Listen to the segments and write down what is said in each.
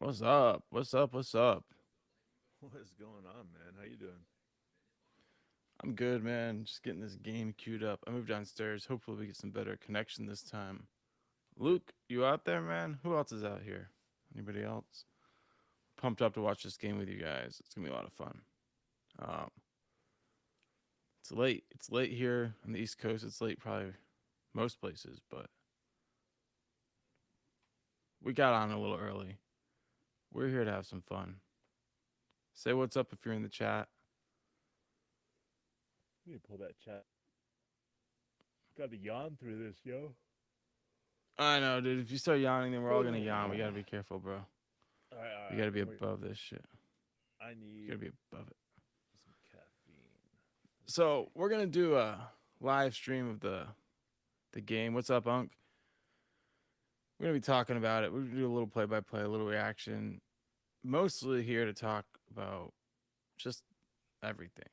What's up? What's up? What's up? What is going on, man? How you doing? I'm good, man. Just getting this game queued up. I moved downstairs. Hopefully, we get some better connection this time. Good. Luke, you out there, man? Who else is out here? Anybody else? Pumped up to watch this game with you guys. It's gonna be a lot of fun. Um, it's late. It's late here on the East Coast. It's late, probably most places, but we got on a little early. We're here to have some fun. Say what's up if you're in the chat. Let me pull that chat. Got to yawn through this, yo. I know, dude. If you start yawning, then we're all All gonna yawn. We gotta be careful, bro. right, all We right. gotta be above this shit. I You need gotta be above it. some caffeine. Let's So see. we're gonna do a live stream of the game. What's up, Unc? We're gonna be talking about it. We're gonna do a little play by play, a little reaction. Mostly here to talk about just everything,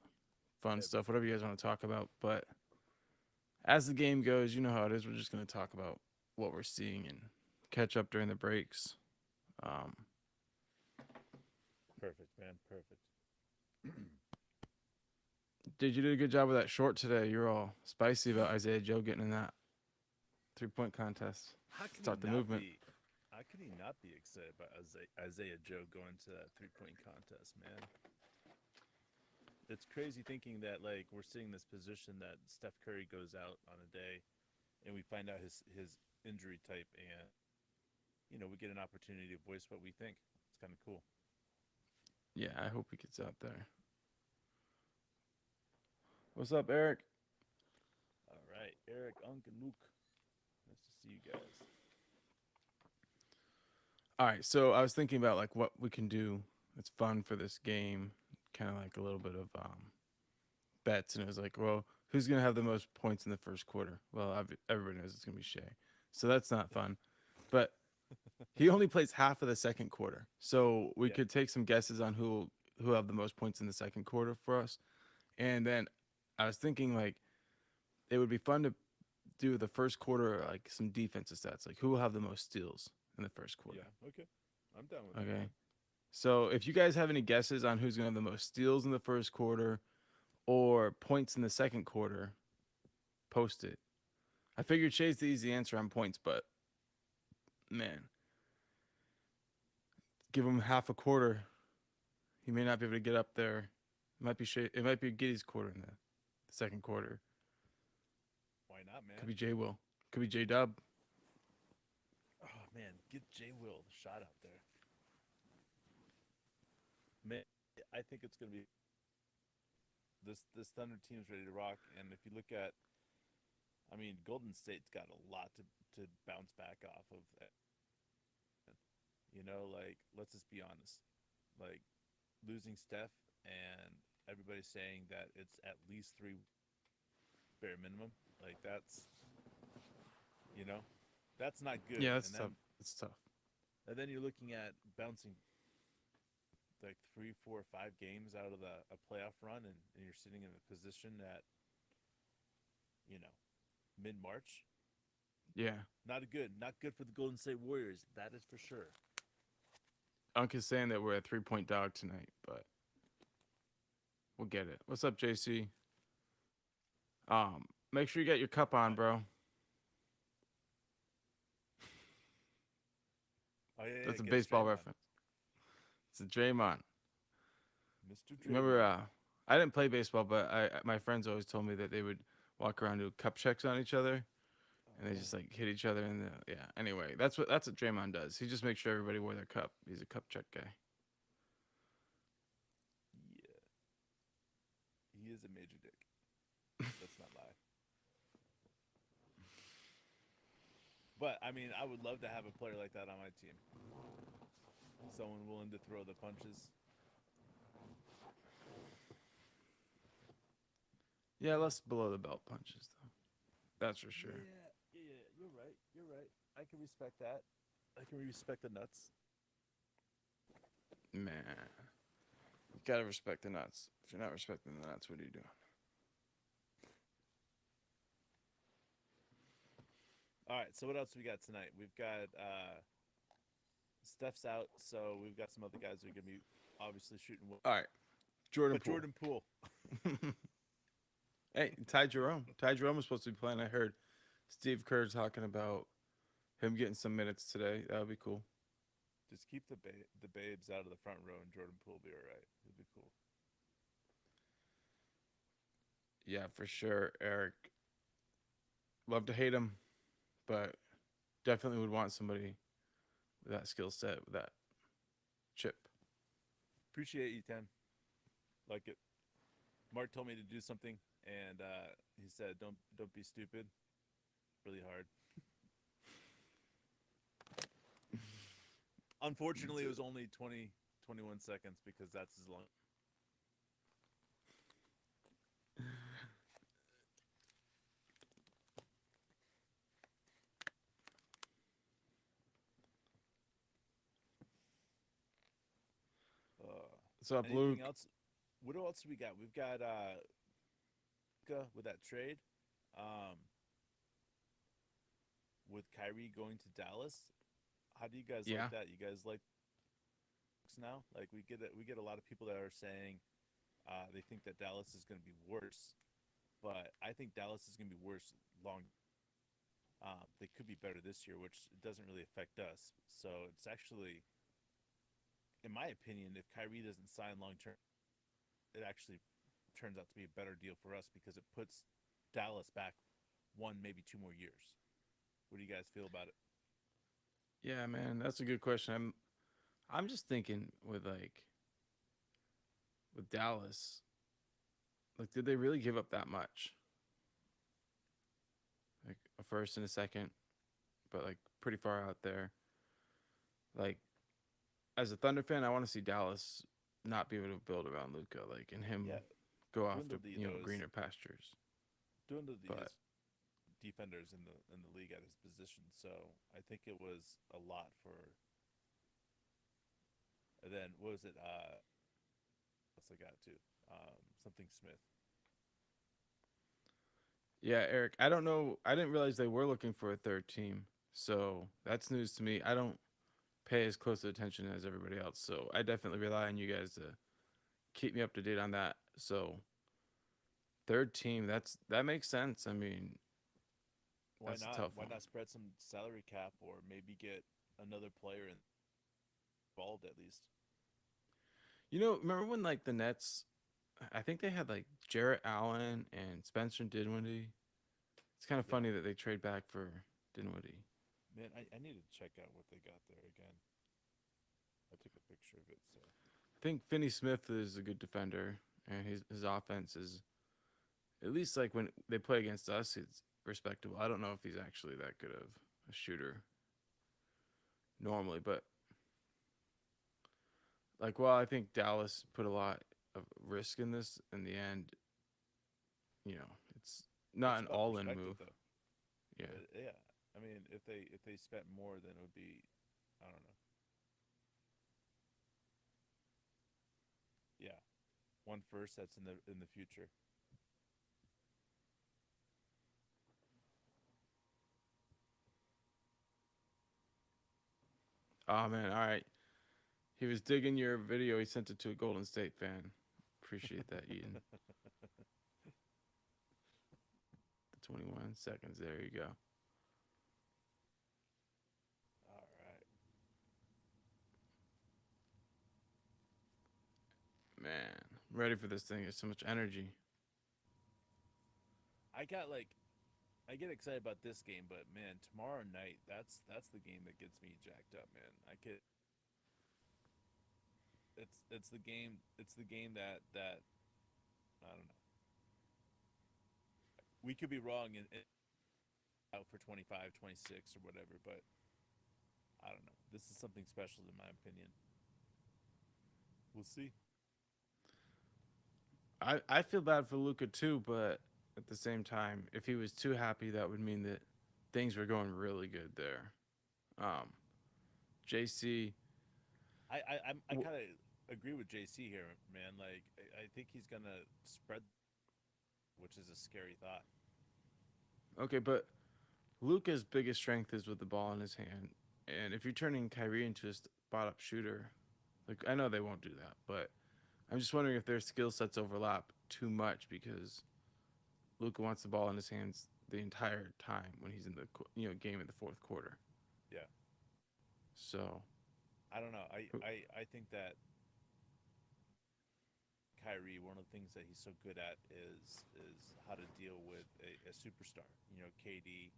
fun stuff, Everything. whatever you guys want to talk about. But as the game goes, you know how it is. We're just gonna talk about what we're seeing and catch up during the breaks. Um, Perfect, man. Perfect. did you do a good job with that short today? You're all spicy about Isaiah Joe getting in that 3-point contest. How can he Start the not movement. be? How can he not be excited about Isaiah Joe going to that 3 point contest, man? It's crazy thinking that like we're seeing this position that Steph Curry goes out on a day, and we find out his injury type, and we get an opportunity to voice what we think. It's kind of cool. Yeah, I hope he gets out there. What's up, Eric? All right, Eric, Unc, and Luke. Nice to see you guys. All right, so I was thinking about like what we can do. It's fun for this game, kind of like a little bit of bets, and it was like, well, who's gonna have the most points in the first quarter? Well, everybody knows it's gonna be Shea, so that's not fun. But he only plays half of the second quarter, so we Yeah, could take some guesses on who have the most points in the second quarter for us. And then I was thinking like it would be fun to do the first quarter like some defensive stats, like who will have the most steals in the first quarter. yeah. Okay, I'm down with that, Okay. man. So if you guys have any guesses on who's going to have the most steals in the first quarter or points in the second quarter, post it. I figured Shay's the easy answer on points, but man, give him half a quarter. He may not be able to get up there. It might be Shay. It might be Giddy's quarter in the second quarter. Why not, Could man? be J Will. Could be J Dub. Oh man, get Jay Will the shot out there. Man, I think it's gonna be this Thunder team's ready to rock. And if you look at, I mean, Golden State's got a lot to bounce back off of. Like let's just be honest. Like losing Steph and everybody saying that it's at least three bare minimum. Like you know, that's not good. Yeah, And that's tough. then It's tough. and then you're looking at bouncing like 3, 4, 5 games out of a playoff run, and you're sitting in a position at you know mid March. Yeah. Not good for the Golden State Warriors. That is for sure. Unc is saying that we're a 3-point dog tonight, but we'll get it. What's up, JC? Make sure you get your cup on, I, bro. oh yeah, yeah, That's a get his baseball stream on, reference. It's a Draymond. Mr. Remember, Draymond. I didn't play baseball, but my friends always told me that they would walk around do cup checks on each other, and Oh they man, just like hit each other in the yeah. Anyway, that's what Draymond does. He just makes sure everybody wear their cup. He's a cup check guy. yeah, he is a major dick. Let's not lie. But I mean, I would love to have a player like that on my team. Someone willing to throw the punches. Yeah, less below the belt punches though. That's for sure. Yeah, yeah, you're right. You're right. I can respect that. I can respect the nuts. Man, you gotta respect the nuts. If you're not respecting the nuts, what are you doing? All right. So what else we got tonight? We've got Steph's out, so we've got some other guys that are going to be obviously shooting. All right, Jordan But Poole. Jordan Poole, Hey, Ty Jerome. Ty Jerome was supposed to be playing. I heard Steve Kerr talking about him getting some minutes today. That would be cool. just keep the babes out of the front row, and Jordan Poole will be all right. It'll be cool. Yeah, for sure, Eric. Love to hate him, but definitely would want somebody with that skill set, with that chip. Appreciate you, Ten. Like it. Mark told me to do something, and he said, "Don't be stupid." Really hard. Unfortunately, it was only 20, 21 seconds because that's as long. What's up, Anything Luke? else? What else do we got? We've got with that trade, um, with Kyrie going to Dallas. How do you guys Yeah. like that? You guys like now? Like we get a lot of people that are saying they think that Dallas is going to be worse, but I think Dallas is going to be worse long. They could be better this year, which doesn't really affect us. So it's actually, in my opinion, if Kyrie doesn't sign long term, it actually turns out to be a better deal for us because it puts Dallas back one, maybe 2 more years. What do you guys feel about it? Yeah, man, that's a good question. I'm just thinking with Dallas, like did they really give up that much? Like a first and a second, but like pretty far out there. Like as a Thunder fan, I want to see Dallas not be able to build around Luca, like and him Yeah, go off to dwindle those greener pastures. dwindle But these defenders in the league at his position. So I think it was a lot for. And then what was it? What's I got to? Something Smith. yeah, Eric, I don't know. I didn't realize they were looking for a third team, so that's news to me. I don't pay as close attention as everybody else, so I definitely rely on you guys to keep me up to date on that. So third team, that makes sense. I mean, Why that's a not? tough Why one. not spread some salary cap or maybe get another player involved at least? Remember when like the Nets? I think they had like Jarrett Allen and Spencer Dinwiddie. It's kind of Yeah, funny that they trade back for Dinwiddie. man, I need to check out what they got there again. I took a picture of it, so I think Finney Smith is a good defender, and his offense is at least like when they play against us, it's respectable. I don't know if he's actually that good of a shooter normally, but like, well, I think Dallas put a lot of risk in this. In the end, it's not it's an about all-in perspective, move. though. Yeah, Yeah, I mean, if they spent more, then it would be, I don't know. Yeah, one first that's in the future. oh man, all right. He was digging your video. He sent it to a Golden State fan. Appreciate that, Eden. The 21 seconds. There you go. All right, Man, I'm ready for this thing. There's so much energy. I got like I get excited about this game, but man, tomorrow night that's the game that gets me jacked up, man. I could it's the game that I don't know. We could be wrong and out for 25, 26 or whatever, but I don't know. This is something special in my opinion. We'll see. I feel bad for Luca too, but at the same time, if he was too happy, that would mean that things were going really good there. Um, JC, I kind of agree with JC here, man. Like I think he's gonna spread, which is a scary thought. okay, but Luca's biggest strength is with the ball in his hand, and if you're turning Kyrie into a spot up shooter. Like I know they won't do that, but I'm just wondering if their skill sets overlap too much because Luka wants the ball in his hands the entire time when he's in the game in the fourth quarter. Yeah. So I don't know. I think that Kyrie, one of the things that he's so good at is how to deal with a superstar. KD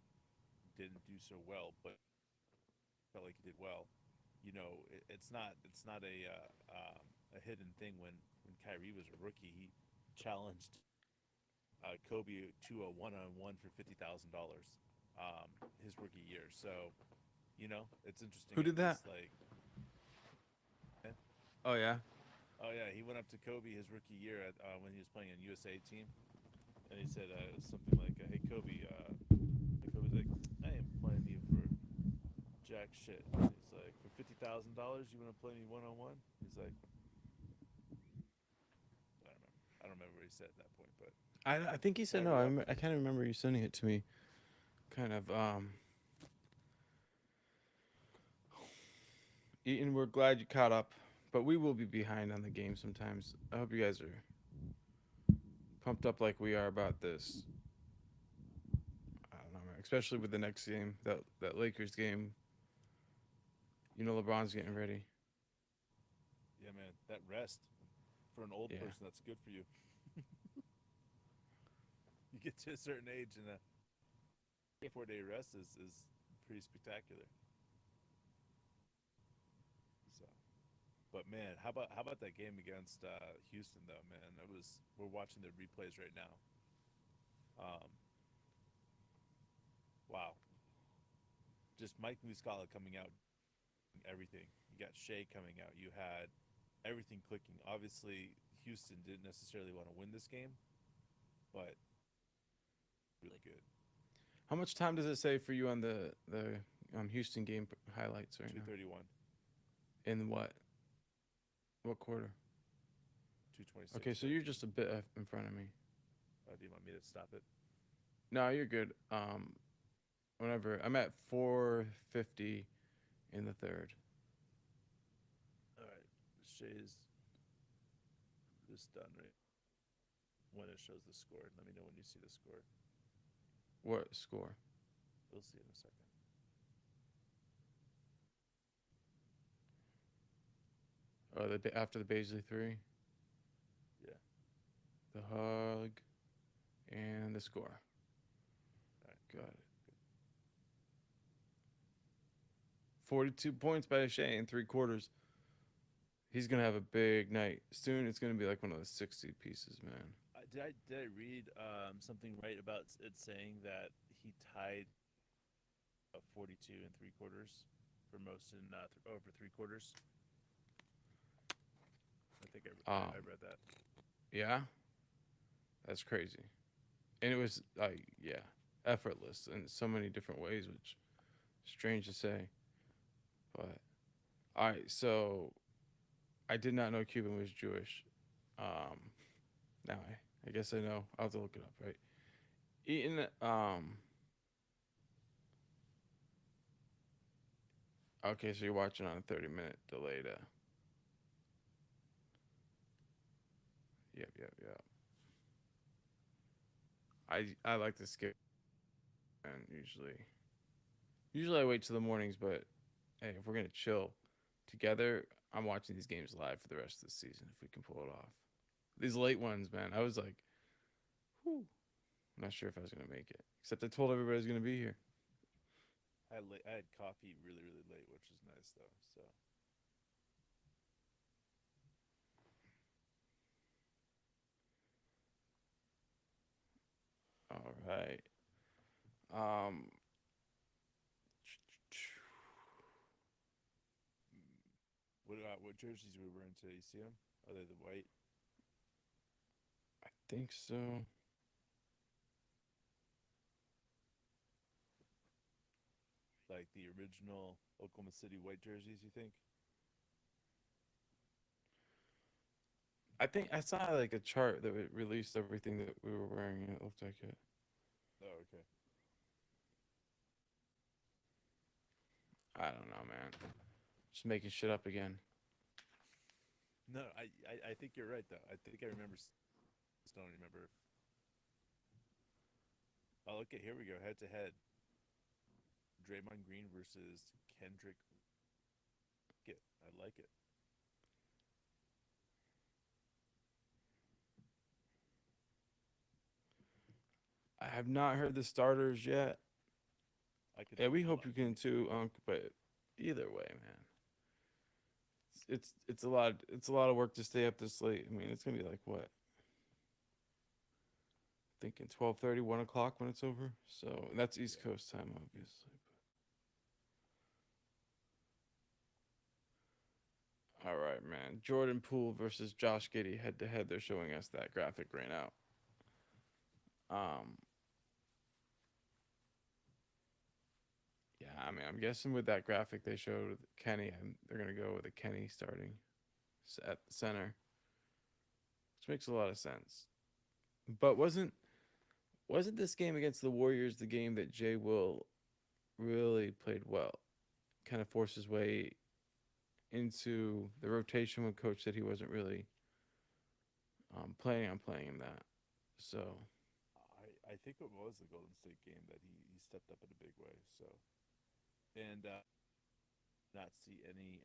didn't do so well, but felt like he did well. It's not a hidden thing. When Kyrie was a rookie, he challenged Kobe to a one-on-one for $50,000 his rookie year. So it's interesting. who At did that? least like, Oh yeah. oh yeah, he went up to Kobe his rookie year when he was playing in USA team, and he said something like, "Hey Kobe," and Kobe's like, "I ain't playing you for jack shit." He's like, "For $50,000, you want to play me one on one?" He's like, "I don't remember. I don't remember what he said at that point, but I think he said no. Kyrie off the I kind of remember you sending it to me. Kind of. Eaton, we're glad you caught up, but we will be behind on the game sometimes. I hope you guys are pumped up like we are about this. I don't know, man. Especially with the next game, that Lakers game. LeBron's getting ready. yeah, man, that rest for an old Yeah. person, that's good for you. You get to a certain age, and a 4 day rest is pretty spectacular. So, but man, how about that game against Houston though, man? We're watching the replays right now. Um, wow, just Mike Muscala coming out, everything. You got Shea coming out. You had everything clicking. Obviously, Houston didn't necessarily want to win this game, but really good. How much time does it say for you on the Houston game highlights right Two now? 31, In what quarter? 2:26. Okay, so you're just a bit in front of me. Do you want me to stop it? No, you're good. Whenever I'm at 4:50 in the third. All right, Shea's just done right when it shows the score. Let me know when you see the score. What score? We'll see in a second. Oh, after the Baisley three, Yeah. the hug, and the score. All right. Got it. 42 points by Shea in 3 quarters. He's gonna have a big night soon. It's gonna be like one of those 60 pieces, man. Did I read something right about it saying that he tied 42 and 3 quarters for most in over 3 quarters? I think I Um, read that. yeah, that's crazy. And it was like, yeah, effortless in so many different ways, which is strange to say. But all right, so I did not know Cuban was Jewish. Um, now I guess I know. I'll have to look it up, right? Eaton, okay, so you're watching on a 30-minute delay to. Yep, yep, yep. I like to skip and usually I wait till the mornings, but hey, if we're gonna chill together, I'm watching these games live for the rest of the season if we can pull it off. These late ones, man, I was like, whew, I'm not sure if I was gonna make it. Except I told everybody I was gonna be here. I had coffee really really late, which is nice though. So All right. Um, what jerseys were we wearing today? You see them? Are they the white? I think so. Like the original Oklahoma City white jerseys? You think? I think I saw like a chart that released everything that we were wearing, and it looked like it. Oh, okay. I don't know, man. Just making shit up again. No, I think you're right though. I think I remember. Just don't remember. Oh, okay, here we go. Head to head. Draymond Green versus Kendrick. I like it. I have not heard the starters yet. I could Yeah, we hold hope on. you Give can me. too, but either way, man. It's a lot. It's a lot of work to stay up this late. I mean, it's gonna be like what? Thinking 12:30, 1 o'clock when it's over. So that's East Yeah. Coast time, obviously. All right, man. Jordan Poole versus Josh Giddey head to head. They're showing us that graphic right now. Um, yeah, I mean, I'm guessing with that graphic they showed Kenny, and they're gonna go with a Kenny starting at the center, which makes a lot of sense. But wasn't this game against the Warriors the game that Jay Will really played well? Kind of forced his way into the rotation when coach said he wasn't really planning on playing him that. So I think it was the Golden State game that he stepped up in a big way. So and not see any.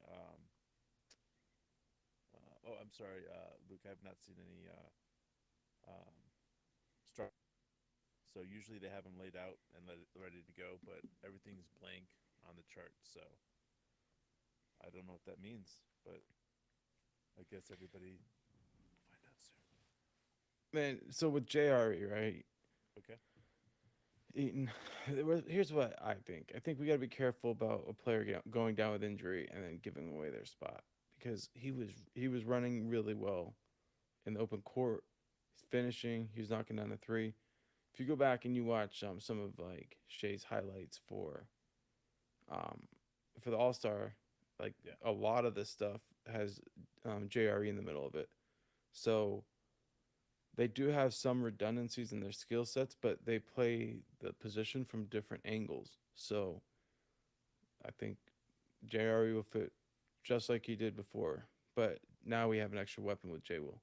Oh, I'm sorry, Luke. I have not seen any um, start. So usually they have them laid out and ready to go, but everything's blank on the chart. So I don't know what that means, but I guess everybody will find out soon. man, so with JRE, right? Okay. Eaton, here's what I think. I think we got to be careful about a player going down with injury and then giving away their spot because he was running really well in the open court. He's finishing. He was knocking down the three. If you go back and you watch some of like Shea's highlights um for the All Star, like Yeah. a lot of this stuff has JRE in the middle of it. So they do have some redundancies in their skill sets, but they play the position from different angles. So I think JRE will fit just like he did before. But now we have an extra weapon with J Will.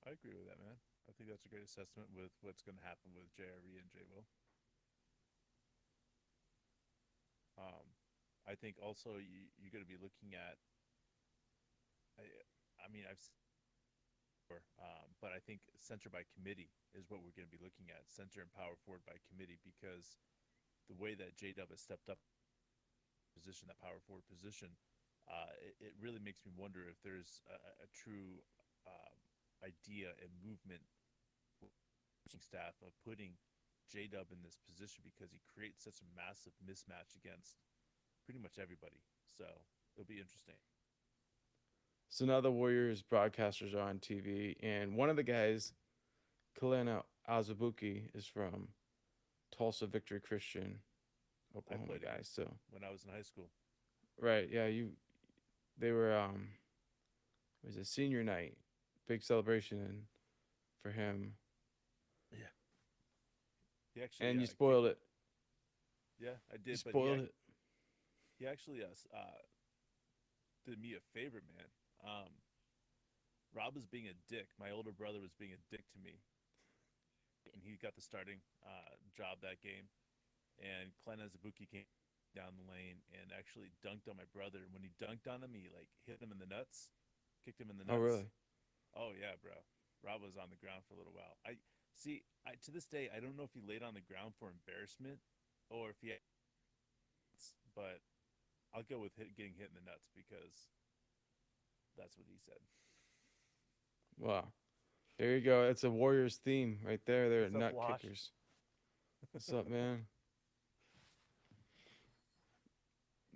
I agree with that, man. I think that's a great assessment with what's going to happen with JRE and J Will. Um, I think also you're going to be looking at. I, I mean, but I think center by committee is what we're going to be looking at. Center and power forward by committee because the way that J Dub has stepped up position, that power forward position, it really makes me wonder if there's a true uh, idea and movement coaching staff of putting J Dub in this position because he creates such a massive mismatch against pretty much everybody. So it'll be interesting. So now the Warriors broadcasters are on TV, and one of the guys, Kalena Azubuki, is from Tulsa Victory Christian, I Oklahoma played guy. against him So when I was in high school. right, yeah, they were it was a senior night, big celebration for him, Yeah, he actually and you kicked. spoiled it. Yeah, I You did, but spoiled it. he actually did me a favor, man. Rob was being a dick. My older brother was being a dick to me, and he got the starting job that game. And Glenn Azabuki came down the lane and actually dunked on my brother. And when he dunked on him, he like hit him in the nuts, kicked him in the Oh nuts. really? Oh yeah, bro. Rob was on the ground for a little while. I see. I to this day I don't know if he laid on the ground for embarrassment or if he had, but I'll go with getting hit in the nuts because that's what he said. Wow. There you go. That's a Warriors theme right there. They're What's up, nut Wash? kickers. What's up, man?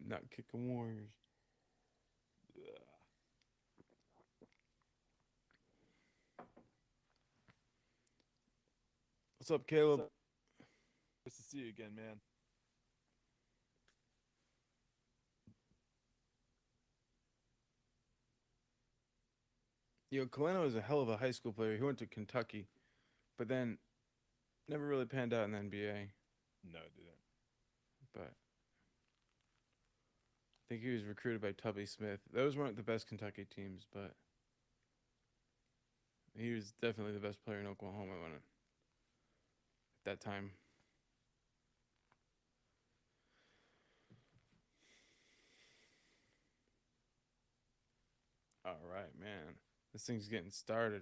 Nut kicking Warriors. What's up, Caleb? So nice to see you again, man. Kalena was a hell of a high school player. He went to Kentucky, but then never really panned out in the NBA. No, I didn't. But think he was recruited by Tubby Smith. Those weren't the best Kentucky teams, but he was definitely the best player in Oklahoma when at that time. All right, man. This thing's getting started.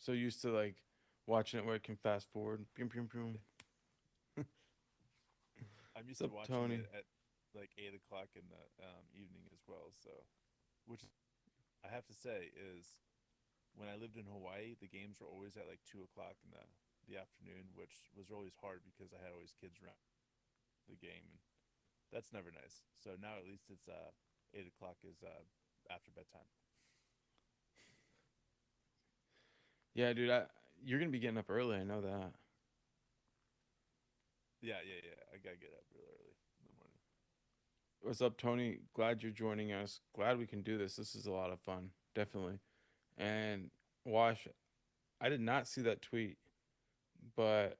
So used to like watching it where it can fast forward. Boom, boom, boom. I'm used What's to up, watching Tony? it at like 8 o'clock in the evening as well. So, which I have to say is when I lived in Hawaii, the games were always at like 2 o'clock in the afternoon, which was always hard because I had always kids around the game, and that's never nice. So now at least it's 8 o'clock is after bedtime. Yeah, dude. You're gonna be getting up early. I know that. Yeah, yeah, yeah. I gotta get up real early in the morning. What's up, Tony? Glad you're joining us. Glad we can do this. This is a lot of fun, definitely. And Wash, I did not see that tweet, but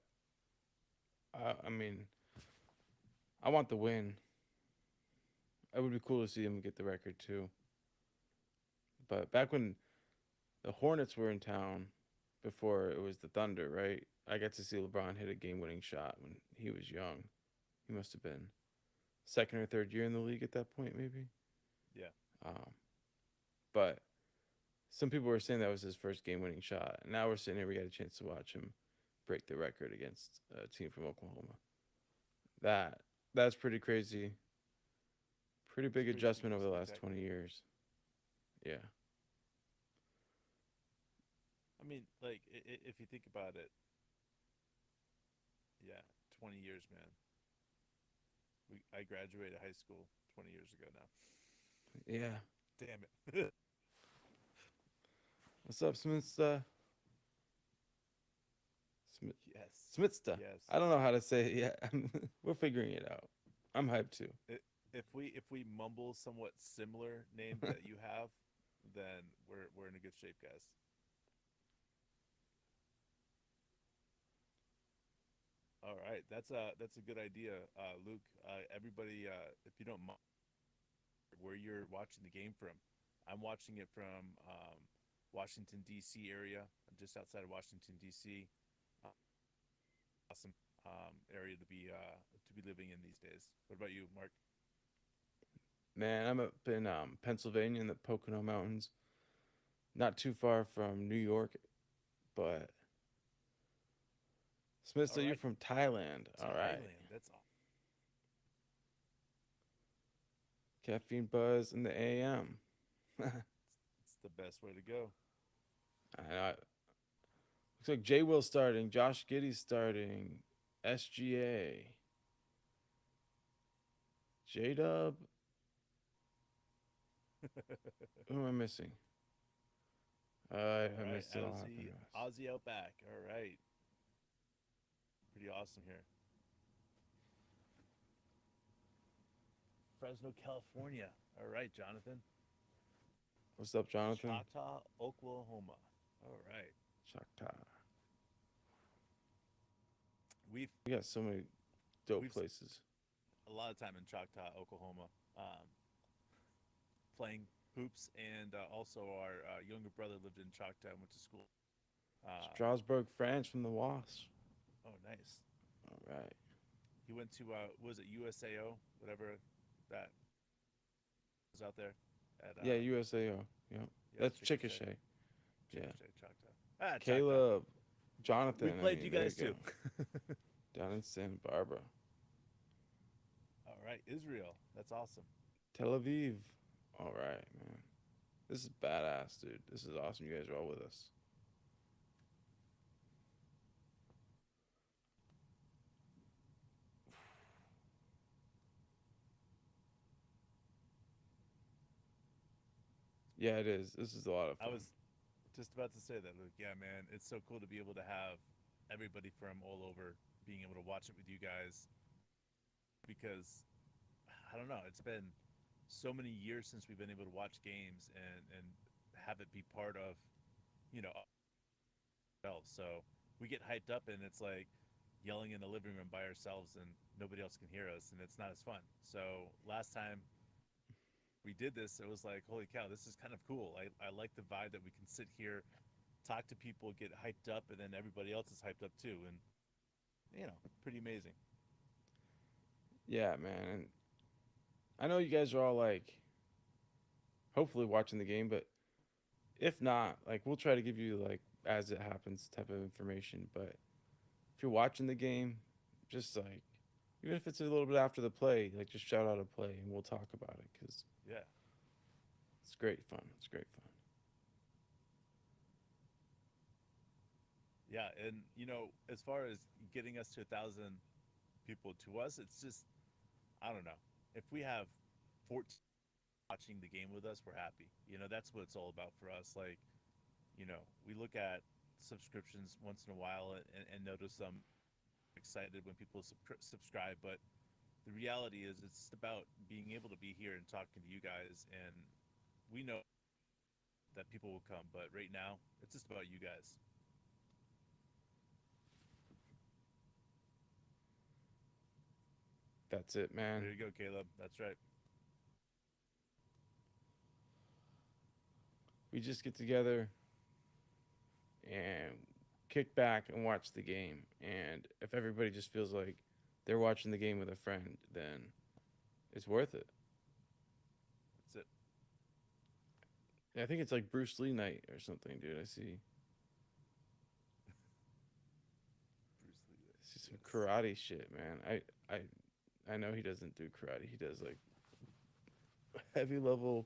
I mean, I want the win. It would be cool to see him get the record too. But back when the Hornets were in town, before it was the Thunder, right? I got to see LeBron hit a game-winning shot when he was young. He must have been second or third year in the league at that point, maybe. Yeah. Um, but some people were saying that was his first game-winning shot. And now we're sitting here, we got a chance to watch him break the record against a team from Oklahoma. That that's pretty crazy. Pretty It's big pretty adjustment over the last spectacular. 20 years. Yeah. I mean, like if you think about it, yeah, 20 years, man. I graduated high school 20 years ago now. Yeah. Damn it. What's up, Smithsta? Smith Yes. Smithsta. Yes. I don't know how to say it yet. We're figuring it out. I'm hyped too. If we mumble somewhat similar names that you have, then we're in a good shape, guys. All right, that's a good idea, Luke. Everybody, if you don't mind, where you're watching the game from, I'm watching it from Washington D.C. area, just outside of Washington D.C. Awesome area to be living in these days. What about you, Mark? Man, I'm up in Pennsylvania in the Pocono Mountains, not too far from New York, but All Smithsta, you're right, from Thailand. All right. Thailand. That's all. Caffeine buzz in the AM. It's the best way to go. Looks like J Will starting, Josh Giddey's starting, SGA, J Dub. Who am I missing? All I right, missed it all. Happened to us. Aussie Outback. All right, pretty awesome here. Fresno, California. All right, Jonathan. What's up, Jonathan? Choctaw, Oklahoma. All right. Choctaw. We've We got so many dope we've places. a lot of time in Choctaw, Oklahoma, playing hoops, and also our younger brother lived in Choctaw and went to school. Strasbourg, France from the Wasps. Oh, nice. All right. He went to was it USAO, whatever that was out there at Yeah, USAO. Yep. yeah, That's Chickasha, Chickasha. Yeah. Choctaw. Ah, Choctaw. Caleb, We Jonathan. I played you mean, there you guys too. go. Down in Santa Barbara. All right, Israel. That's awesome. Tel Aviv. All right, man. This is badass, dude. This is awesome. You guys are all with us. Yeah, it is. This is a lot of I fun. was just about to say that, Luke. Yeah, man, it's so cool to be able to have everybody from all over being able to watch it with you guys because I don't know. It's been so many years since we've been able to watch games and have it be part of, you know, ourselves. So we get hyped up and it's like yelling in the living room by ourselves and nobody else can hear us and it's not as fun. So last time we did this, it was like, holy cow, this is kind of cool. I like the vibe that we can sit here, talk to people, get hyped up, and then everybody else is hyped up too. And, pretty amazing. Yeah, man. And I know you guys are all like hopefully watching the game, but if not, like we'll try to give you like as it happens type of information. But if you're watching the game, just like even if it's a little bit after the play, like just shout out a play and we'll talk about it because Yeah. it's great fun. It's great fun. Yeah. And, as far as getting us to 1,000 people, to us, it's just, I don't know. If we have 14 watching the game with us, we're happy. That's what it's all about for us. Like, we look at subscriptions once in a while and notice I'm excited when people subscribe, but the reality is it's about being able to be here and talking to you guys. And we know that people will come, but right now it's just about you guys. That's it, man. There you go, Caleb. That's right. We just get together and kick back and watch the game. And if everybody just feels like they're watching the game with a friend, then it's worth it. That's it. I think it's like Bruce Lee night or something, dude. Bruce Lee. I see some Yes. karate shit, man. I know he doesn't do karate. He does like heavy level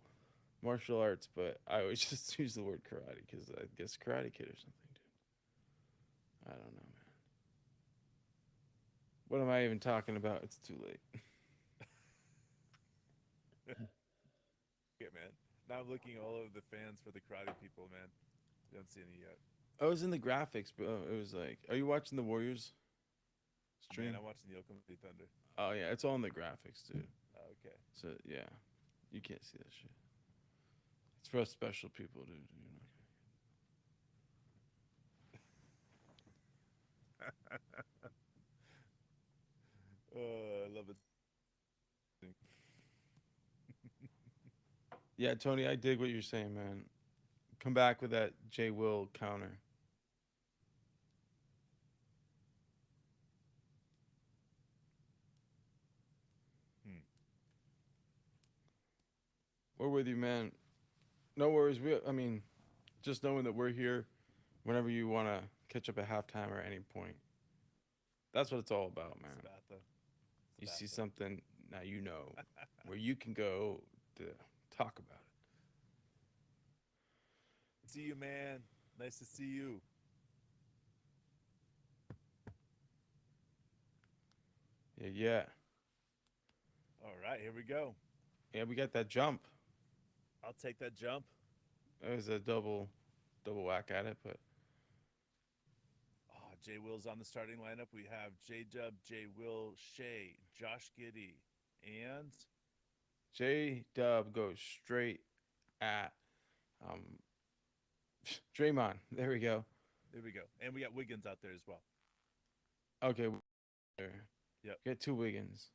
martial arts, but I always just use the word karate because I guess Karate Kid or something, dude. I don't know, man. What am I even talking about? It's too late. Yeah, man. Now I'm looking all over the fans for the karate people, man. We don't see any yet. I was in the graphics, but it was like, are you watching the Warriors Man, stream? I'm watching the OKC Thunder. Oh yeah, it's all in the graphics, dude. Okay. So yeah, you can't see that shit. It's for us special people, dude. I love it. Yeah, Tony, I dig what you're saying, man. Come back with that J Will counter. Hmm. We're with you, man. No worries. I mean, just knowing that we're here whenever you want to catch up at halftime or any point. That's what it's all about, man. Sabata. You see Sabata. something, now you know where you can go to talk about See you, man. Nice to see you. it. Yeah, yeah. All right, here we go. Yeah, we got that jump. I'll take that jump. It was a double whack at it, but Oh, Jay Will's on the starting lineup. We have J Dub, Jay Will, Shea, Josh Giddy, and J Dub goes straight at um Draymond. There we go. there we go. And we got Wiggins out there as well. Okay, there. Yep. Get two Wiggins.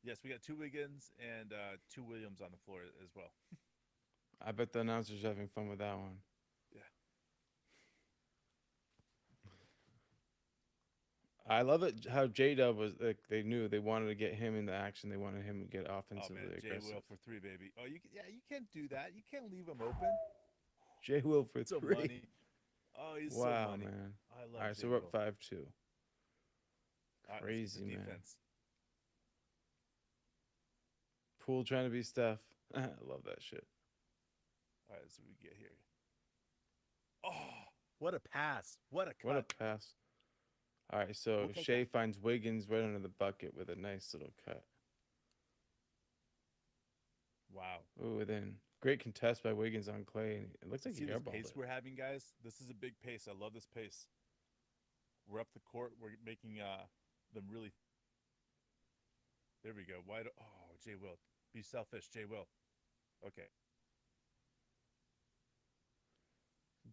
Yes, we got two Wiggins and two Williams on the floor as well. I bet the announcers are having fun with that one. Yeah. I love it how J Dub was like they knew they wanted to get him in the action. They wanted him to get Oh offensively man, Jay aggressive. Will for three, baby. Oh, you can't do that. You can't leave him open. J Will for So three. money. Oh, he's so Wow, money. man. I All love right, Jay so we're up Will. 5-2. All right, let's get Crazy, the man. defense. Poole trying to be Steph. I love that shit. All right, so we get here. Oh, what a pass! What a What a cut! pass. All right, so We'll take Shea that. finds Wiggins right under the bucket with a nice little cut. Wow. Ooh, and then great contest by Wiggins on Clay. And it looks like he See this airballed pace it. we're having, guys? This is a big pace. I love this pace. We're up the court. We're making them really. There we go. Wide. Oh, Jay Will. Be selfish, Jay Will. Okay.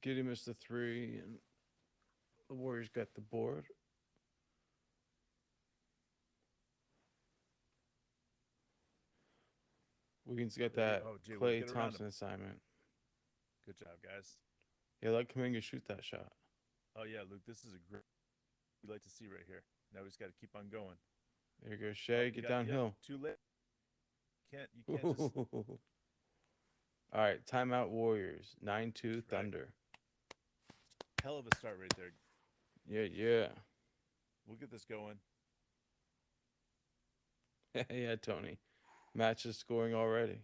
Giddy missed the three, and the Warriors got the board. Wiggins got that Oh, Jay Will. Klay Get around him. Thompson assignment. Good job, guys. Yeah, let Kuminga shoot that shot. Oh, yeah, Luke. This is a great we like to see right here. Now we just got to keep on going. There you go, Oh, Shea. you Get got yep, downhill. too late. You can't just All right, timeout Warriors. 9-2 right. Thunder. Hell of a start right there. Yeah, yeah. We'll get this going. Yeah, Tony. Match is scoring already.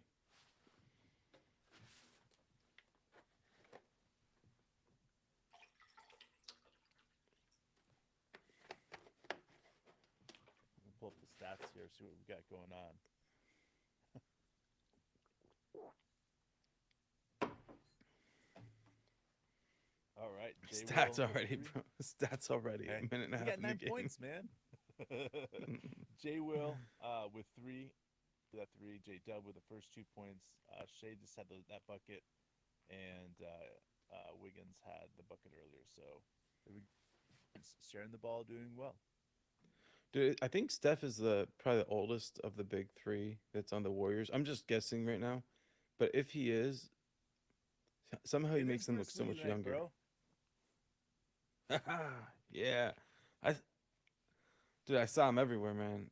We'll pull up the stats here, see what we got going on. All right, Jay Stats Will already, bro. Stats already. Hey, A minute and a he half got in the 9 game. points, man. Jay Will with 3. That 3. J Dub with the first 2 points. Shea just had that bucket, and Wiggins had the bucket earlier. So sharing the ball, doing well. Dude, I think Steph is probably the oldest of the big three that's on the Warriors. I'm just guessing right now, but if he is, somehow he It makes is them look Bruce so Lee much night, younger. bro. Yeah, I dude, I saw him everywhere, man.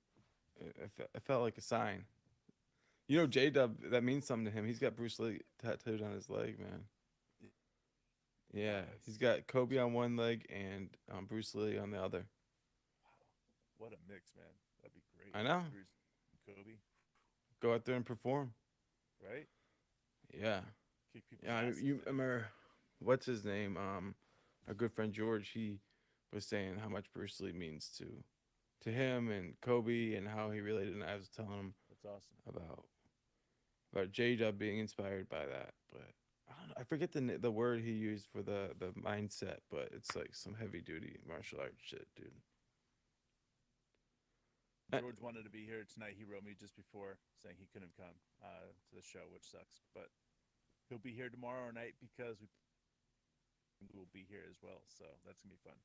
It felt like a sign. You know, J Dub, that means something to him. He's got Bruce Lee tattooed on his leg, man. Yeah, he's got Kobe on one leg and Bruce Lee on the other. Wow, what a mix, man. That'd be great. I know. Bruce, Kobe, Go out there and perform. right? Yeah. Kick people's Yeah, asses. you Man. remember what's his name? Our good friend George. He was saying how much Bruce Lee means to him and Kobe, and how he related. And I was telling him That's awesome. about J Dub being inspired by that, but I don't know. I forget the word he used for the mindset, but it's like some heavy duty martial arts shit, dude. George wanted to be here tonight. He wrote me just before saying he couldn't come to the show, which sucks. But he'll be here tomorrow night because we will be here as well. So that's gonna be fun.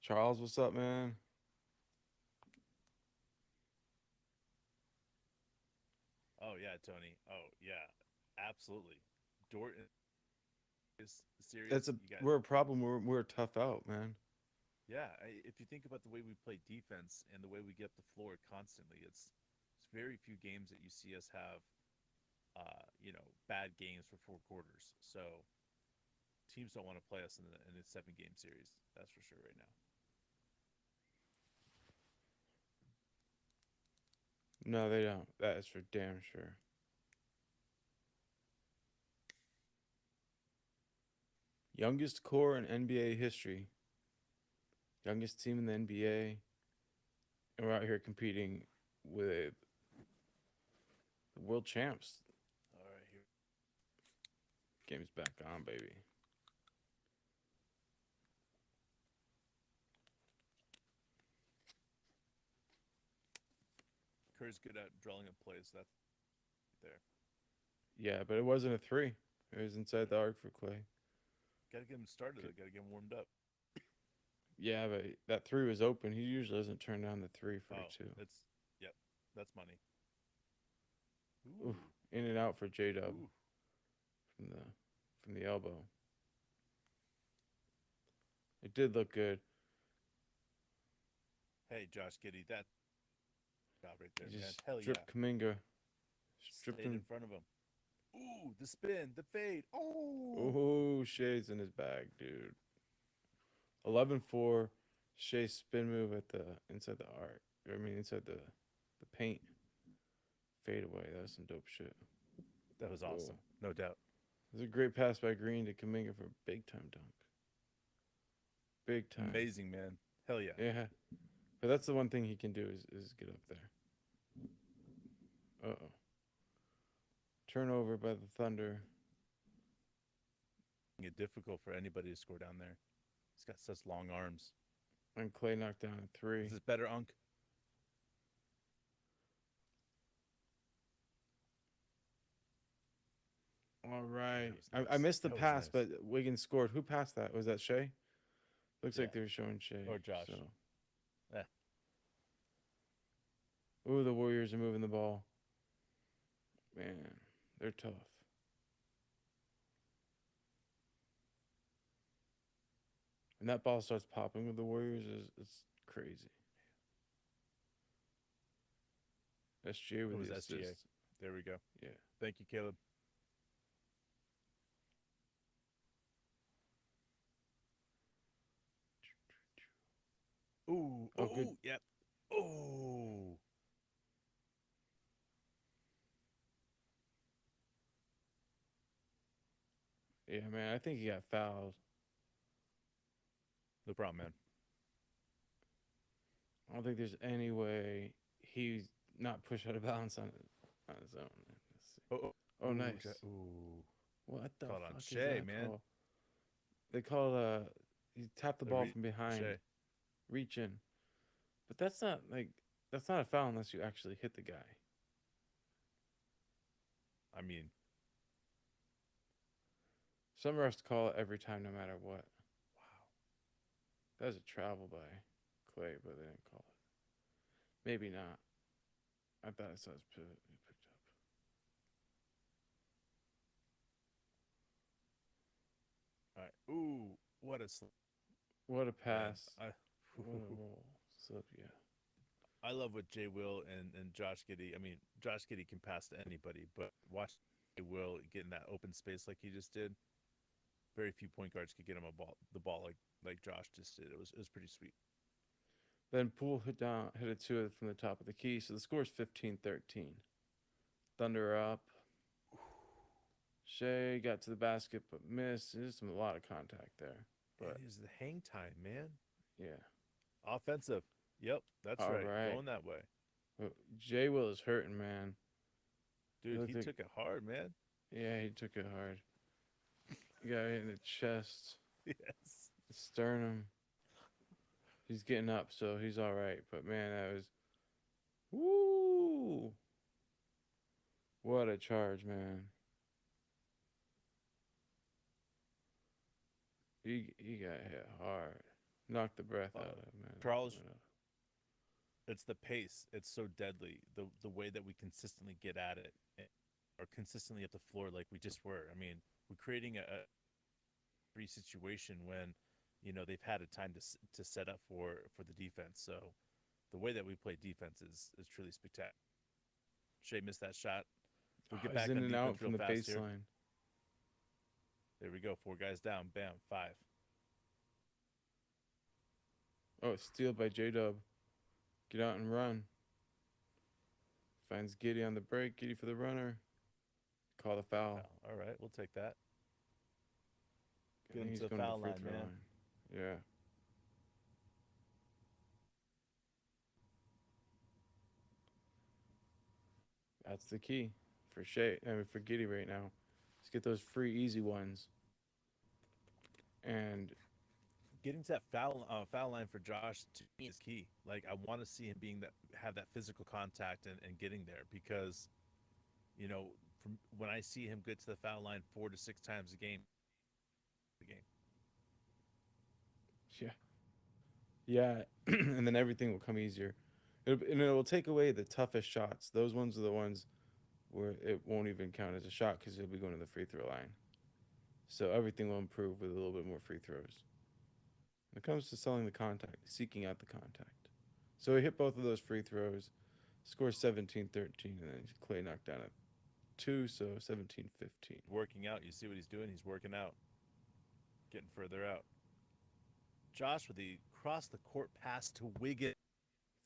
Charles, what's up, man? Oh yeah, Tony. Oh yeah, absolutely. Dort is serious. You got We're a problem. We're a tough out, man. yeah. If you think about the way we play defense and the way we get up the floor constantly, it's very few games that you see us have, bad games for 4 quarters. So teams don't want to play us in a 7 game series. That's for sure right now. No, they don't. That is for damn sure. Youngest core in NBA history. Youngest team in the NBA. And we're out here competing with the world champs. All right, here. Game's back on, baby. Kerr's good at drawing up plays. That's there. Yeah, but it wasn't a three. It was inside the arc for Clay. Got to get him started. Got to get him warmed up. Yeah, but that three was open. He usually doesn't turn down the three for a two. Yep, that's money. Ooh, in and out for J Dub Ooh. from the elbow. It did look good. Hey, Josh Giddey, that job right there, He man. just Hell yeah. stripped Kuminga. Stripped Stayed in him. front of him. Ooh, the spin, the fade. Oh. Oh, Shea's in his bag, dude. 11-4. Shea spin move at the inside the arc. I mean, inside the paint. Fade away. That was some dope shit. That was awesome. No doubt. It was a great pass by Green to Kuminga for a big time dunk. Big time. Amazing, man. Hell yeah. Yeah. But that's the one thing he can do is get up there. Uh-oh. Turnover by the Thunder. It difficult for anybody to score down there. He's got such long arms. And Clay knocked down a three. Is this better, Unk? All right. That was I nice. missed the That was pass, nice. but Wiggins scored. Who passed that? Was that Shea? Looks Yeah, like they were showing Shea. or Josh. So, Eh. ooh, the Warriors are moving the ball. Man, they're tough. And that ball starts popping with the Warriors is it's crazy. SGA It with was the SGA. assist. There we go. Yeah. Thank you, Caleb. Ooh, Oh, good. ooh, yep. Oh, Yeah, man. I think he got fouled. no problem, man. I don't think there's any way he's not pushed out of balance on his own. Let's see. Oh, oh, Oh, ooh, nice. ooh. What the Caught on fuck is Shea, that man. call? They call he tapped the The ball reach from on behind, Shea. reach in. But that's not a foul unless you actually hit the guy. I mean, Some refs call it every time, no matter what. wow. That was a travel by Clay, but they didn't call it. Maybe not. I thought I saw his pivot. He picked up. All right. Ooh, what a What a man. pass! What a roll! Slip, yeah. I love what Jay Will and Josh Giddey. I mean, Josh Giddey can pass to anybody, but watch Jay Will get in that open space like he just did. Very few point guards could get him the ball like Josh just did. It was pretty sweet. Then Poole hit a two from the top of the key, so the score is 15-13. Thunder are up. Shea got to the basket but missed. There's a lot of contact there. But It is the hang time, man. yeah. Offensive. Yep, that's All right. right. Going that way. Jay Will is hurting, man. He Dude, he looked like took it hard, man. yeah, he took it hard. He got hit in the chest, Yes. the sternum. He's getting up, so he's all right. But man, that was woo! What a charge, man. He got hit hard. Knocked the breath out of him, man. Charles, Went up. it's the pace. It's so deadly. The way that we consistently get at it or consistently at the floor like we just were. I mean, we're creating a free situation when they've had a time to set up for the defense. So the way that we play defense is truly spectacular. Shea missed that shot. We'll Oh, get he's back in on and out defense real from the fast here. baseline. There we go. Four guys down. Bam. Five. Oh, steal by J Dub. Get out and run. Finds Giddy on the break. Giddy for the runner. Call the foul. Foul. All right, we'll take that. I Get think him he's to the going to the foul free line, throw man. line. Yeah. That's the key for for Giddy right now. Let's get those free, easy ones. And Getting to that foul line for Josh to me is key. Like I want to see him being that have that physical contact and getting there because you know from when I see him get to the foul line 4 to 6 times a game, the game. yeah, yeah, and then everything will come easier. And it will take away the toughest shots. Those ones are the ones where it won't even count as a shot because he'll be going to the free throw line. So everything will improve with a little bit more free throws. When it comes to selling the contact, seeking out the contact. So he hit both of those free throws, scores 17-13, and then Clay knocked down at two, so 17-15. Working out, you see what he's doing. He's working out, getting further out. Josh with the cross the court pass to Wiggins.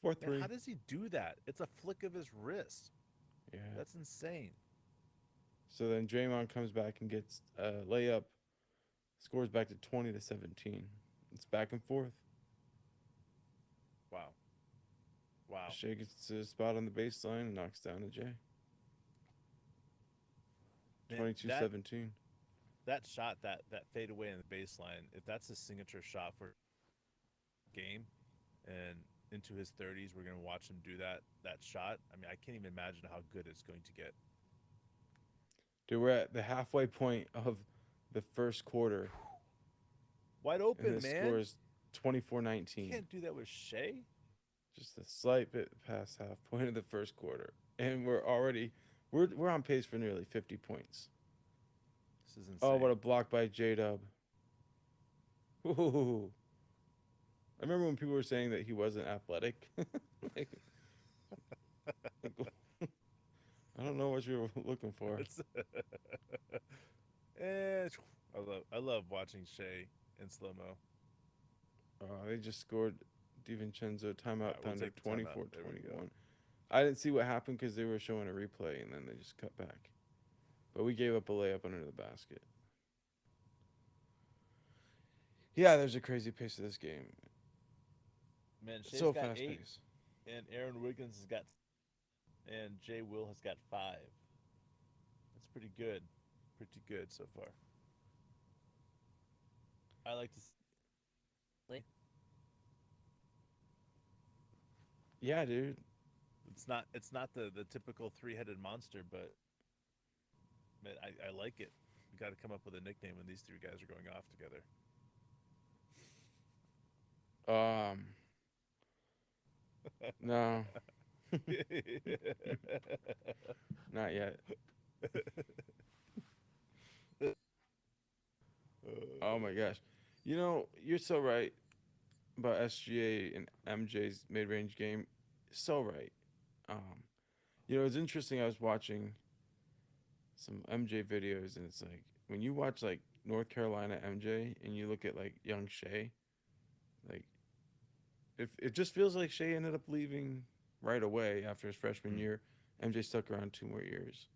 Man, how 4-3. does he do that? It's a flick of his wrist. Yeah. That's insane. So then Draymond comes back and gets a layup, scores back to 20-17. It's back and forth. Wow. Wow. Shea gets a spot on the baseline and knocks down to Jay. Man, 22-17. that shot, that fade away in the baseline, if that's his signature shot for game and into his 30s, we're gonna watch him do that shot. I mean, I can't even imagine how good it's going to get. Dude, we're at the halfway point of the first quarter, Wide and open, the score man. is 24 You 19. can't do that with Shea. Just a slight bit past half point of the first quarter. And we're on pace for nearly 50 points. This is Oh, what insane. a block by J Dub. Ooh. I remember when people were saying that he wasn't athletic. like, like, I don't know what you were looking for. It's and I love watching Shea in slow mo. They just scored DiVincenzo All timeout right, we'll Thunder take the timeout. 24 There we go. 21. I didn't see what happened because they were showing a replay and then they just cut back. But we gave up a layup under the basket. Yeah, there's a crazy pace of this game. Man, It's Shea's so got fast 8, paced. and Aaron Wiggins has got, and Jay Will has got 5. That's pretty good. Pretty good so far. I like to see. Yeah, dude. It's not the typical three-headed monster, but man, I like it. We got to come up with a nickname when these three guys are going off together. Um, no, not yet. Oh my gosh. You know, you're so right about SGA and MJ's mid range game. So right. Um, it's interesting. I was watching some MJ videos, and it's like when you watch like North Carolina MJ and you look at like young Shea, like if it just feels like Shea ended up leaving right away after his freshman Mm. year. MJ stuck around 2 more years.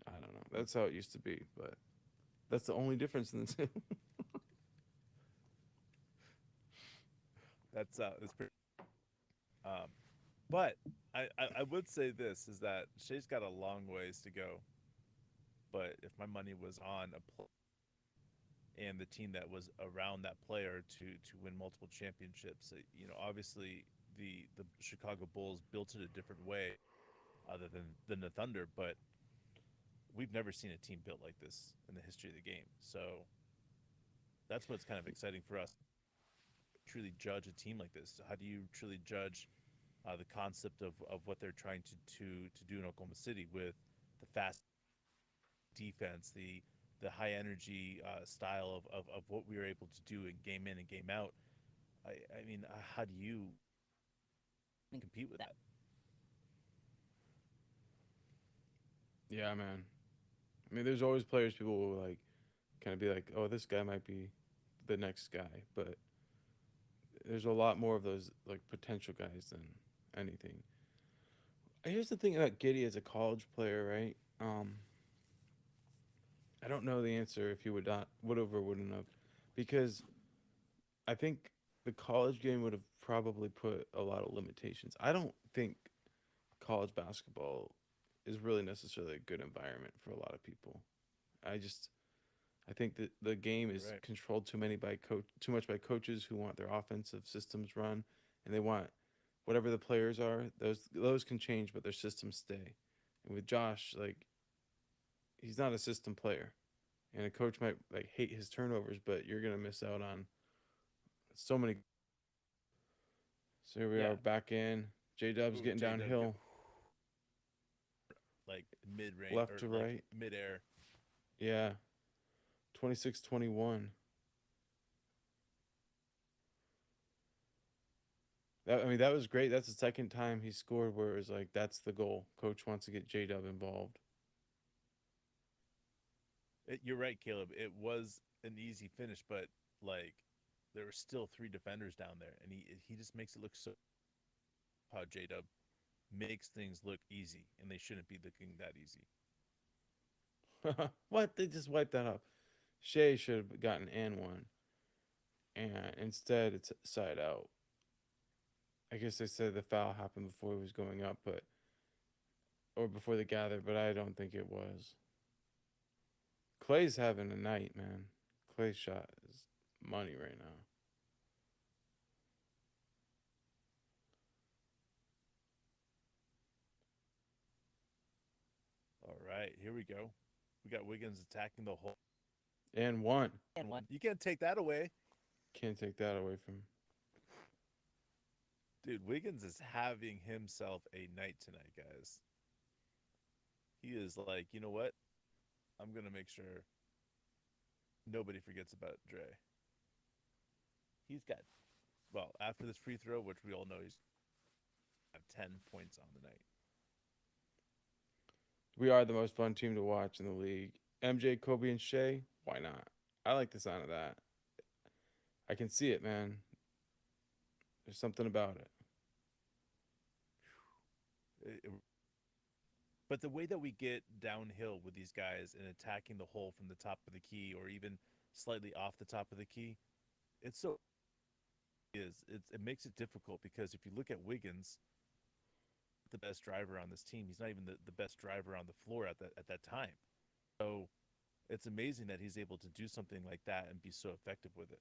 I don't know. That's how it used to be, but that's the only difference in the two. That's pretty. Um, but I would say this is that Shea's got a long ways to go. But if my money was on and the team that was around that player to win multiple championships, obviously the Chicago Bulls built it a different way other than the Thunder, but we've never seen a team built like this in the history of the game. So that's what's kind of exciting for us. Truly judge a team like this. How do you truly judge the concept of what they're trying to do in Oklahoma City with the fast defense, the high energy style of what we were able to do in game in and game out? I mean, how do you compete with that? Yeah, man. I mean, there's always players people will like kind of be like, oh, this guy might be the next guy, but there's a lot more of those like potential guys than anything. Here's the thing about Giddy as a college player, right? I don't know the answer if he would have or wouldn't have, because I think the college game would have probably put a lot of limitations. I don't think college basketball is really necessarily a good environment for a lot of people. I just I think that the game is Right. controlled too much by coaches who want their offensive systems run, and they want whatever the players are. Those can change, but their systems stay. And with Josh, like he's not a system player, and a coach might like hate his turnovers, but you're gonna miss out on so many. So here we Yeah. are back in. J Dub's Ooh, getting JW downhill, like mid range left or to like right. mid air. Yeah, 26-21. I mean, that was great. That's the second time he scored where it was like, that's the goal. Coach wants to get J Dub involved. You're right, Caleb. It was an easy finish, but like there were still three defenders down there, and he just makes it look so. How J Dub makes things look easy, and they shouldn't be looking that easy. What? They just wiped that up. Shea should have gotten and one, and instead it's side out. I guess they said the foul happened before he was going up, but or before the gather, but I don't think it was. Clay's having a night, man. Clay's shot is money right now. All right, here we go. We got Wiggins attacking the hole. And one. You can't take that away. Can't take that away from him. Dude, Wiggins is having himself a night tonight, guys. He is like, you know what? I'm going to make sure nobody forgets about Dre. He's got, well, after this free throw, which we all know he's have 10 points on the night. We are the most fun team to watch in the league. MJ, Kobe, and Shea. Why not? I like the sound of that. I can see it, man. There's something about it. But the way that we get downhill with these guys and attacking the hole from the top of the key or even slightly off the top of the key, it's so it makes it difficult because if you look at Wiggins, the best driver on this team, he's not even the best driver on the floor at that time. So it's amazing that he's able to do something like that and be so effective with it.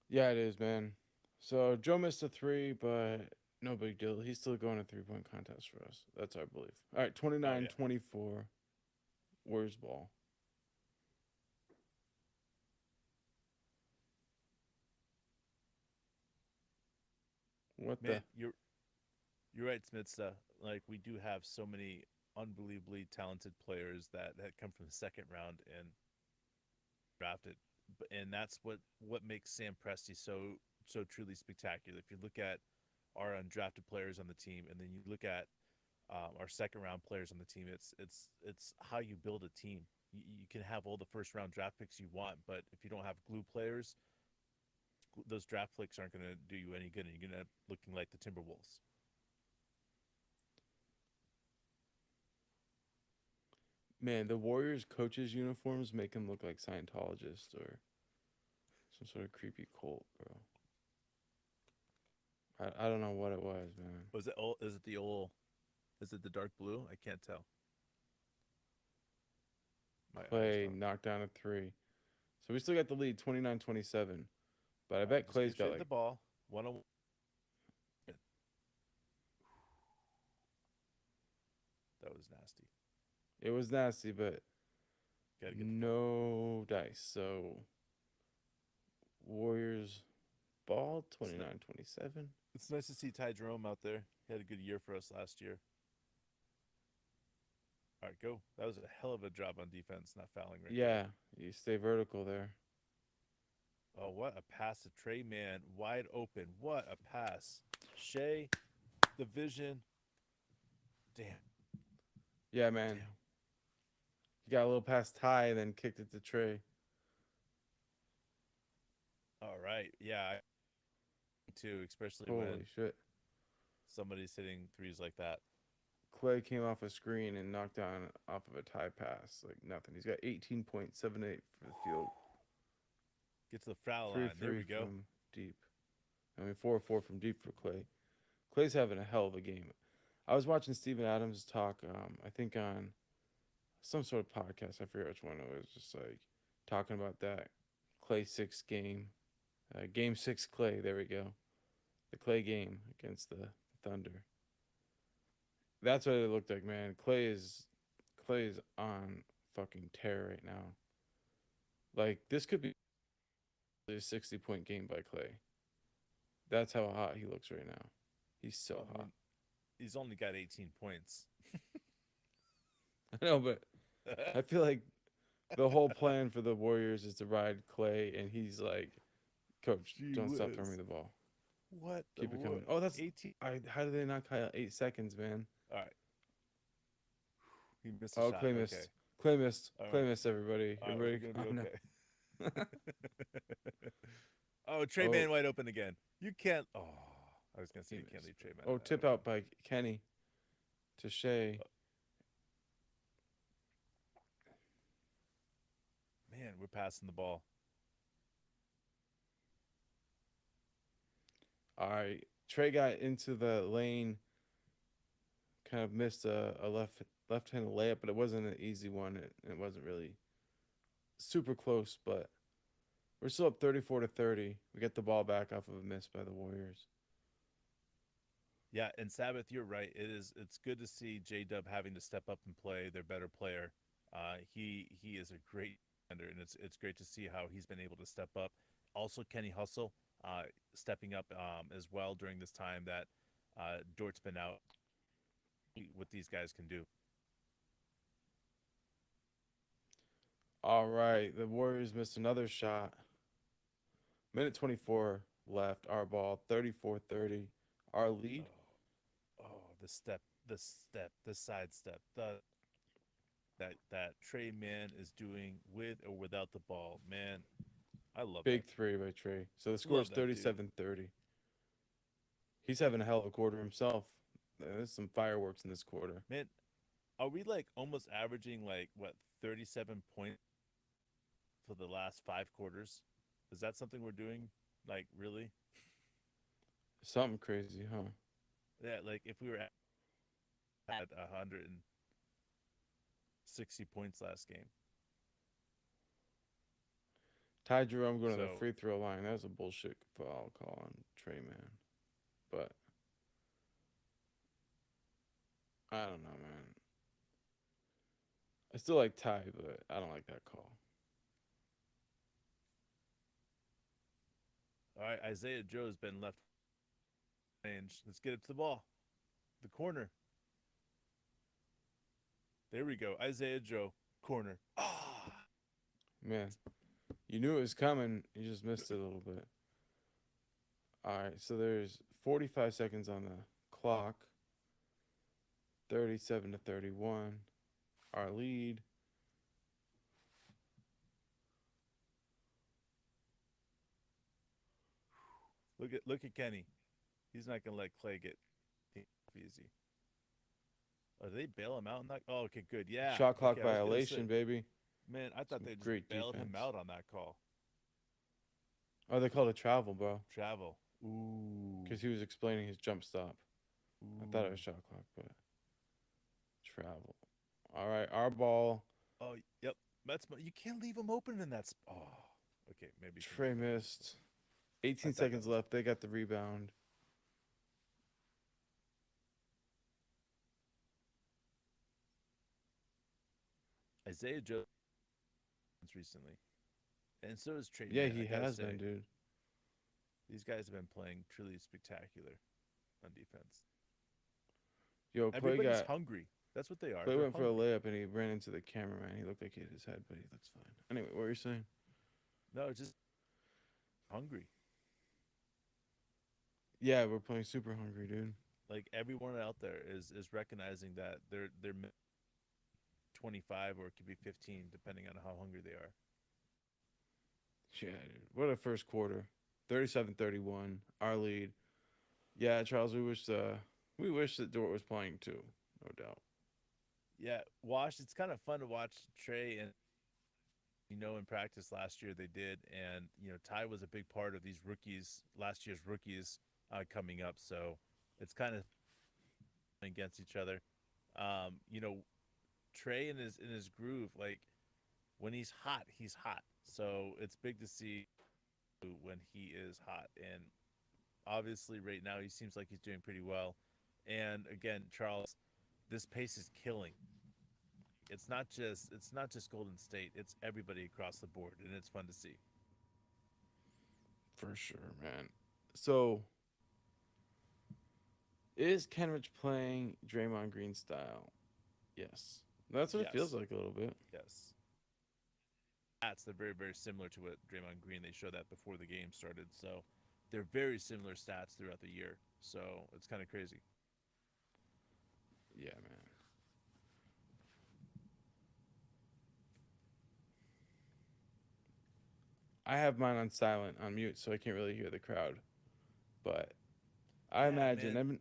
Yeah, it is, man. So Joe missed a three, but no big deal. He's still going a 3-point contest for us. That's our belief. All right, 29-24. Warriors ball. What Man, you're right, Smithsta. Like we do have so many unbelievably talented players that come from the second round and drafted, and that's what makes Sam Presti so truly spectacular. If you look at our undrafted players on the team, and then you look at our second round players on the team, it's how you build a team. You can have all the first round draft picks you want, but if you don't have glue players, those draft picks aren't going to do you any good, and you're going to end up looking like the Timberwolves. Man, the Warriors coaches' uniforms make them look like Scientologists or some sort of creepy cult, bro. I don't know what it was, man. Was it old? Is it the old? Is it the dark blue? I can't tell. My eyes Clay don't. knocked down a three. So we still got the lead 29-27. But I All right, bet just Clay's give got Shea like the ball. 101. That was nasty. it was nasty, but Got to get the ball. no dice. So Warriors ball It's, 29-27. it's nice to see Ty Jerome out there. He had a good year for us last year. All right, go. That was a hell of a job on defense, not fouling right there. Yeah, you stay vertical there. Oh, what a pass to Trey Man, wide open. What a pass. Shea, the vision. Damn, Yeah, man. damn. You got a little past Ty, then kicked it to Trey. All right, yeah, too, especially when Holy shit. somebody's hitting threes like that. Clay came off a screen and knocked down off of a tie pass. Like nothing. He's got 18.78 for the field. Get to the foul 3 line. There 3 we go. from deep. I mean, 4 4 from deep for Clay. Clay's having a hell of a game. I was watching Steven Adams talk, I think on some sort of podcast. I forget which one it was. Just like talking about that Clay 6 game. Game 6 Clay. There we go. The Clay game against the Thunder. That's what it looked like, man. Clay is on fucking tear right now. Like this could be a 60-point game by Clay. That's how hot he looks right now. He's so Well, I hot. mean, he's only got 18 points. I know, but I feel like the whole plan for the Warriors is to ride Clay, and he's like, "Coach, Gee don't stop whiz. throwing me the ball. What? Keep it coming." What? Oh, that's 18. how did they knock out 8 seconds, man? All right. He missed a Oh, shot. Clay Okay. missed. Clay missed. All Clay right. missed. Everybody, All right. We're everybody, going to be calm okay. down. Oh, Trey Oh, Man wide open again. You can't. Oh, I was going to say he you can't missed. leave Trey Man Oh, wide tip open. out by Kenny to Shea. Man, we're passing the ball. All right, Trey got into the lane, kind of missed a left-handed layup, but it wasn't an easy one. It wasn't really super close, but we're still up 34-30. We get the ball back off of a miss by the Warriors. Yeah, and Sabbath, you're right. It's good to see J Dub having to step up and play their better player. He is a great defender, and it's great to see how he's been able to step up. Also, Kenny Hustle stepping up as well during this time that Dort's been out. What these guys can do. All right, the Warriors missed another shot. Minute 24 left. Our ball, 34-30. Our lead. The side step, that Trey Man is doing with or without the ball. Man, I love that. Big three by Trey. So the score is Love that dude. 37-30. He's having a hell of a quarter himself. There's some fireworks in this quarter. Man, are we like almost averaging like what 37 points for the last 5 quarters? Is that something we're doing? Like really? Something crazy, huh? Yeah, like if we were at 160 points last game. Ty Jerome going to the So free throw line. That was a bullshit foul call on Trey, man. But I don't know, man. I still like Ty, but I don't like that call. all right, Isaiah Joe's been left range. Let's get it to the ball. The corner. There we go. Isaiah Joe, corner. Ah, Man, you knew it was coming. You just missed it a little bit. All right, so there's 45 seconds on the clock. 37-31. Our lead. look at Kenny. He's not gonna let Clay get easy. Oh, did they bail him out in that? Oh, okay, good. Yeah. Shot clock Okay, I was gonna say, violation, baby. man, I thought Some they just great bailed him defense. out on that call. Oh, they called it travel, bro. Travel. Ooh. Because he was explaining his jump stop. I thought it Ooh. was shot clock, but travel. All right, our ball. Oh, yep. You can't leave him open in that. Oh, okay. Maybe you can Trey leave him open. missed. I 18 thought that seconds was left. They got the rebound. Isaiah Jones recently, and so is Trey Yeah, Man. I he gotta has say, been, dude. these guys have been playing truly spectacular on defense. Yo, Clay Everybody's got hungry. That's what they are. Clay They're went for a hungry. layup and he ran into the cameraman. He looked like he hit his head, but he looks fine. Anyway, what were you saying? No, just hungry. Yeah, we're playing super hungry, dude. Like everyone out there is recognizing that they're 25 or it could be 15 depending on how hungry they are. Yeah, dude. What a first quarter. 37-31. Our lead. Yeah, Charles, we wish that Dort was playing too, no doubt. Yeah, Wash. It's kind of fun to watch Trey and in practice last year they did, and Ty was a big part of these rookies, last year's rookies coming up. So it's kind of against each other. You know, Trey in his groove, like when he's hot, he's hot. So it's big to see when he is hot, and obviously right now he seems like he's doing pretty well. And again, Charles, this pace is killing. It's not just Golden State. It's everybody across the board, and it's fun to see. For sure, man. So, is Kenrich playing Draymond Green style? Yes. That's what it feels Yes, like a little bit. yes. They're very very similar to what Draymond Green. They showed that before the game started, so they're very similar stats throughout the year. So it's kind of crazy. Yeah, man. I have mine on silent, on mute, so I can't really hear the crowd. But I Yeah, imagine man,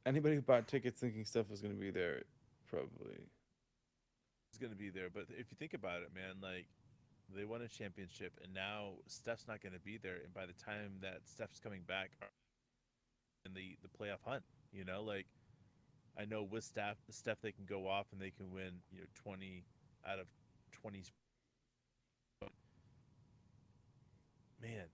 anybody who bought tickets thinking stuff was going to be there, probably. it's gonna be there. But if you think about it, man, like they won a championship, and now Steph's not gonna be there. And by the time that Steph's coming back in the playoff hunt, like I know with Steph they can go off and they can win 20 out of 20. Man,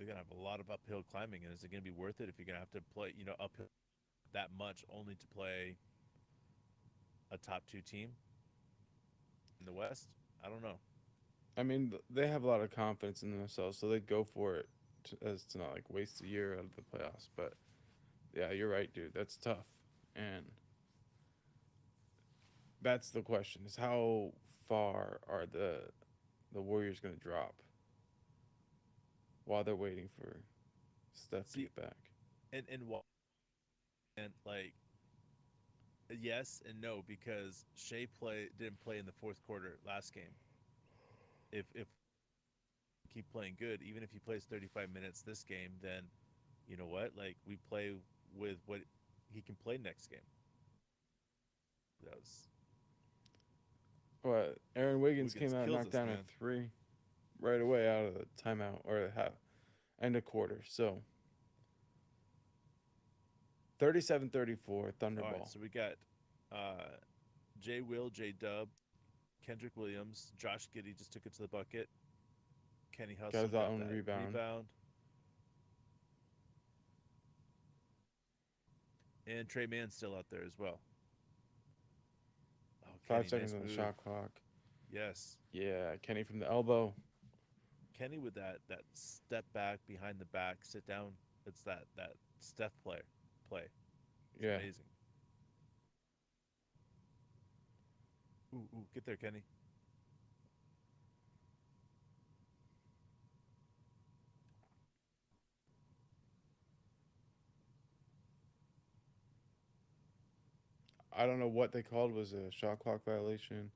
they're gonna have a lot of uphill climbing, and is it gonna be worth it if you're gonna have to play, uphill that much only to play a top two team in the West? I don't know. I mean, they have a lot of confidence in themselves, so they go for it as to not like waste a year out of the playoffs. But yeah, you're right, dude. That's tough, and that's the question: is how far are the Warriors going to drop while they're waiting for Steph to See, get back? and what and like yes and no because Shea didn't play in the fourth quarter last game. If keep playing good, even if he plays 35 minutes this game, then you know what? Like we play with what he can play next game. That was But Aaron Wiggins came Wiggins out and kills knocked us, down a man. three right away out of the timeout or the half end of quarter. So 37-34 All right, Thunderball. so we got uh, J Will, J Dub, Kendrick Williams, Josh Giddey just took it to the bucket. Kenny Got Hustle his got own that rebound. rebound, and Trey Mann's still out there as well. Oh, Five Kenny, seconds nice on the move. shot clock. Yes, Yeah, Kenny from the elbow. Kenny with that step back behind the back, sit down. It's that Steph play. It's Yeah, amazing. Ooh, get there, Kenny. I don't know what they called was a shot clock violation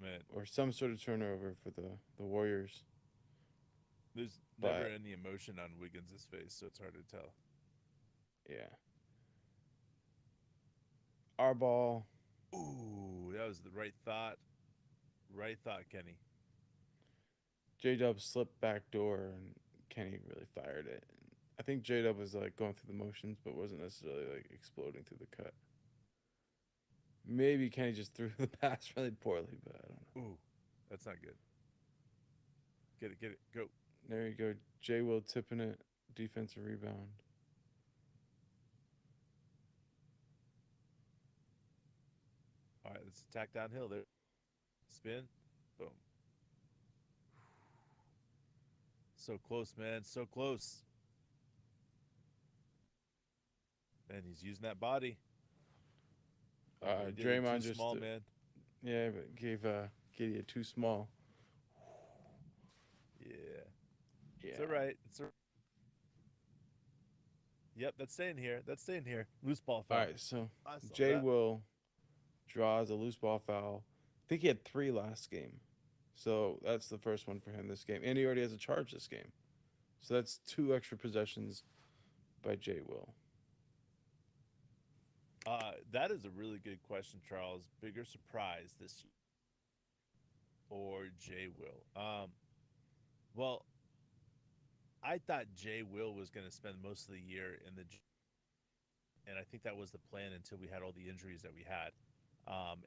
Man, or some sort of turnover for the Warriors. there's never But any emotion on Wiggins' face, so it's hard to tell. yeah, our ball. Ooh, that was the right thought. Right thought, Kenny. J Dub slipped back door and Kenny really fired it. I think J Dub was like going through the motions, but wasn't necessarily like exploding through the cut. Maybe Kenny just threw the pass really poorly, but I don't know. Ooh, that's not good. Get it, go. There you go. J Will tipping it. Defensive rebound. All right, let's attack downhill there. Spin. Boom. So close, man. So close. And he's using that body. Oh, he did it too Draymond just small, man. yeah, but gave Kitty a too small. Yeah. It's all Yeah. right. It's all right. Yep, that's staying here. That's staying here. Loose ball All foul. right, so I saw J that. Will draws a loose ball foul. I think he had three last game. So that's the first one for him this game. And he already has a charge this game. So that's two extra possessions by J Will. That is a really good question, Charles. Bigger surprise this year or Jay Will? Well, I thought Jay Will was going to spend most of the year in the, and I think that was the plan until we had all the injuries that we had.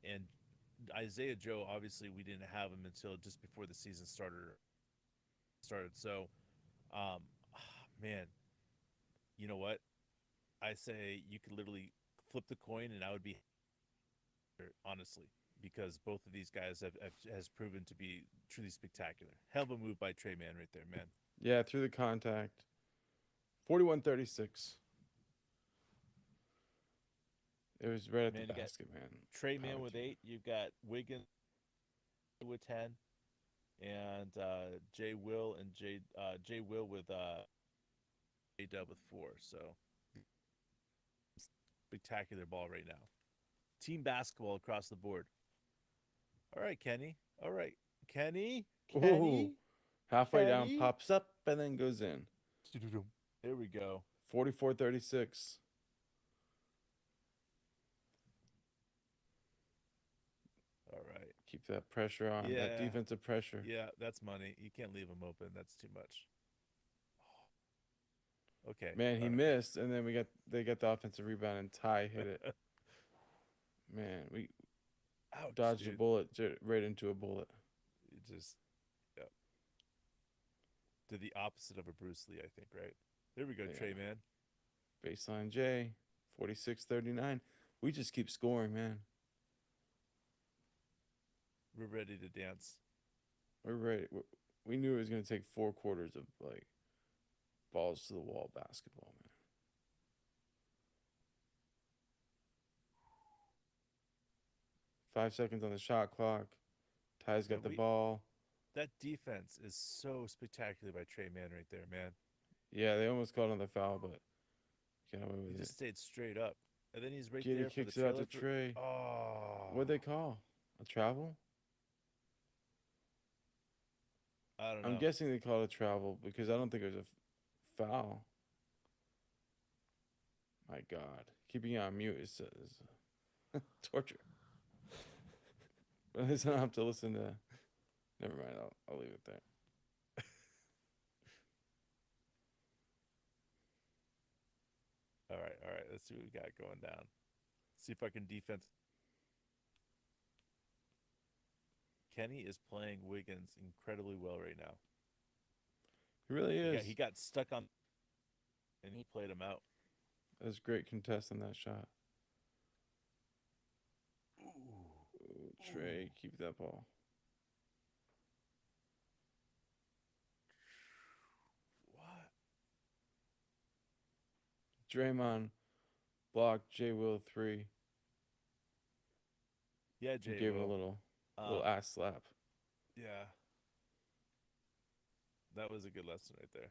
And Isaiah Joe, obviously, we didn't have him until just before the season started. So, um, man, you know what? I say you could literally flip the coin, and I would be honestly because both of these guys have has proven to be truly spectacular. Hell of a move by Trey Man right there, man. Yeah, through the contact. 41-36. It was right at the Man, you got basket, man. Trey Man Power with through. 8. You've got Wiggins with 10, and Jay Will with J Dub with 4. So spectacular ball right now. Team basketball across the board. All right, Kenny. All right, Kenny. Ooh. Kenny. Halfway down, Kenny. pops up, and then goes in. There we go. 44-36. All right. Keep that pressure on, that Yeah. defensive pressure. Yeah, that's money. You can't leave him open. That's too much. Okay. Man, he All right. missed, and then they got the offensive rebound, and Ty hit it. Man, we Ouch, dodged a dude. bullet right into a bullet. It just, yeah. Did the opposite of a Bruce Lee, I think, right? There we go, Yeah. Trey man. Baseline J, 46-39. We just keep scoring, man. We're ready to dance. We're ready. We knew it was going to take 4 quarters of like balls to the wall basketball, man. 5 seconds on the shot clock. Ty's Yeah, got the ball. that defense is so spectacular by Trey man right there, man. Yeah, they almost called another foul, but got away He with it. just stayed straight up. And then he's right Giddy there for the kicks it out trailer to for Trey. oh, What'd they call? A travel? I don't I'm know. guessing they called a travel because I don't think it was a foul. My God. Keeping it on mute is torture. But at least I don't have to listen to. Never mind. I'll leave it there. All right. Let's see what we got going down. See if I can defense. Kenny is playing Wiggins incredibly well right now. He really He is. got stuck on and he played him out. That's great contest on that shot. Ooh. Ooh, Trey, keep that ball. What? Draymond blocked J Will 3 Yeah, and Jay gave him a will. little Um, ass slap. yeah, that was a good lesson right there.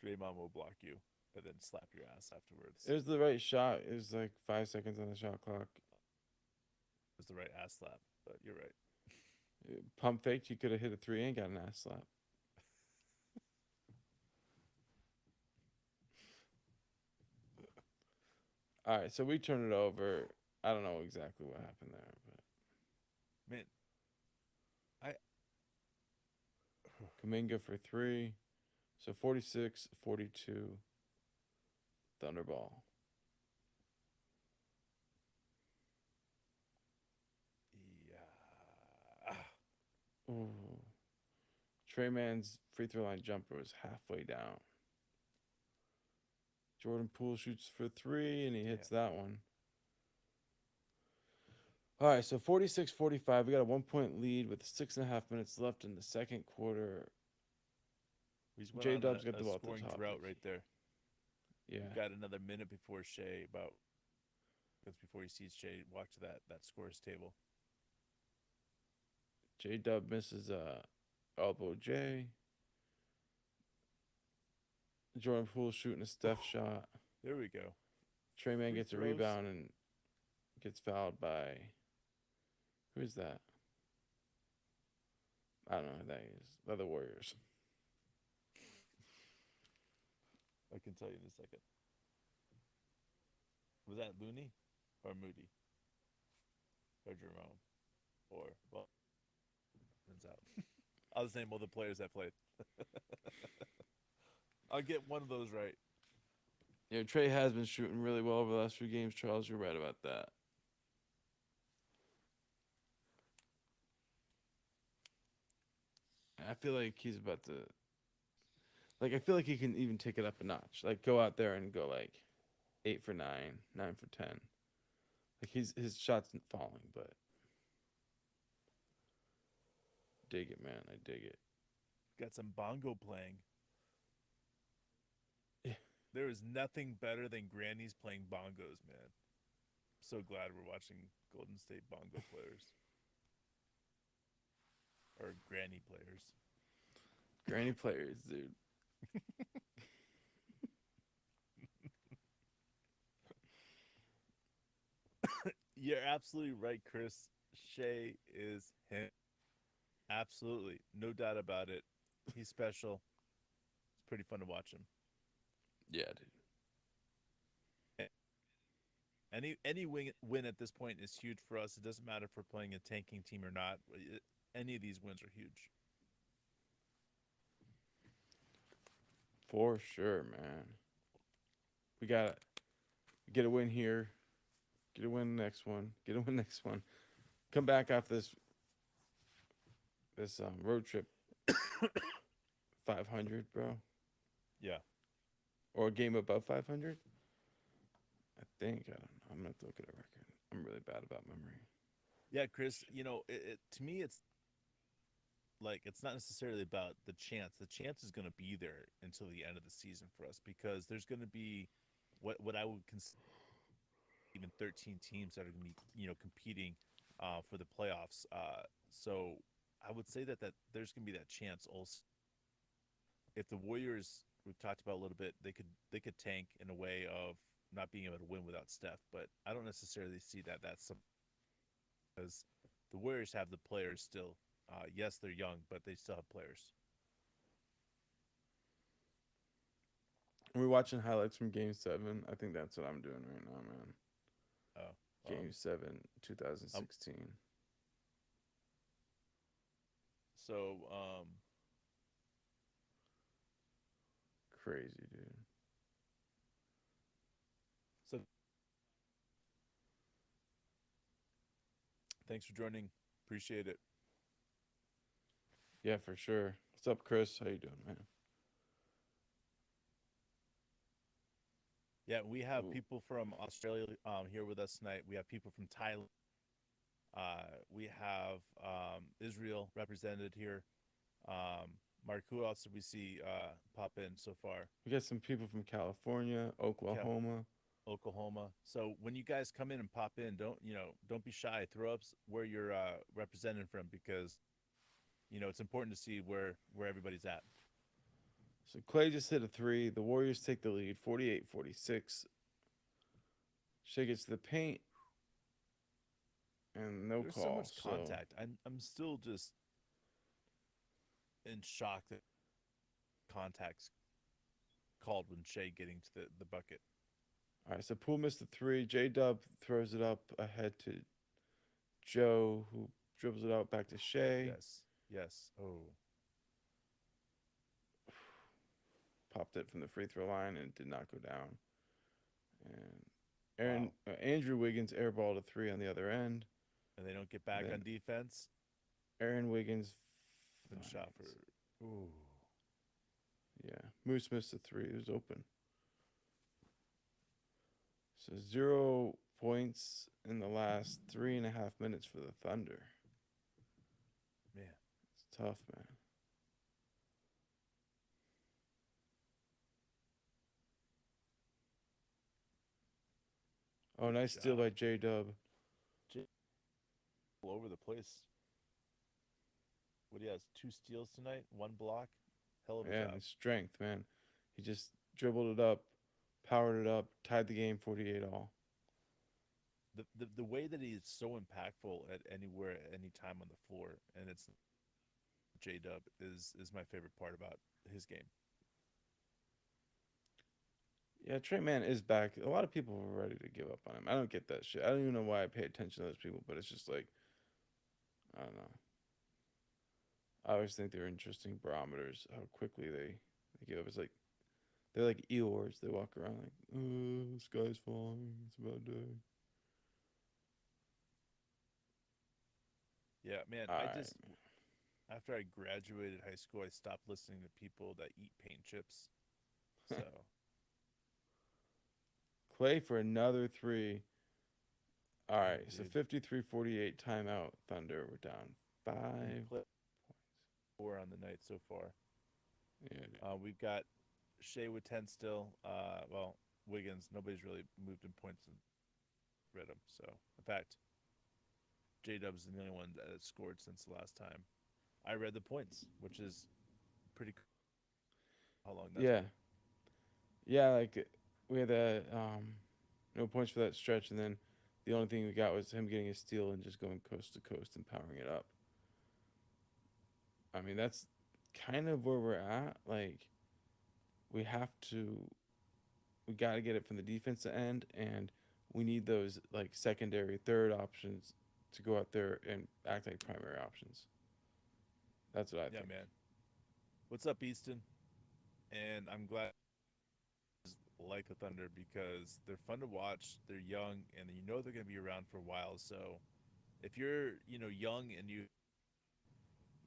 Draymond will block you and then slap your ass afterwards. It was the right shot. It was like 5 seconds on the shot clock. It was the right ass slap, but you're right. Pump faked. He could have hit a three and got an ass slap. All right, so we turned it over. I don't know exactly what happened there, but Man, I Kuminga for three. So 46-42 Thunderball. yeah. Ooh. Trey Man's free throw line jumper was halfway down. Jordan Poole shoots for three and he hits that one. All right, so 46-45. We got a 1 point lead with 6.5 minutes left in the second quarter. He's went J on Dub's got a the ball at the scoring top. drought right there. Yeah. We've got another minute before Shea. About that's before he sees Shea. Watch that scores table. J Dub misses elbow J. Jordan Poole shooting a Steph shot. There we go. Trey Man Free gets a throws. rebound and gets fouled by. Who is that? I don't know who that is. They're the Warriors. I can tell you in a second. Was that Looney or Moody or Jerome or well? Turns out I'll just name all the players that played. I'll get one of those right. You know, Trey has been shooting really well over the last few games. Charles, you're right about that. I feel like he's about to. Like, I feel like he can even take it up a notch. Like, go out there and go like 8 for 9, 9 for 10. Like his shots falling, but dig it, man. I dig it. Got some bongo playing. Yeah. There is nothing better than grannies playing bongos, man. So glad we're watching Golden State bongo players or granny players. Granny players, dude. You're absolutely right, Chris. Shea is him. Absolutely. No doubt about it. He's special. It's pretty fun to watch him. Yeah, dude. Any win at this point is huge for us. It doesn't matter if we're playing a tanking team or not. Any of these wins are huge. For sure, man. We got to get a win here. Get a win next one. Get a win next one. Come back after this road trip 500, bro, Yeah. or a game above 500. I think I don't know. I'm gonna have to look at a record. I'm really bad about memory. Yeah, Chris, to me it's like it's not necessarily about the chance. The chance is going to be there until the end of the season for us because there's going to be what I would consider even 13 teams that are going to be competing for the playoffs. So I would say that there's going to be that chance also. If the Warriors we've talked about a little bit, they could tank in a way of not being able to win without Steph, but I don't necessarily see that that's some because the Warriors have the players still. Yes, they're young, but they still have players. We're watching highlights from Game Seven. I think that's what I'm doing right now, man. Oh, well, Game Seven, um, 2016. so Crazy, dude. so thanks for joining. Appreciate it. Yeah, for sure. What's up, Chris? How you doing, man? Yeah, we have Ooh, people from Australia here with us tonight. We have people from Thailand. We have Israel represented here. Mark, who else did we see pop in so far? we got some people from California, Cal- Oklahoma. Oklahoma. So when you guys come in and pop in, don't be shy. Throw up where you're represented from because it's important to see where everybody's at. So Clay just hit a three. The Warriors take the lead, 48-46. Shea gets to the paint and no There's so call. much So contact. I'm still just in shock that contacts called when Shea getting to the bucket. all right, so Poole missed the three. J Dub throws it up ahead to Joe, who dribbles it out back to Shea. Yes. Yes. Oh, Popped it from the free throw line and did not go down. And wow. Andrew Wiggins airballed a three on the other end. And they don't get And back then on defense. Aaron Wiggins Been shot for. finds. Ooh. Yeah, Moose missed the three. It was open. So 0 points in the last 3.5 minutes for the Thunder. Man. It's tough, man. Oh, Good nice steal job. by J Dub. J- all over the place. What he has? Two steals tonight, one block. Hell of a Yeah, and job. his strength, man. He just dribbled it up, powered it up, tied the game 48 all. The way that he's so impactful at anywhere at any time on the floor, and it's J Dub is my favorite part about his game. Yeah, Trey Man is back. A lot of people were ready to give up on him. I don't get that shit. I don't even know why I pay attention to those people, but it's just like, I don't know. I always think they're interesting barometers, how quickly they give up. It's like, they're like Eeyores. They walk around like, oh, the sky's falling. It's about day. Yeah, man. All I right, just after I graduated high school, I stopped listening to people that eat paint chips. So man. Clay for another three. All damn, right, so dude. 53-48 timeout. Thunder. We're down And 5 Clip points. four on the night so far. Yeah, dude. We've got Shea with 10 still. Well, Wiggins. Nobody's really moved in points and read him. So in fact, J Dub's the only one that has scored since the last time I read the points, which is pretty. How long that's Yeah, been? yeah. Like we had that no points for that stretch, and then the only thing we got was him getting a steal and just going coast to coast and powering it up. I mean, that's kind of where we're at. Like we have to, we got to get it from the defensive end, and we need those like secondary, third options to go out there and act like primary options. That's what I Yeah, think. man. What's up, Easton? And I'm glad like the Thunder because they're fun to watch. They're young, and you know they're going to be around for a while. So if you're young and you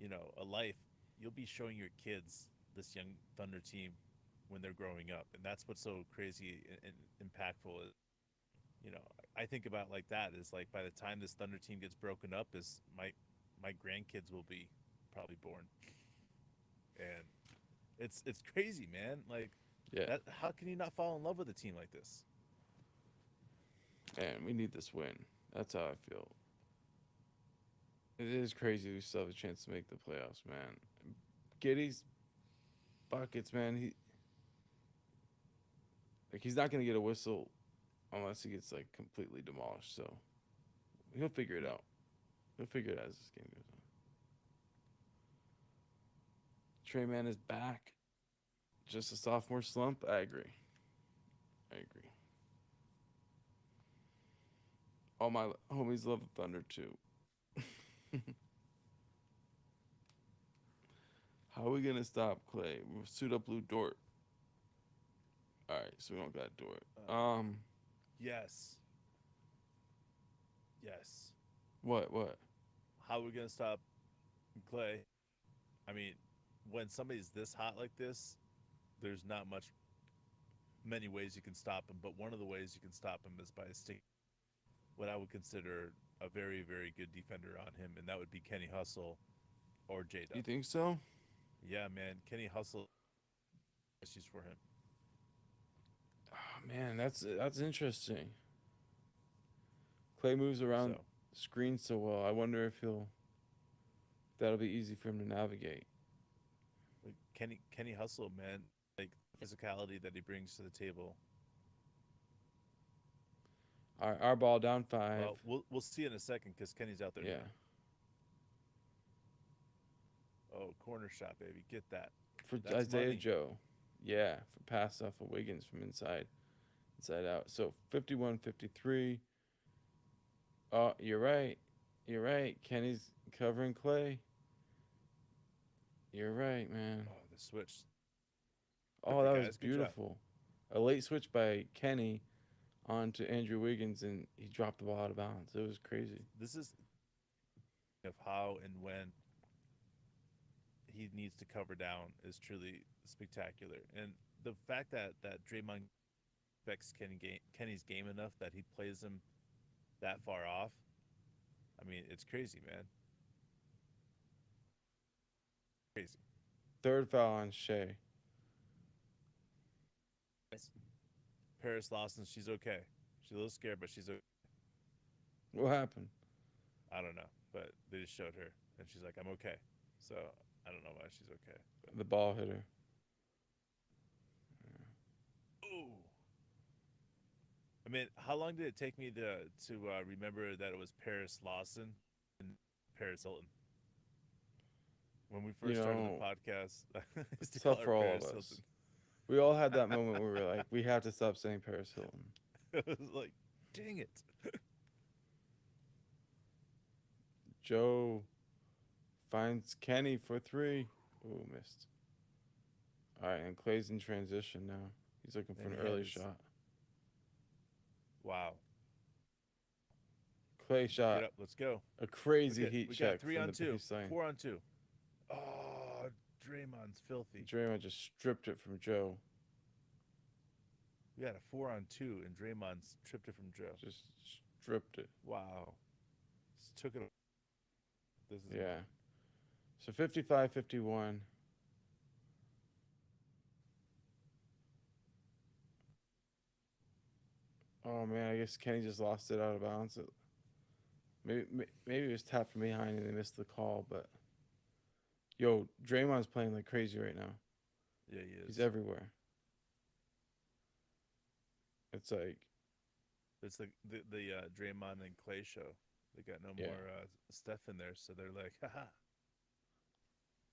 know a life, you'll be showing your kids. this young Thunder team when they're growing up, and that's what's so crazy and impactful. You know, I think about like that is like by the time this Thunder team gets broken up, is my grandkids will be probably born, and it's crazy, man. Like Yeah, that, how can you not fall in love with a team like this? and we need this win. That's how I feel. It is crazy we still have a chance to make the playoffs, man. Giddy's buckets, man. He's not gonna get a whistle unless he gets like completely demolished. So he'll figure it No, out. He'll figure it out as this game goes on. Trey Man is back. Just a sophomore slump. I agree. I agree. All my homies love the Thunder too. How are we gonna stop Clay? We'll suit up Lou Dort. All right, so we don't got Dort. yes, yes. What? How are we gonna stop Clay? I mean, when somebody's this hot like this, there's not many ways you can stop him. But one of the ways you can stop him is by sticking what I would consider a very, very good defender on him, and that would be Kenny Hustle or J You Dub. think so? Yeah, man, Kenny Hustle issues for him. Oh, man, that's interesting. Clay moves around So screens so well. I wonder if he'll that'll be easy for him to navigate. like Kenny Hustle, man, like physicality that he brings to the table. Our ball down 5. Well, we'll see in a second because Kenny's out there Yeah, now. Oh, corner shot, baby, get that. for That's Isaiah money. Joe. Yeah, for pass off of Wiggins from inside out. So 51-53. Oh, you're right. You're right. Kenny's covering Clay. You're right, man. Oh, the switch. Oh, that Perfect, was guys. Good job. beautiful. A late switch by Kenny onto Andrew Wiggins, and he dropped the ball out of bounds. It was crazy. This is of how and when he needs to cover down is truly spectacular. And the fact that Draymond affects Kenny's game enough that he plays him that far off, I mean, it's crazy, man. Crazy. Third foul on Shea. Nice. Paris Lawson, she's okay. She's a little scared, but she's okay. What happened? I don't know, but they just showed her, and she's like, "I'm okay." So I don't know why she's okay. But The ball hitter. ooh, I mean, how long did it take me to remember that it was Paris Lawson and Paris Hilton? When we You first started the know, podcast, I used it's to call tough her for all of Paris us. Hilton. We all had that moment where we were like, we have to stop saying Paris Hilton. I was like, dang it. Joe finds Kenny for 3. Ooh, missed. All right, and Clay's in transition now. He's looking for And an he had early his shot. wow. Clay Get shot up, let's go. a crazy heat We got check three from on the two, baseline. 4 on 2. Oh, Draymond's filthy. Draymond just stripped it from Joe. We had a 4 on 2, and Draymond's tripped it from Joe. Just stripped it. Wow. Just took it. This is Yeah. So 55-51. Oh man, I guess Kenny just lost it out of bounds. Maybe it was tapped from behind and they missed the call, but yo, Draymond's playing like crazy right now. yeah, he He's is. everywhere. It's like, It's the Draymond and Clay show. They got no yeah, more Steph in there, so they're like, haha.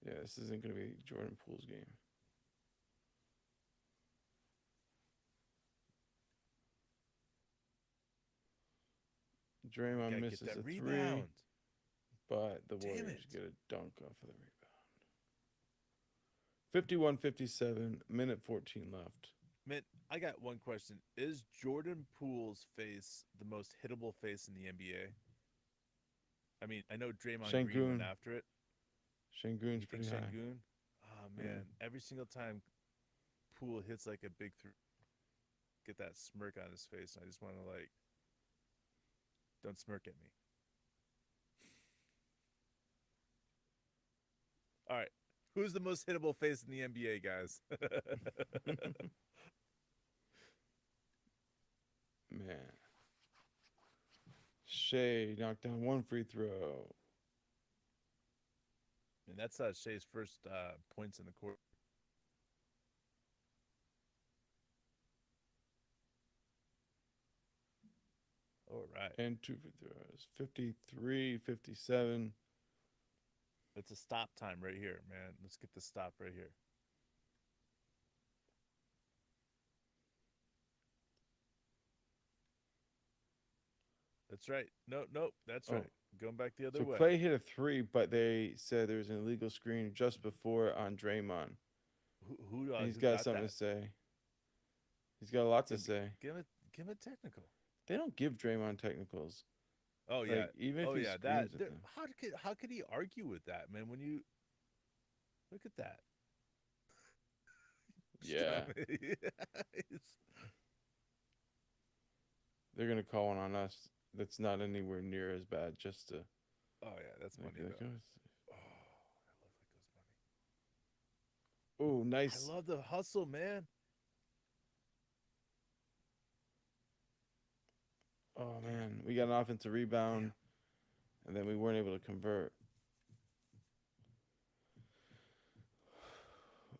yeah, this isn't gonna be Jordan Poole's game. We Draymond gotta get misses that a 3, rebound. but the Damn Warriors it. get a dunk off of the rebound. 51-57, minute 14 left. Man, I got one question. Is Jordan Poole's face the most hittable face in the NBA? I mean, I know Draymond Green went Shangoon. after it. Shangoon's You think pretty high. Shangoon? Oh man, every single time Poole hits like a big three, get that smirk on his face, and I just want to like, don't smirk at me. All right, who's the most hittable face in the NBA, guys? Man, Shea knocked down one free throw. And that's Shea's first points in the court. All right. And two free throws. 53, 57. It's a stop time right here, man. Let's get the stop right here. That's right. No, nope. That's Oh, right. Going back the other so way. Clay hit a three, but they said there was an illegal screen just before on Draymond. And he's Who got got something that? to say. He's got a lot to Give, say. give him a technical. They don't give Draymond technicals. Oh yeah. Like, even if Oh he yeah. screams at them. How could he argue with that, man? When you look at that. Yeah. They're going to call one on us that's not anywhere near as bad just to. Oh yeah, that's Like, money like, though. oh, Oh, I love that goes money. oh, nice. I love the hustle, man. Oh, man. We got an offensive rebound, and then we weren't able to convert.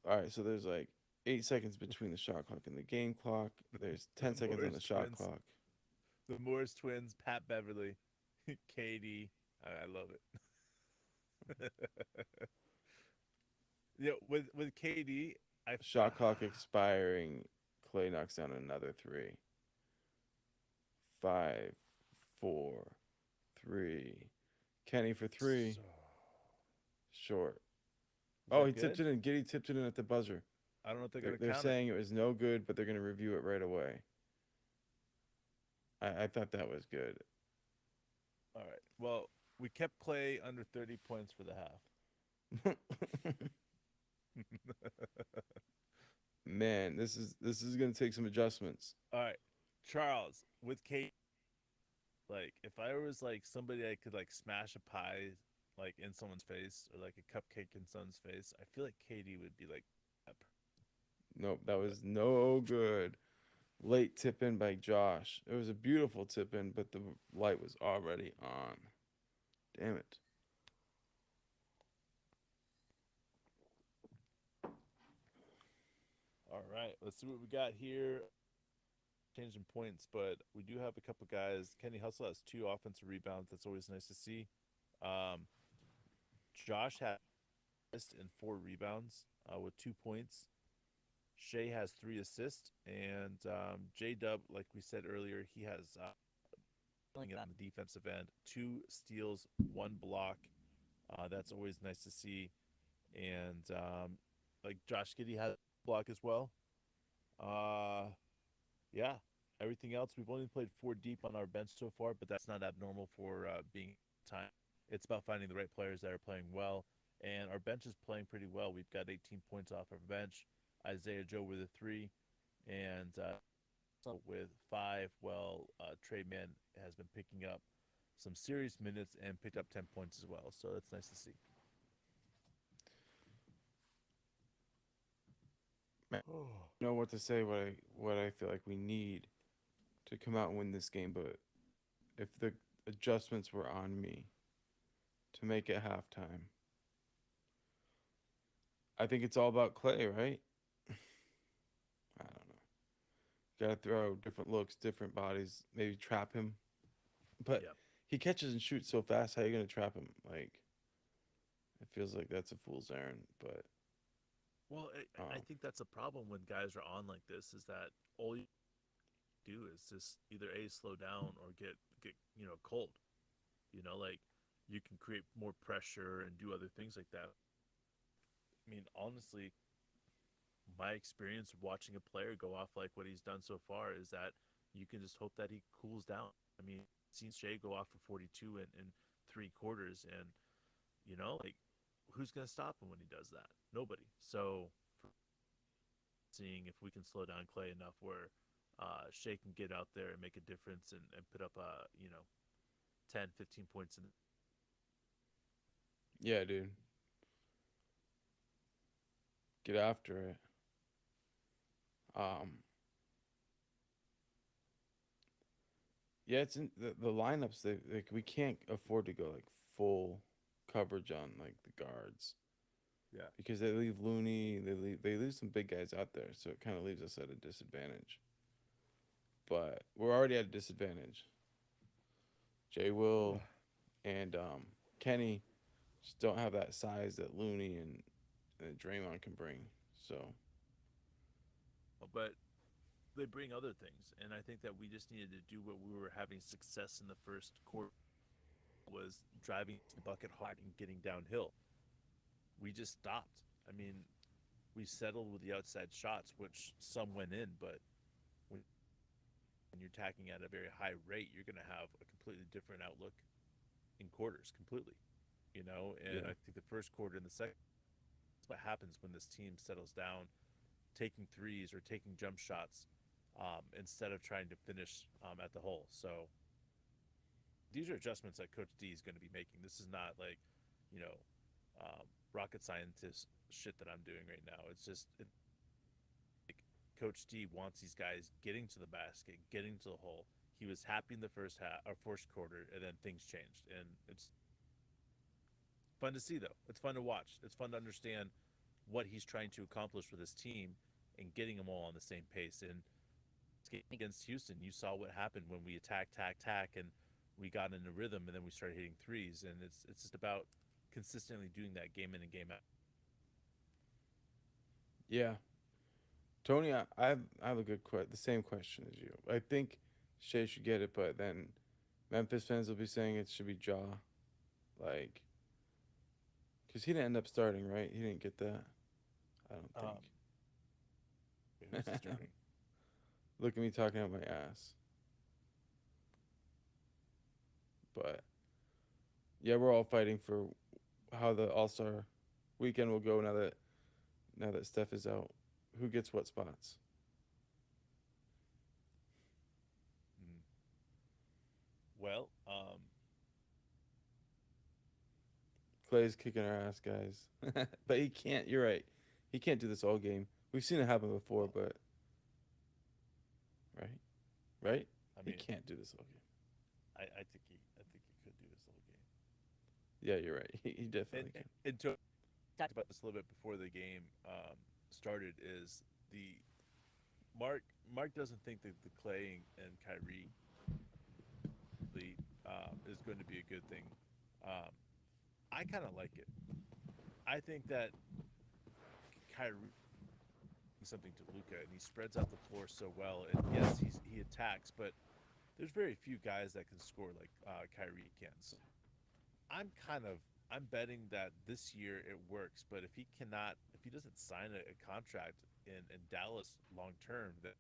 All right, so there's like 8 seconds between the shot clock and the game clock. There's 10 seconds on the shot clock. The Morris twins, Pat Beverly, KD. I love it. Yeah, with KD, Shot clock expiring. Clay knocks down another three. 5, 4, 3. Kenny for three. Short. Oh, he tipped it in. Giddy tipped it in at the buzzer. I don't know if they're going to They're count saying it was no good, but they're going to review it right away. I thought that was good. All right. Well, we kept Clay under 30 points for the half. Man, this is going to take some adjustments. All right. Charles, with Kate, like, if I was, like, somebody I could, like, smash a pie, like, in someone's face or, like, a cupcake in someone's face, I feel like Katie would be, like, Nope, that was no good. Late tip in by Josh. It was a beautiful tip in, but the light was already on. Damn it. All right, let's see what we got here. Changing points, but we do have a couple guys. Kenny Hustle has 2 offensive rebounds. That's always nice to see. Josh had and 4 rebounds with 2 points. Shea has 3 assists, and J Dub, like we said earlier, he has killing it on the defensive end. 2 steals, 1 block. That's always nice to see. And like Josh Giddey has a block as well. Yeah. Everything else, we've only played 4 deep on our bench so far, but that's not abnormal for being time. It's about finding the right players that are playing well, and our bench is playing pretty well. We've got 18 points off our bench. Isaiah Joe with a 3, and with 5. Well, Trey Mann has been picking up some serious minutes and picked up 10 points as well. So that's nice to see. Man, I don't know what to say. What I feel like we need to come out and win this game, but if the adjustments were on me to make it halftime, I think it's all about Clay, right? I don't know. Got to throw different looks, different bodies, maybe trap him. But he catches and shoots so fast. How are you going to trap him? Like, it feels like that's a fool's errand. But well, I think that's a problem when guys are on like this is that all you do is just either A, slow down or get cold. Like you can create more pressure and do other things like that. I mean, honestly, my experience of watching a player go off like what he's done so far is that you can just hope that he cools down. I mean, seen Shea go off for 42 in 3 quarters, and like who's going to stop him when he does that? Nobody. So seeing if we can slow down Clay enough where Shea can get out there and make a difference and put up 10, 15 points in. Yeah, dude. Get after it. Um, yeah, it's in the lineups. They like we can't afford to go like full coverage on like the guards Yeah. because they leave Looney. They leave some big guys out there, so it kind of leaves us at a disadvantage. But we're already at a disadvantage. Jay Will and Kenny just don't have that size that Looney and Draymond can bring. So But they bring other things, and I think that we just needed to do what we were having success in the first quarter was driving to the bucket hard and getting downhill. We just stopped. I mean, we settled with the outside shots, which some went in, but when you're attacking at a very high rate, you're going to have a completely different outlook in quarters, completely. And yeah, I think the first quarter and the second, that's what happens when this team settles down, taking threes or taking jump shots instead of trying to finish at the hole. So these are adjustments that Coach D is going to be making. This is not like, you know, rocket scientist shit that I'm doing right now. It's just like Coach D wants these guys getting to the basket, getting to the hole. He was happy in the first half or first quarter, and then things changed, and it's fun to see though. It's fun to watch. It's fun to understand what he's trying to accomplish with his team and getting them all on the same pace. And against Houston, you saw what happened when we attacked, and we got in a rhythm, and then we started hitting threes. And it's just about consistently doing that game in and game out. yeah. Tony, I have a the same question as you. I think Shea should get it, but then Memphis fans will be saying it should be Jaw, like, because he didn't end up starting, right? He didn't get that. I don't Um, who's think. starting? Look at me talking out my ass. But yeah, we're all fighting for how the All Star weekend will go now that Steph is out. Who gets what spots? Mm. Well, Clay's kicking our ass, guys. But he can't. You're right. He can't do this all game. We've seen it happen before, well, but right, right. I He mean, can't do this all game. I think he could do this whole game. Yeah, you're right. He And definitely can. and to talked about this a little bit before the game started. Is the Mark doesn't think that the Clay and Kyrie is going to be a good thing. Um, I kind of like it. I think that Kyrie something to Luca, and he spreads out the floor so well. And yes, he attacks, but there's very few guys that can score like Kyrie can. So I'm betting that this year it works. But if he doesn't sign a contract in Dallas long term, that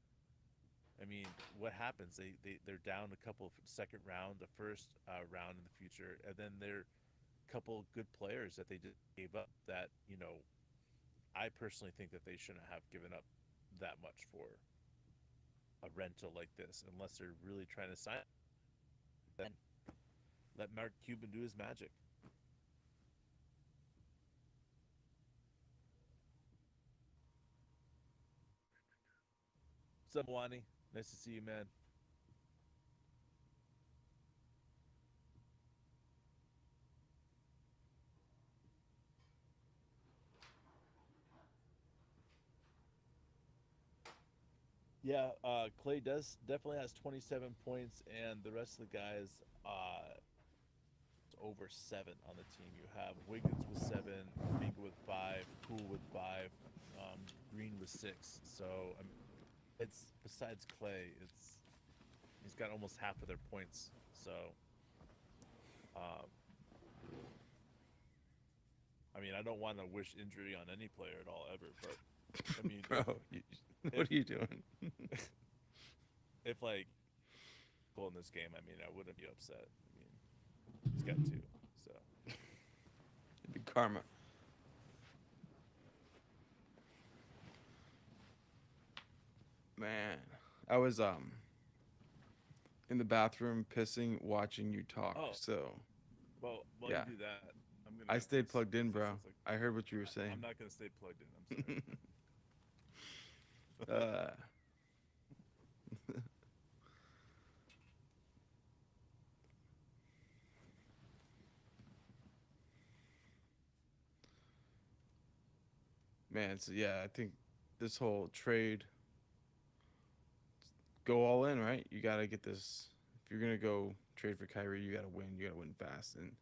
I mean, what happens? They're down a couple of second round, the first round in the future, and then they're a couple good players that they just gave up. That I personally think that they shouldn't have given up that much for a rental like this, unless they're really trying to sign. Then let Mark Cuban do his magic. What's up, Wani? Nice to see you, man. Yeah, Clay does definitely has 27 points, and the rest of the guys over 7 on the team. You have Wiggins with 7, Kaminga with 5, Poole with 5, Green with 6. So it's besides Clay, he's got almost half of their points. So um, I mean, I don't want to wish injury on any player at all ever, but I mean, Bro, if what are you doing? if like goal in this game, I mean, I wouldn't be upset. I mean, he's got 2, so It'd be karma. Man, I was in the bathroom pissing, watching you talk. Oh, So well, while you yeah, do that, I'm gonna I stayed because plugged in, this bro. is like I heard what you were I'm saying. not gonna stay plugged in. I'm sorry. uh, man, so yeah, I think this whole trade, go all in, right? You gotta get this. If you're gonna go trade for Kyrie, you gotta win. You gotta win fast. And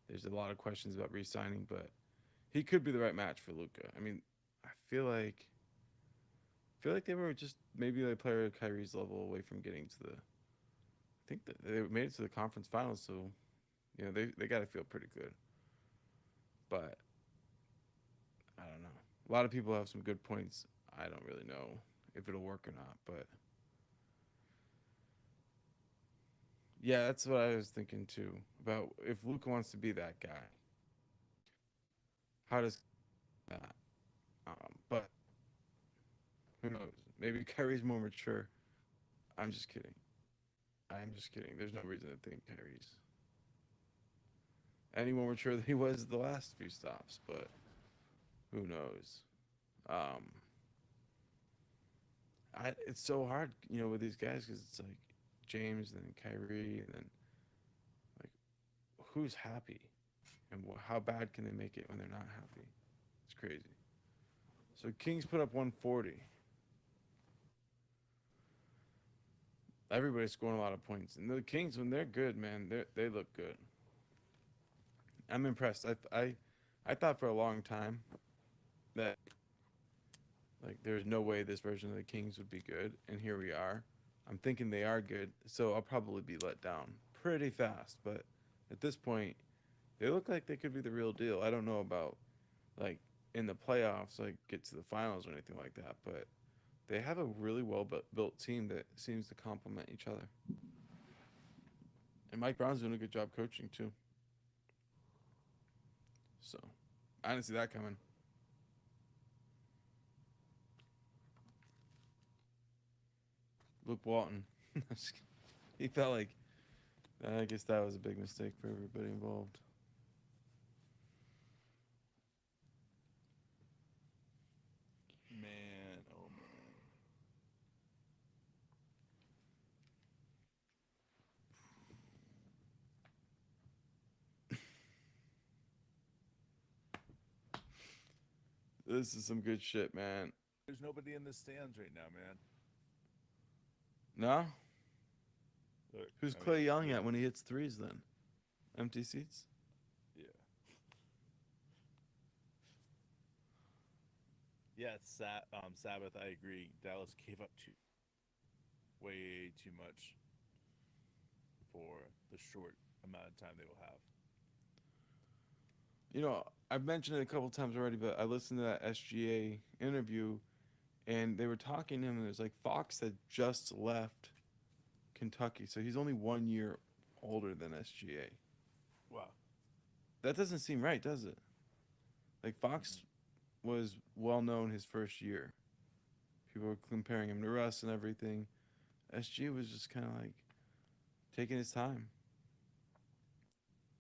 there's a lot of questions about re-signing, but he could be the right match for Luca. I mean, I feel like they were just maybe a player of Kyrie's level away from getting to the. I think that they made it to the conference finals, so they got to feel pretty good. But I don't know. A lot of people have some good points. I don't really know if it'll work or not, but yeah, that's what I was thinking too about if Luca wants to be that guy. How does that? But who knows? Maybe Kyrie's more mature. I'm just kidding. I'm just kidding. There's no reason to think Kyrie's any more mature than he was the last few stops, but who knows? Um, it's so hard, with these guys because it's like James and then Kyrie and then like who's happy and how bad can they make it when they're not happy? It's crazy. So Kings put up 140. Everybody's scoring a lot of points, and the Kings when they're good, man, they look good. I'm impressed. I thought for a long time that like there's no way this version of the Kings would be good, and here we are. I'm thinking they are good, so I'll probably be let down pretty fast. But at this point, they look like they could be the real deal. I don't know about like in the playoffs, like get to the finals or anything like that, but they have a really well built team that seems to complement each other. And Mike Brown's doing a good job coaching too. So I didn't see that coming. Luke Walton, he felt like I guess that was a big mistake for everybody involved. Man, oh man. This is some good shit, man. There's nobody in the stands right now, man. No? Look, Who's I mean, Clay yelling look, at when he hits threes then? Empty seats? yeah, yeah. Sabbath, I agree. Dallas gave up way too much for the short amount of time they will have. I've mentioned it a couple times already, but I listened to that SGA interview and they were talking to him and it was like Fox had just left Kentucky, so he's only 1 year older than SGA. Wow. That doesn't seem right, does it? Like Fox was well known his first year. People were comparing him to Russ and everything. SG was just kind of like taking his time.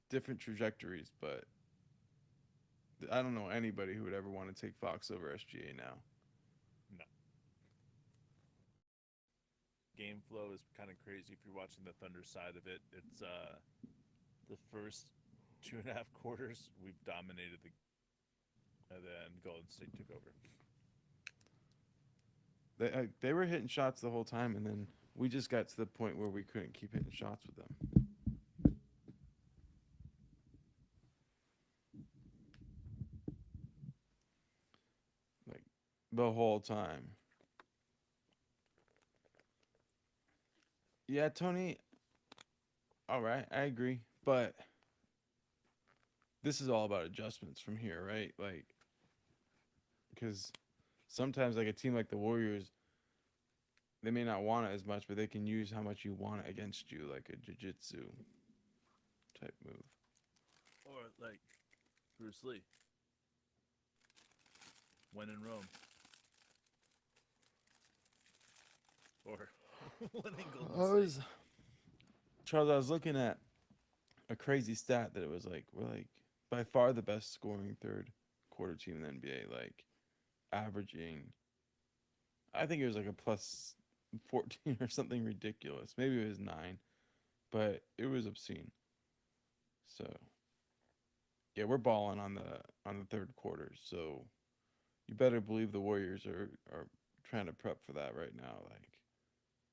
Different trajectories, but I don't know anybody who would ever want to take Fox over SGA now. No. Game flow is kind of crazy if you're watching the Thunder side of it. It's the first 2.5 quarters we've dominated and then Golden State took over. They were hitting shots the whole time, and then we just got to the point where we couldn't keep hitting shots with them. Like the whole time. Yeah, Tony. All right, I agree, but this is all about adjustments from here, right? Like, because sometimes like a team like the Warriors, they may not want it as much, but they can use how much you want it against you, like a jiu-jitsu type move. Or like Bruce Lee, when in Rome. or winning Golden I State? was Charles. I was looking at a crazy stat that it was like we're like by far the best scoring third quarter team in the NBA. Like averaging, I think it was like a plus 14 or something ridiculous. Maybe it was 9, but it was obscene. So yeah, we're balling on the third quarter. So you better believe the Warriors are trying to prep for that right now. Like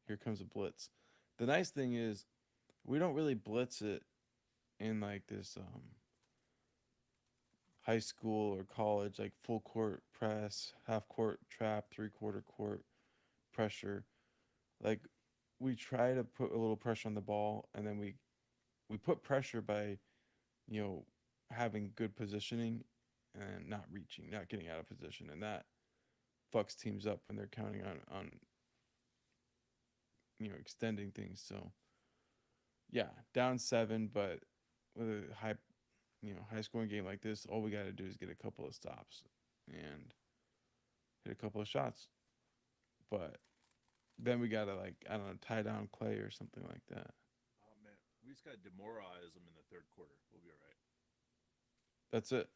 here comes a blitz. The nice thing is we don't really blitz it in like this high school or college like full court press, half court trap, three-quarter court pressure. Like we try to put a little pressure on the ball, and then we put pressure by you know having good positioning and not reaching, not getting out of position, and that fucks teams up when they're counting on extending things. So yeah, down 7, but with a high scoring game like this, all we got to do is get a couple of stops and hit a couple of shots. But then we got to, like, I don't know, tie down Clay or something like that. Oh man, we just got to demoralize them in the third quarter. We'll be all right. That's it.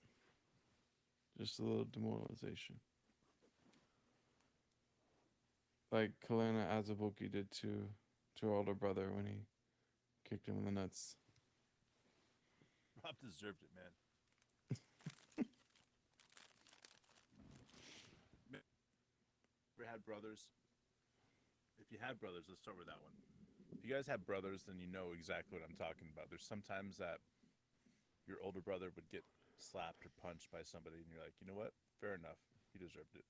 Just a little demoralization. Like Kalena Azabuki did to her older brother when he kicked him in the nuts. Rob deserved it, man. Ever had brothers? If you had brothers, let's start with that one. If you guys have brothers, then you know exactly what I'm talking about. There's sometimes that your older brother would get slapped or punched by somebody, and you're like, you know what? Fair enough. He deserved it.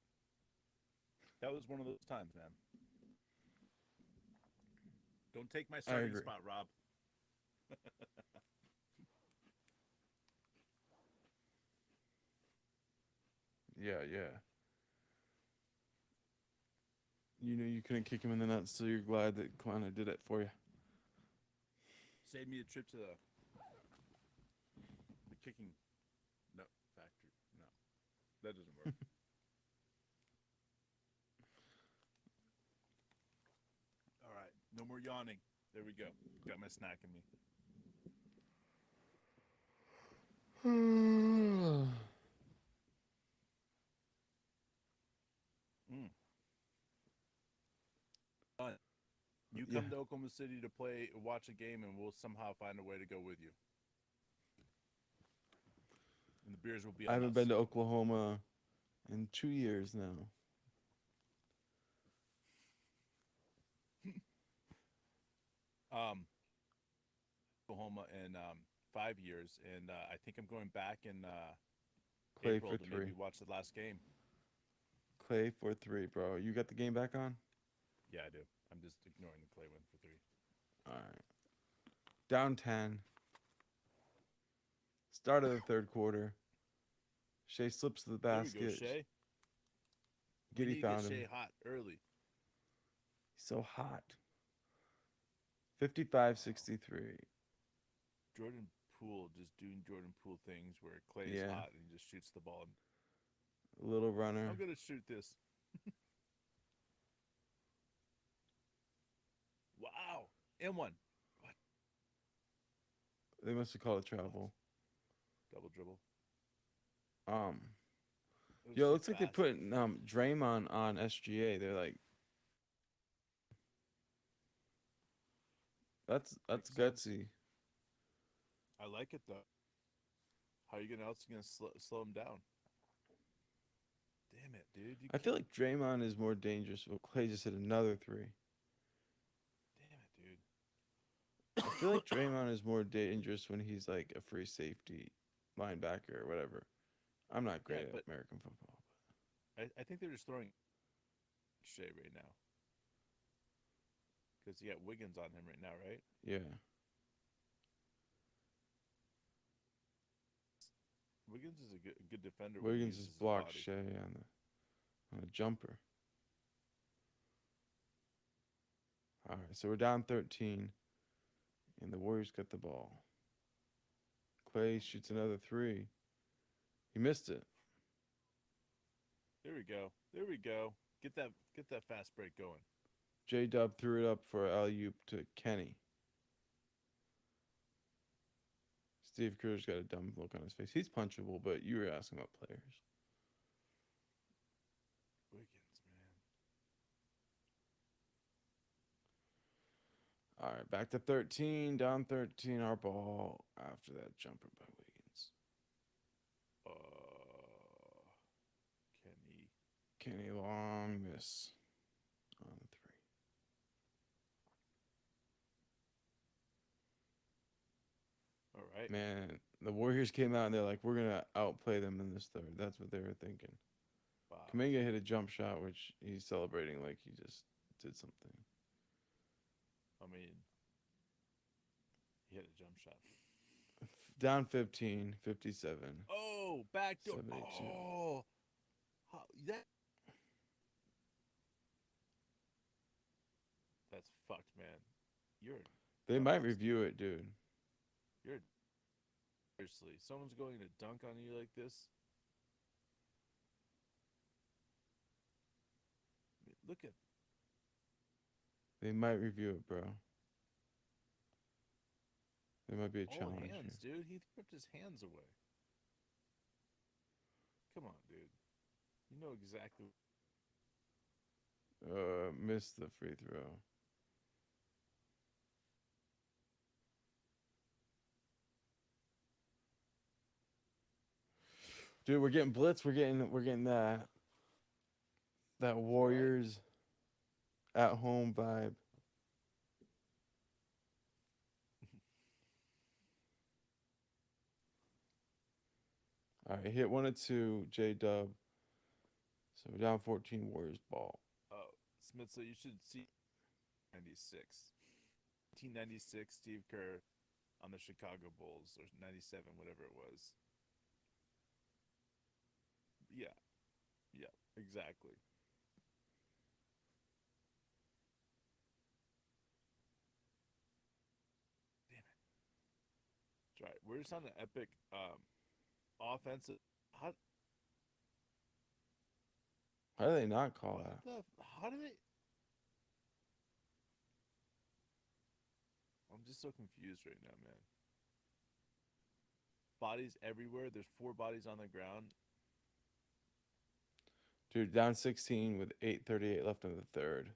That was one of those times, man. Don't take my I starting agree. spot, Rob. Yeah, yeah. You know you couldn't kick him in the nuts, so you're glad that Kalena did it for you. Save me a trip to the kicking no factory. No, that doesn't work. All right, no more yawning. There we go. Got my snack in me. Mm. Done. You Yeah, come to Oklahoma City to play, watch a game, and we'll somehow find a way to go with you. And the beers will be I on haven't us. been to Oklahoma in 2 years now. Um, Oklahoma in 5 years, and I think I'm going back in Clay April for to maybe 3. watch the last game. Clay for 3, bro. You got the game back on? Yeah, I do. I'm just ignoring the Clay win for 3. All right. Down 10. Start of the third quarter. Shea slips to the There we go, basket. Shea. We Giddy need to get found him. Shea hot early. He's so hot. 55-63. Jordan Poole just doing Jordan Poole things where Clay is Yeah. hot and he just shoots the ball. Little I'm runner. gonna shoot this. Wow, and one. What? They must have called it What? travel. Double dribble. Um, It was Yo, it so looks like they fast. put Draymond on SGA. They're like, that's Makes sense. gutsy. I like it though. How are you gonna else gonna slow him down? Damn it, dude! You I feel can't. like Draymond is more dangerous. Well, Clay just hit another 3. Damn it, dude. I feel like Draymond is more dangerous when he's like a free safety linebacker or whatever. I'm not Yeah, great at but American football. I think they're just throwing Shea right now because you got Wiggins on him right now, right? Yeah. Wiggins is a good defender when he Wiggins uses just his blocked body. Shea on a jumper. All right, so we're down 13, and the Warriors got the ball. Clay shoots another 3. He missed it. There we go. There we go. Get that fast break going. J Dub threw it up for alley oop to Kenny. Steve Kerr's got a dumb look on his face. He's punchable, but you were asking about players. Wiggins, man. All right, back to 13, down 13, our ball after that jumper by Wiggins. Kenny. Kenny long miss on the three. All right. Man, the Warriors came out and they're like, we're going to outplay them in this third. That's what they were thinking. Wow. Kuminga hit a jump shot, which he's celebrating like he just did something. I mean, he hit a jump shot. Down 15, 57. Oh, back door. 72. Oh, that. That's fucked, man. You're. They might review it, dude. You're. Seriously, someone's going to dunk on you like this. Look at. They might review it, bro. There might be a All challenge hands, here. dude. He ripped his hands away. Come on, dude. You know exactly. Missed the free throw. Dude, we're getting blitz. We're getting that Warriors at home vibe. All right, hit 1 and 2, J Dub. So we're down 14, Warriors ball. Oh, Smith, so you should see 96. 1996, Steve Kerr on the Chicago Bulls, or 97, whatever it was. Yeah, yeah, exactly. Damn it. That's right. We're just on an epic offensive. How, How do they not call what that? how do they? I'm just so confused right now, man. Bodies everywhere. There's 4 bodies on the ground. Dude, down 16 with 8:38 left in the third.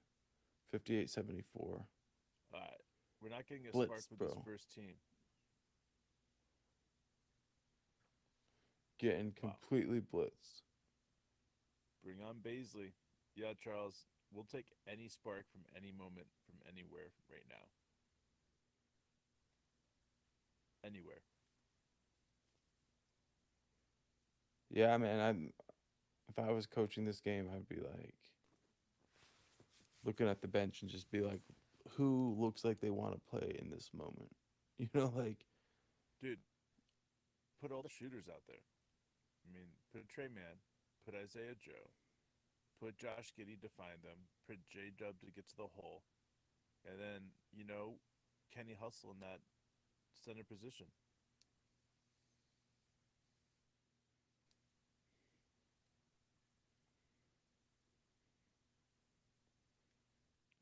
58-74. All right. We're not getting a spark Blitz, with this bro. first team. Getting Wow. completely blitzed. Bring on Baisley. Yeah, Charles. We'll take any spark from any moment from anywhere right now. Anywhere. Yeah, man. If I was coaching this game, I'd be like looking at the bench and just be like, who looks like they want to play in this moment? You know, like Dude, put all the shooters out there. I mean, put Trey Man, put Isaiah Joe, put Josh Giddey to find them, put J Dub to get to the hole, and then, Kenny Hustle in that center position.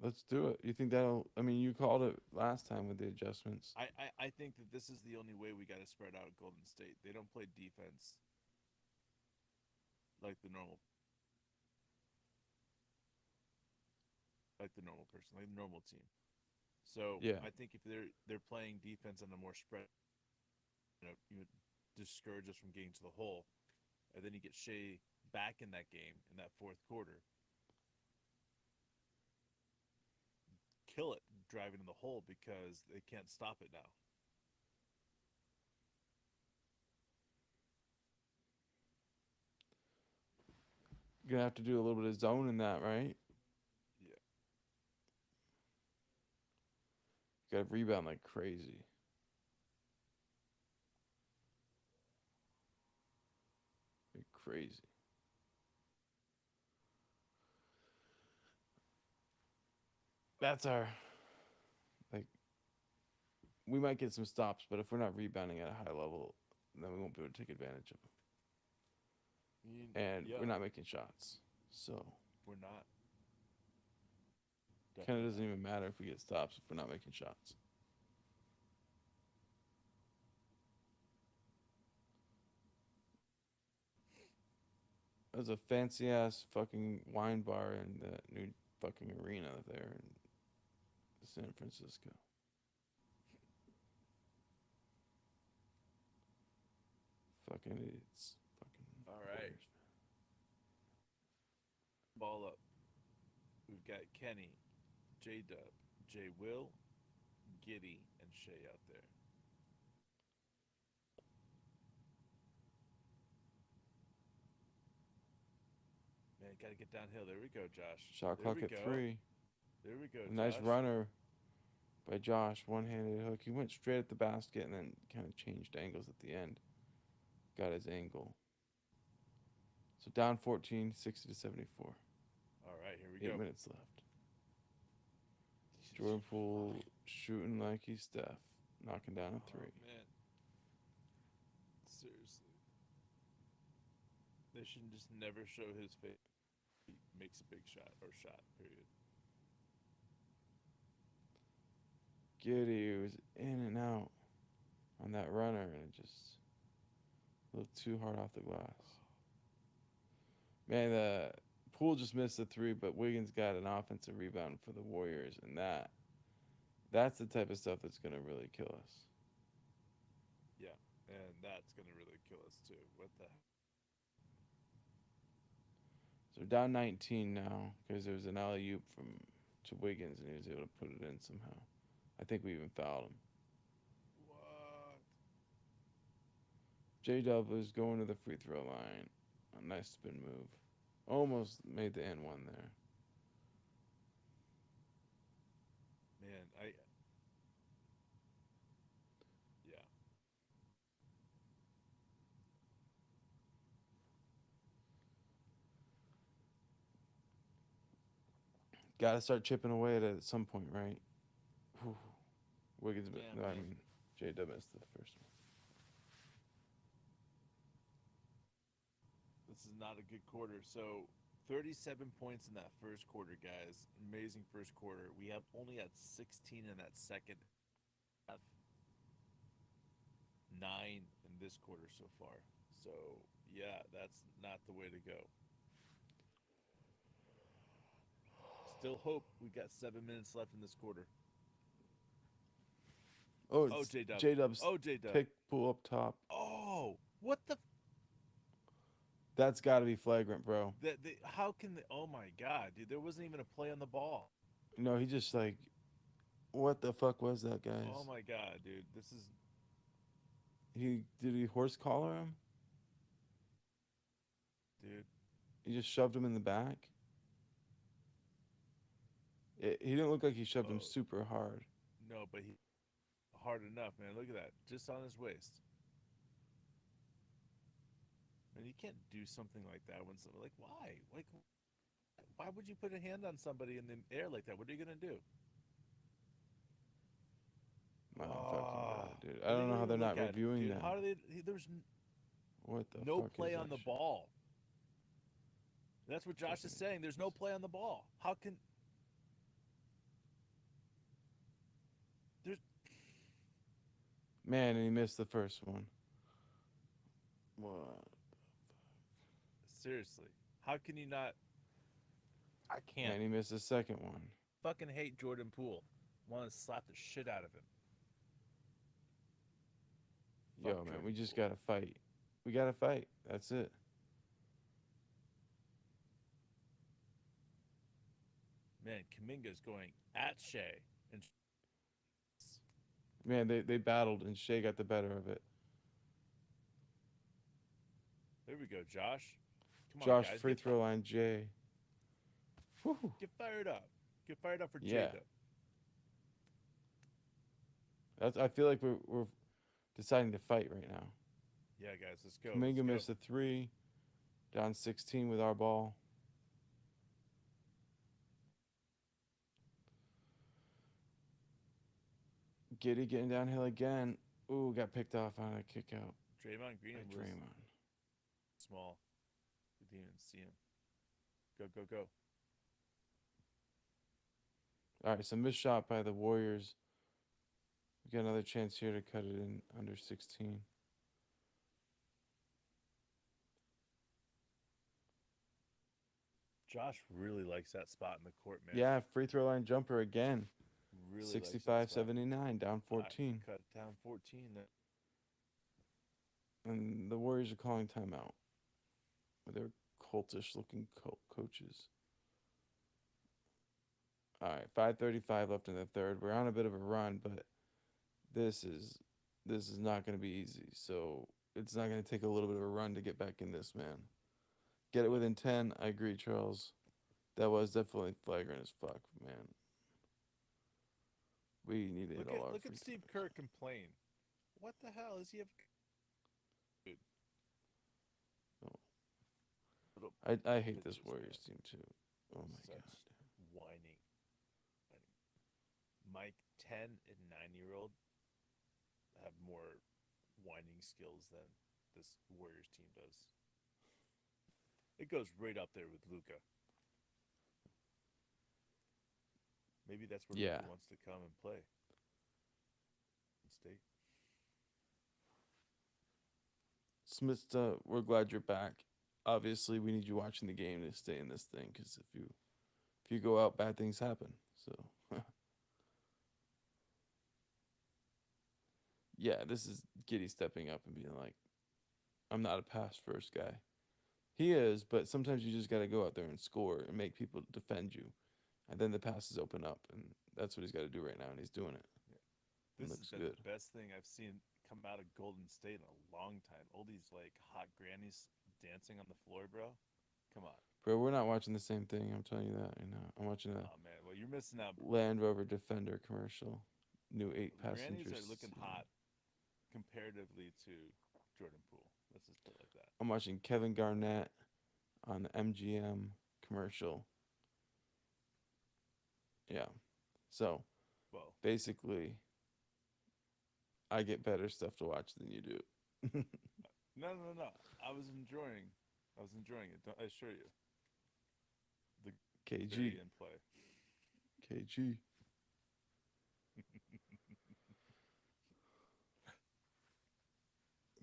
let's do it. You think that'll? I mean, you called it last time with the adjustments. I think that this is the only way we got to spread out Golden State. They don't play defense like the normal like the normal team. So Yeah, I think if they're playing defense on a more spread, you discourage us from getting to the hole, and then you get Shea back in that game in that fourth quarter, kill it driving in the hole because they can't stop it now. you're gonna have to do a little bit of zone in that, right? Yeah, You got to rebound like crazy. Like crazy. That's our like. We might get some stops, but if we're not rebounding at a high level, then we won't be able to take advantage of them. And yeah, we're not making shots, so we're not. Kind of Definitely doesn't not. even matter if we get stops if we're not making shots. There's a fancy ass fucking wine bar in that new fucking arena there in San Francisco. Fucking idiots. Fucking All right, Warriors. ball up. We've got Kenny, J Dub, J Will, Giddy, and Shea out there. Man, got to get downhill. There we go, Josh. Shot There clock we at go. 3. There we go, A nice Josh. runner by Josh. One-handed hook. He went straight at the basket and then kind of changed angles at the end. Got his angle. So down 14, 60 to 74. All right, here we 8 go. minutes left. Jordan Poole shooting like he's Steph. Knocking down a 3. Oh man, seriously, they should just never show his face. He makes a big shot or shot. Period. Giddy was in and out on that runner and it just a little too hard off the glass. Man, the Poole just missed the 3, but Wiggins got an offensive rebound for the Warriors, and that's the type of stuff that's gonna really kill us. Yeah, and that's gonna really kill us too. What the? So we're down 19 now because there was an alley oop from to Wiggins, and he was able to put it in somehow. I think we even fouled him. What? J Dub was going to the free throw line. A nice spin move. Almost made the N1 there. Man, yeah. Got to start chipping away at it at some point, right? Whew. Wiggins, Yeah, no, I man. mean, J Dub missed the first one. This is not a good quarter. So 37 points in that first quarter, guys. Amazing first quarter. We have only had 16 in that second half. 9 in this quarter so far. So yeah, that's not the way to go. Still hope. We got 7 minutes left in this quarter. Oh, Oh, it's J Dub. J Dub's Oh, J Dub. pick pull up top. Oh, what the? That's got to be flagrant, bro. How can the? Oh my God, dude! There wasn't even a play on the ball. No, he just like, what the fuck was that, Oh guys? my God, dude! This is, He horse collar him? dude. He just shoved him in the back. He didn't look like he shoved him Oh super hard. no, but he hard enough, man. Look at that, just on his waist. And you can't do something like that when somebody like why? Like why would you put a hand on somebody in the air like that? What are you gonna do? My fucking Oh, god, dude! I what are don't you know gonna how they're even look not at, reviewing dude? that. How do they? There's What the no fuck is play on that the shit? ball. That's what Josh is Fucking saying. There's no play on the ball. How can there's man, and he missed the first one. What? seriously? How can you not? I can't. And he missed the second one. Fucking hate Jordan Poole. Want to slap the shit out of him. Fuck Yo, man, we Jordan just Poole. gotta fight. We gotta fight. That's it. Man, Kaminga's going at Shea. And Man, they battled and Shea got the better of it. there we go, Josh. Come on, Josh guys, free throw line Jay. Whew. get fired up. Get fired up for Yeah, Jada. that's. I feel like we're deciding to fight right now. Yeah, guys, let's go. Let's Kaminga go. missed a 3. Down 16 with our ball. Giddy getting downhill again. Ooh, got picked off on a kick out Draymond Green by was Draymond. small. We didn't even see him. Go, go, go. All right, so missed shot by the Warriors. We got another chance here to cut it in under 16. Josh really likes that spot in the court, man. Yeah, free throw line jumper again. Really likes that spot. 65-79, down All right, 14. cut down 14. And the Warriors are calling timeout. They're cultish looking coaches. All right, 5:35 left in the third. We're on a bit of a run, but this is this is not going to be easy. So it's not going to take a little bit of a run to get back in this, man. Get it within 10. I agree, Charles. That was definitely flagrant as fuck, man. We need to hit all our Look free at Steve throws. Kerr complain. What the hell is he have? Dude, Oh, little I hate this bitches, man. Warriors team too. Oh my god. Such whining. My 10 and 9-year-old have more whining skills than this Warriors team does. It goes right up there with Luca. Maybe that's where Yeah. Luca wants to come and play. State. Smith, we're glad you're back. Obviously, we need you watching the game to stay in this thing because if you go out, bad things happen. So, yeah, this is Giddy stepping up and being like, "I'm not a pass first guy." He is, but sometimes you just got to go out there and score and make people defend you, and then the passes open up, and that's what he's got to do right now, and he's doing it. Yeah. It This has looks been good, the best thing I've seen come out of Golden State in a long time. All these like hot grannies dancing on the floor, bro. Come on. bro. We're not watching the same thing. I'm telling you that right now. I'm watching a Oh man, well you're missing out. Land Rover Defender commercial, new eight The grannies passenger are looking seat. hot comparatively to Jordan Poole. Let's just put it like that. I'm watching Kevin Garnett on the MGM commercial. Yeah. So Well, basically, I get better stuff to watch than you do. no. I was enjoying it. I assure you. The very KG. in play. KG.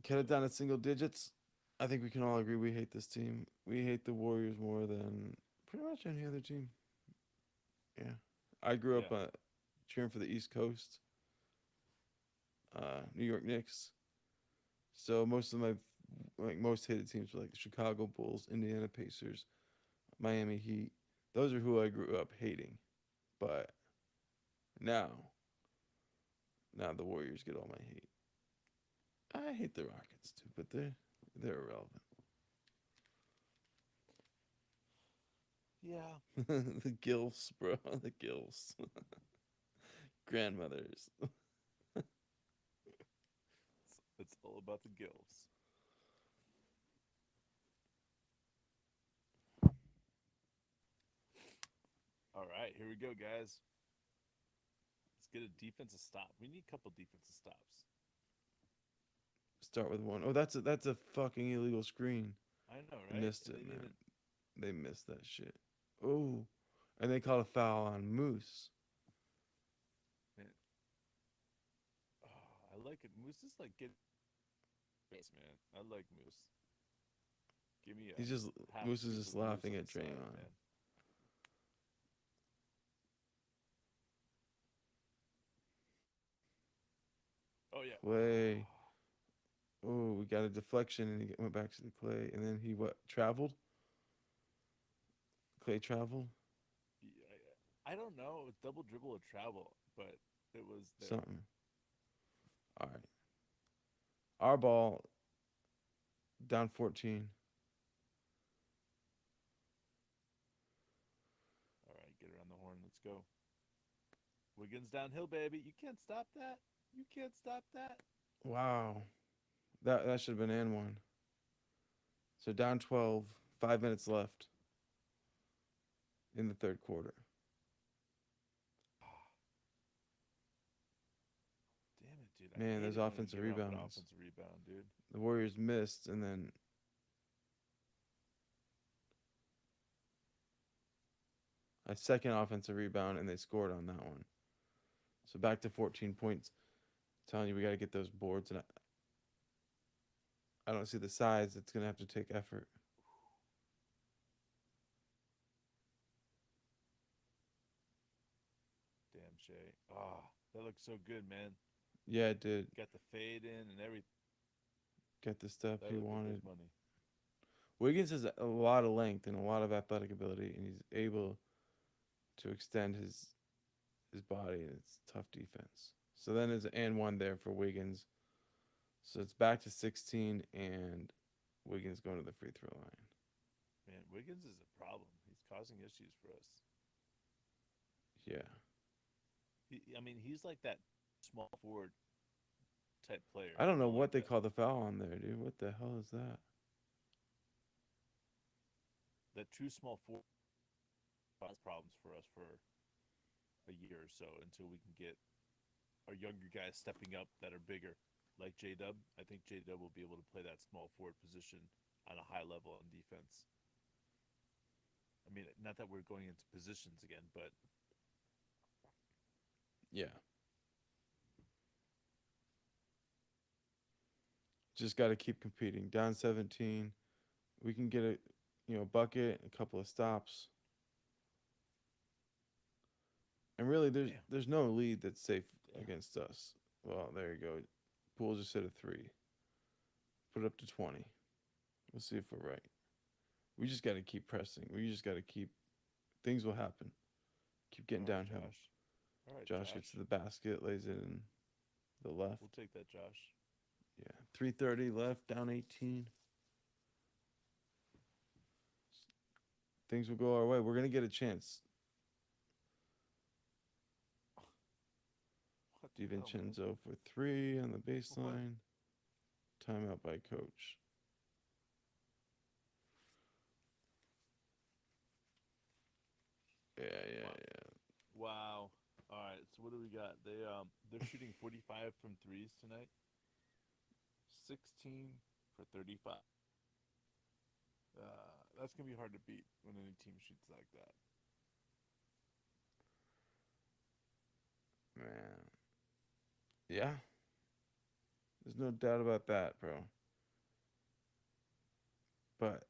Cut it down to single digits. I think we can all agree we hate this team. We hate the Warriors more than pretty much any other team. Yeah. I grew Yeah. up cheering for the East Coast, New York Knicks. So most of my most hated teams were like the Chicago Bulls, Indiana Pacers, Miami Heat. Those are who I grew up hating. But now, now the Warriors get all my hate. I hate the Rockets too, but they're irrelevant. Yeah. The gilfs, bro. The gilfs. Grandmothers. It's all about the gills. All right, here we go, guys. Let's get a defensive stop. We need a couple defensive stops. Start with one. Oh, that's a fucking illegal screen. I know, They right? missed And it, they didn't man. even. They missed that shit. Oh, and they called a foul on Moose. Man, oh, I like it. Moose is like get face, man. I like Moose. Give me a He's just half Moose is scoop just of Moose laughing on at the side, Draymond. man. Oh yeah. Clay. Oh, we got a deflection, and he went back to the Clay, and then he what traveled? Clay traveled I don't know. It was double dribble or travel, but it was there. something. All right, our ball down 14. All right, get around the horn. Let's go. Wiggins downhill, baby. You can't stop that. You can't stop that. Wow, that should have been and one. So down 12. 5 minutes left in the third quarter. Damn it, dude. I Man, hate there's it when we offensive give up an rebounds. offensive rebound, dude. The Warriors missed, and then a second offensive rebound, and they scored on that one. So back to 14 points. I'm telling you, we got to get those boards, and I don't see the size. It's gonna have to take effort. Damn, Shay. Ah, that looks so good, man. Yeah, it did Got the fade in and everything. get the stuff That he looked like wanted. good money. Wiggins has a lot of length and a lot of athletic ability, and he's able to extend his body, and it's tough defense. So then it's and one there for Wiggins. So it's back to 16, and Wiggins going to the free throw line. Man, Wiggins is a problem. He's causing issues for us. Yeah, I mean, he's like that small forward type player. I don't You know know, like what they that call the foul on there, dude. What the hell is that? that true small forward cause problems for us for a year or so until we can get our younger guys stepping up that are bigger, like J Dub. I think J Dub will be able to play that small forward position on a high level on defense. I mean, not that we're going into positions again, but Yeah, just got to keep competing. Down 17, we can get a bucket, a couple of stops, and really damn, there's no lead that's safe damn. against us. Well, there you go. Poole just hit a three. Put it up to 20. We'll see if we're right. We just got to keep pressing. We just got to keep. Things will happen. Keep getting All right, downhill. Josh. All right, Josh gets Josh. to the basket, lays it in the left. We'll take that, Josh. Yeah, 3:30 left, down 18. Things will go our way. We're gonna get a chance. What the hell, man? DiVincenzo for three on the What? baseline. Timeout by coach. Yeah, yeah, Wow. yeah. Wow. All right. So what do we got? They're shooting 45 from threes tonight. 16 for 35. That's gonna be hard to beat when any team shoots like that. Man. Yeah. There's no doubt about that, bro. But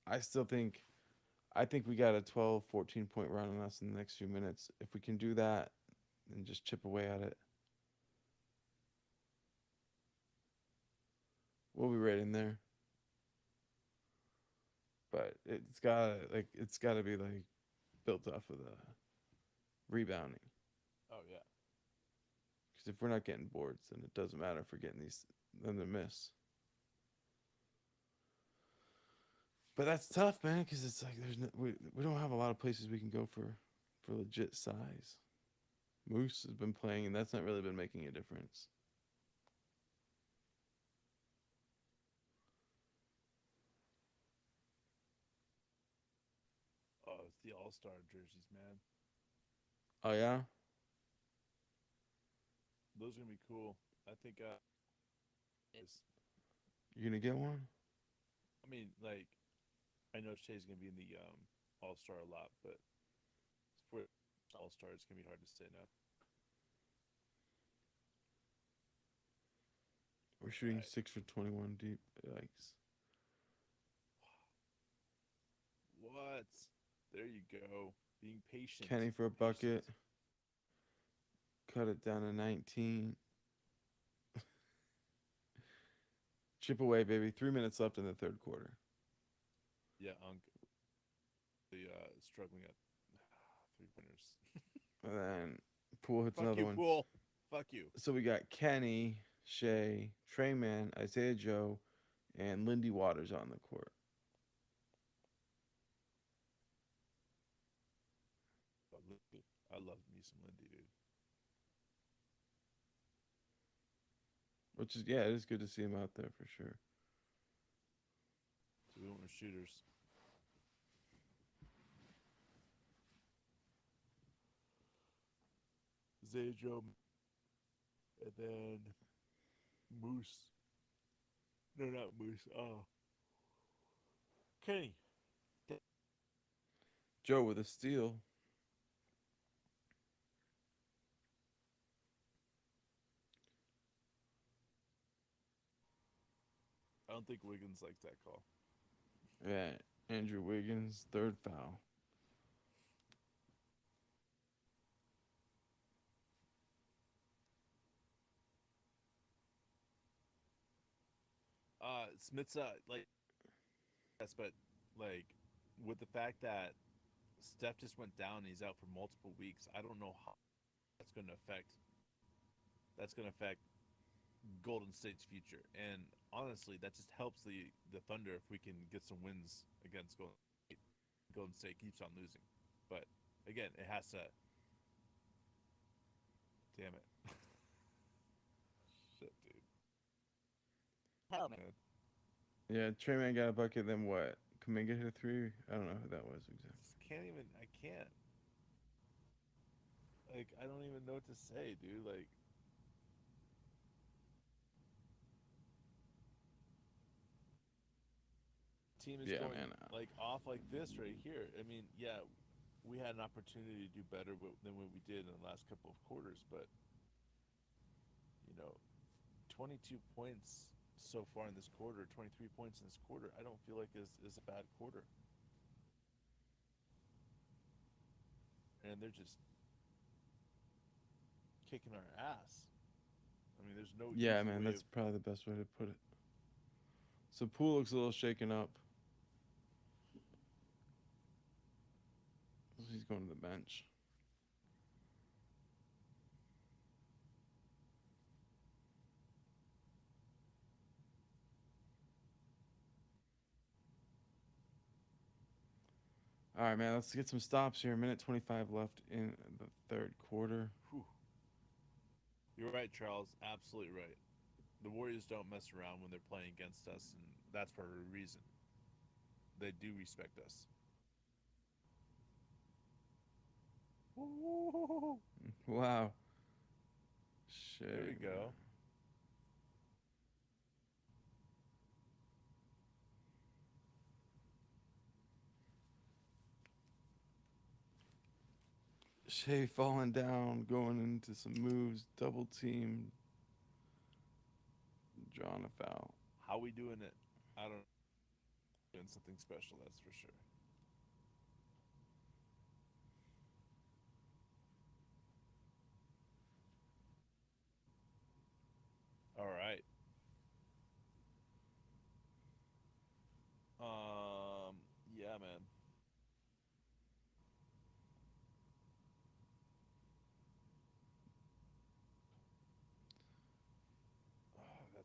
I still think I think we got a 12, 14 point run on us in the next few minutes. If we can do that and just chip away at it, we'll be right in there. But it's gotta be like built off of the rebounding. Oh yeah. Because if we're not getting boards, then it doesn't matter if we're getting these then they miss. But that's tough, man. Because it's like we don't have a lot of places we can go for legit size. Moose has been playing, and that's not really been making a difference. Oh, it's the All Star jerseys, man. Oh yeah, Those are gonna be cool. I think. you gonna get one? I mean, like, I know Shay's gonna be in the All Star a lot, but for All Star, it's gonna be hard to say no. We're All shooting right. 6 for 21 deep. Yikes. What? There you go. Being patient. Kenny for a Patient. bucket. Cut it down to 19. Chip away, baby. 3 minutes left in the third quarter. Yeah, the struggling at 3 pointers. And then Poole hits Fuck another you, one. Pool. Fuck you. So we got Kenny, Shea, Trey Man, Isaiah Joe, and Lindy Waters on the court. I love me some Lindy, dude. Which is yeah, it is good to see him out there for sure. So we went with shooters. Zaydrum, and then Moose. No, not Moose. Oh, Kenny. Joe with a steal. I don't think Wiggins likes that call. Yeah, Andrew Wiggins, third foul. Smith's like yes, but like with the fact that Steph just went down and he's out for multiple weeks, I don't know how that's going to affect Golden State's future. And honestly, that just helps the Thunder if we can get some wins against Golden State. Golden State keeps on losing, but again, it has to. Damn it, shit, dude. Hell, man. Yeah, Trey Man got a bucket. Then what? Kaminga hit a three. I don't know who that was exactly. Just can't even. I can't. Like, I don't even know what to say, dude. Like, team is Yeah, going man. like off like this right here. I mean, yeah, we had an opportunity to do better than what we did in the last couple of quarters, but you know, 22 points so far in this quarter, 23 points in this quarter, I don't feel like is a bad quarter. And they're just kicking our ass. I mean, there's no Yeah, easy man. way That's of. probably the best way to put it. So Poole looks a little shaken up. He's going to the bench. All right, man. Let's get some stops here. Minute 25 left in the third quarter. Whew. You're right, Charles. Absolutely right. The Warriors don't mess around when they're playing against us, and that's for a reason. They do respect us. Ooh, Wow. there we Shit, man. go. Shea falling down, going into some moves, double team, drawing a foul. How we doing it? I don't know. Doing something special, that's for sure. All right. Um, yeah, man. That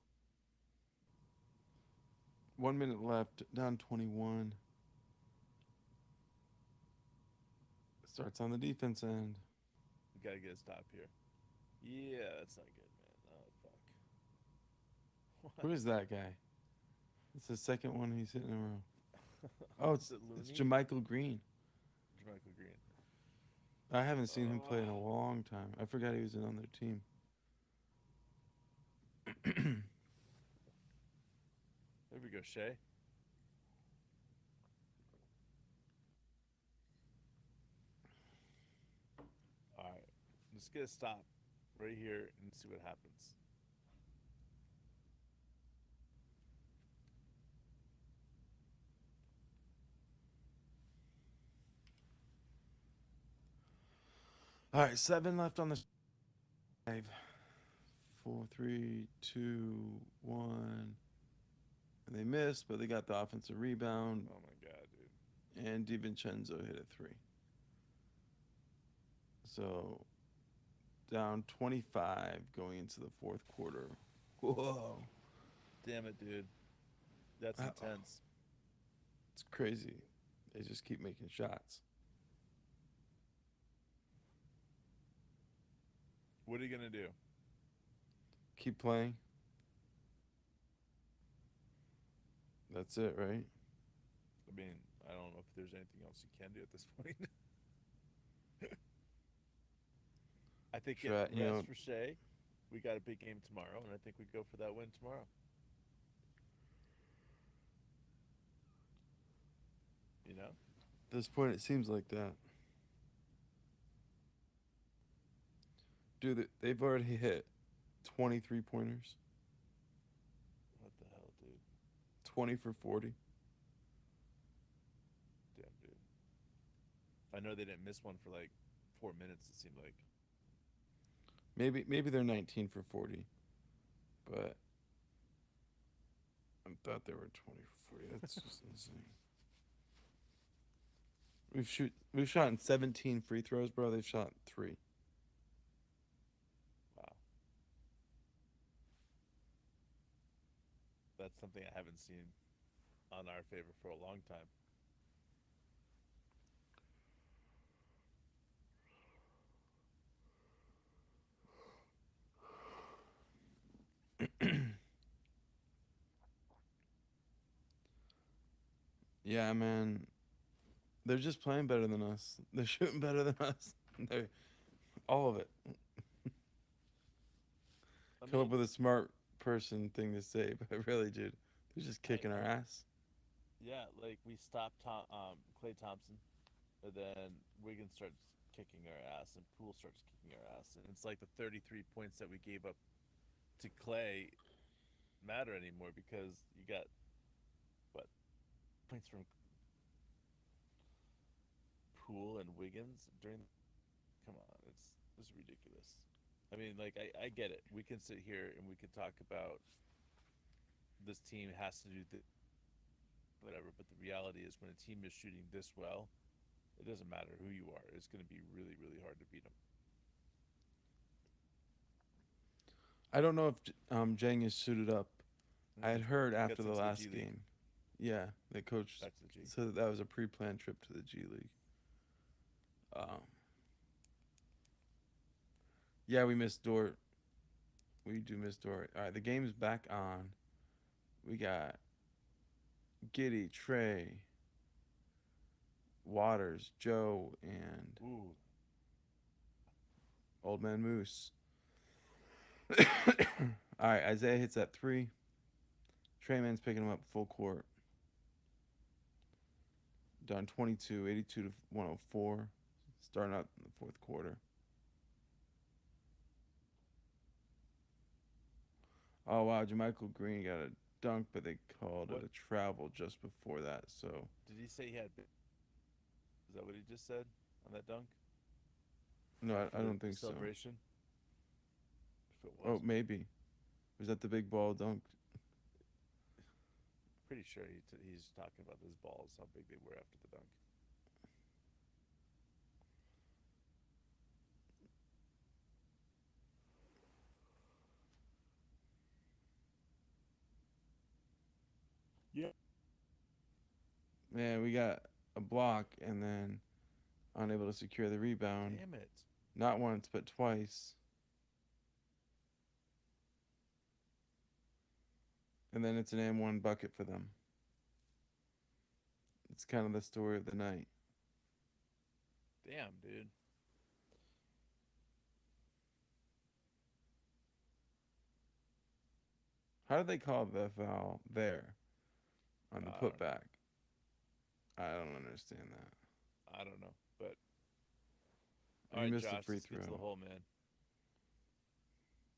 1 minute left, down 21. Starts on the defense end. we gotta get a stop here. Yeah, that's not good, man. Oh fuck. Who What? is that guy? It's the second one he's hitting in a row. Oh, Is it it's Looney? Jermichael Green. Jermichael Green. I haven't seen him play in Oh, a long time. I forgot he was on their team. there we go, Shay. All right, let's get a stop right here and see what happens. All right, 7 left on the 5. 4, 3, 2, 1. And they missed, but they got the offensive rebound. Oh my god, dude. And DiVincenzo hit a 3. So down 25 going into the fourth quarter. Whoa. Damn it, dude. That's Uh, intense. It's crazy. They just keep making shots. What are you gonna do? Keep playing. That's it, right? I mean, I don't know if there's anything else you can do at this point. I think get Try, you rest know, for Shea. We got a big game tomorrow, and I think we go for that win tomorrow. You know? At this point, it seems like that. Dude, they've already hit 23 pointers, What the hell, dude? 20 for 40. Damn, dude. I know they didn't miss one for like 4 minutes. It seemed like. Maybe they're 19 for 40, but I thought they were 20 for 40. That's just insane. We've shot in 17 free throws, bro. They've shot 3. Wow. That's something I haven't seen on our favor for a long time. Yeah, man. They're just playing better than us. They're shooting better than us. They're all of it. I Come up mean, with a smart person thing to say, but really, dude, they're just kicking our ass. yeah, like we stopped Clay Thompson, and then Wiggins starts kicking our ass, and Poole starts kicking our ass, and it's like the 33 points that we gave up to Clay matter anymore because you got what points from Poole and Wiggins during. Come on, it's ridiculous. I mean, like I get it. We can sit here and we can talk about this team has to do whatever, but the reality is when a team is shooting this well, it doesn't matter who you are. It's going to be really, really hard to beat them. I don't know if Jang is suited up. I had heard He after got the sent to last G League. game. Yeah, the coach Back to the G. said that was a pre-planned trip to the G League. Um, yeah, we missed Dort. We do miss Dort. All right, the game's back on. We got Giddy, Trey, Waters, Joe, and Ooh, Old Man Moose. All right, Isaiah hits that 3. Trey Man's picking him up full court. Down 22, 82 to 104. Starting out in the fourth quarter. Oh wow, Jermichael Green got a dunk, but they called what it a travel just before that. So did he say? He had? Is that what he just said on that dunk? no, For I the don't think so. celebration. If it Oh, was, maybe was that the big ball dunk? pretty sure he's talking about his balls, how big they were after the dunk. Yeah. Man, we got a block and then unable to secure the rebound. Damn it. Not once, but twice. And then it's an M1 bucket for them. It's kind of the story of the night. Damn, dude. How did they call the foul there on the I don't know. putback? I don't understand that. I don't know. But And all he right, missed a Josh, free let's get to the throw. hole, man.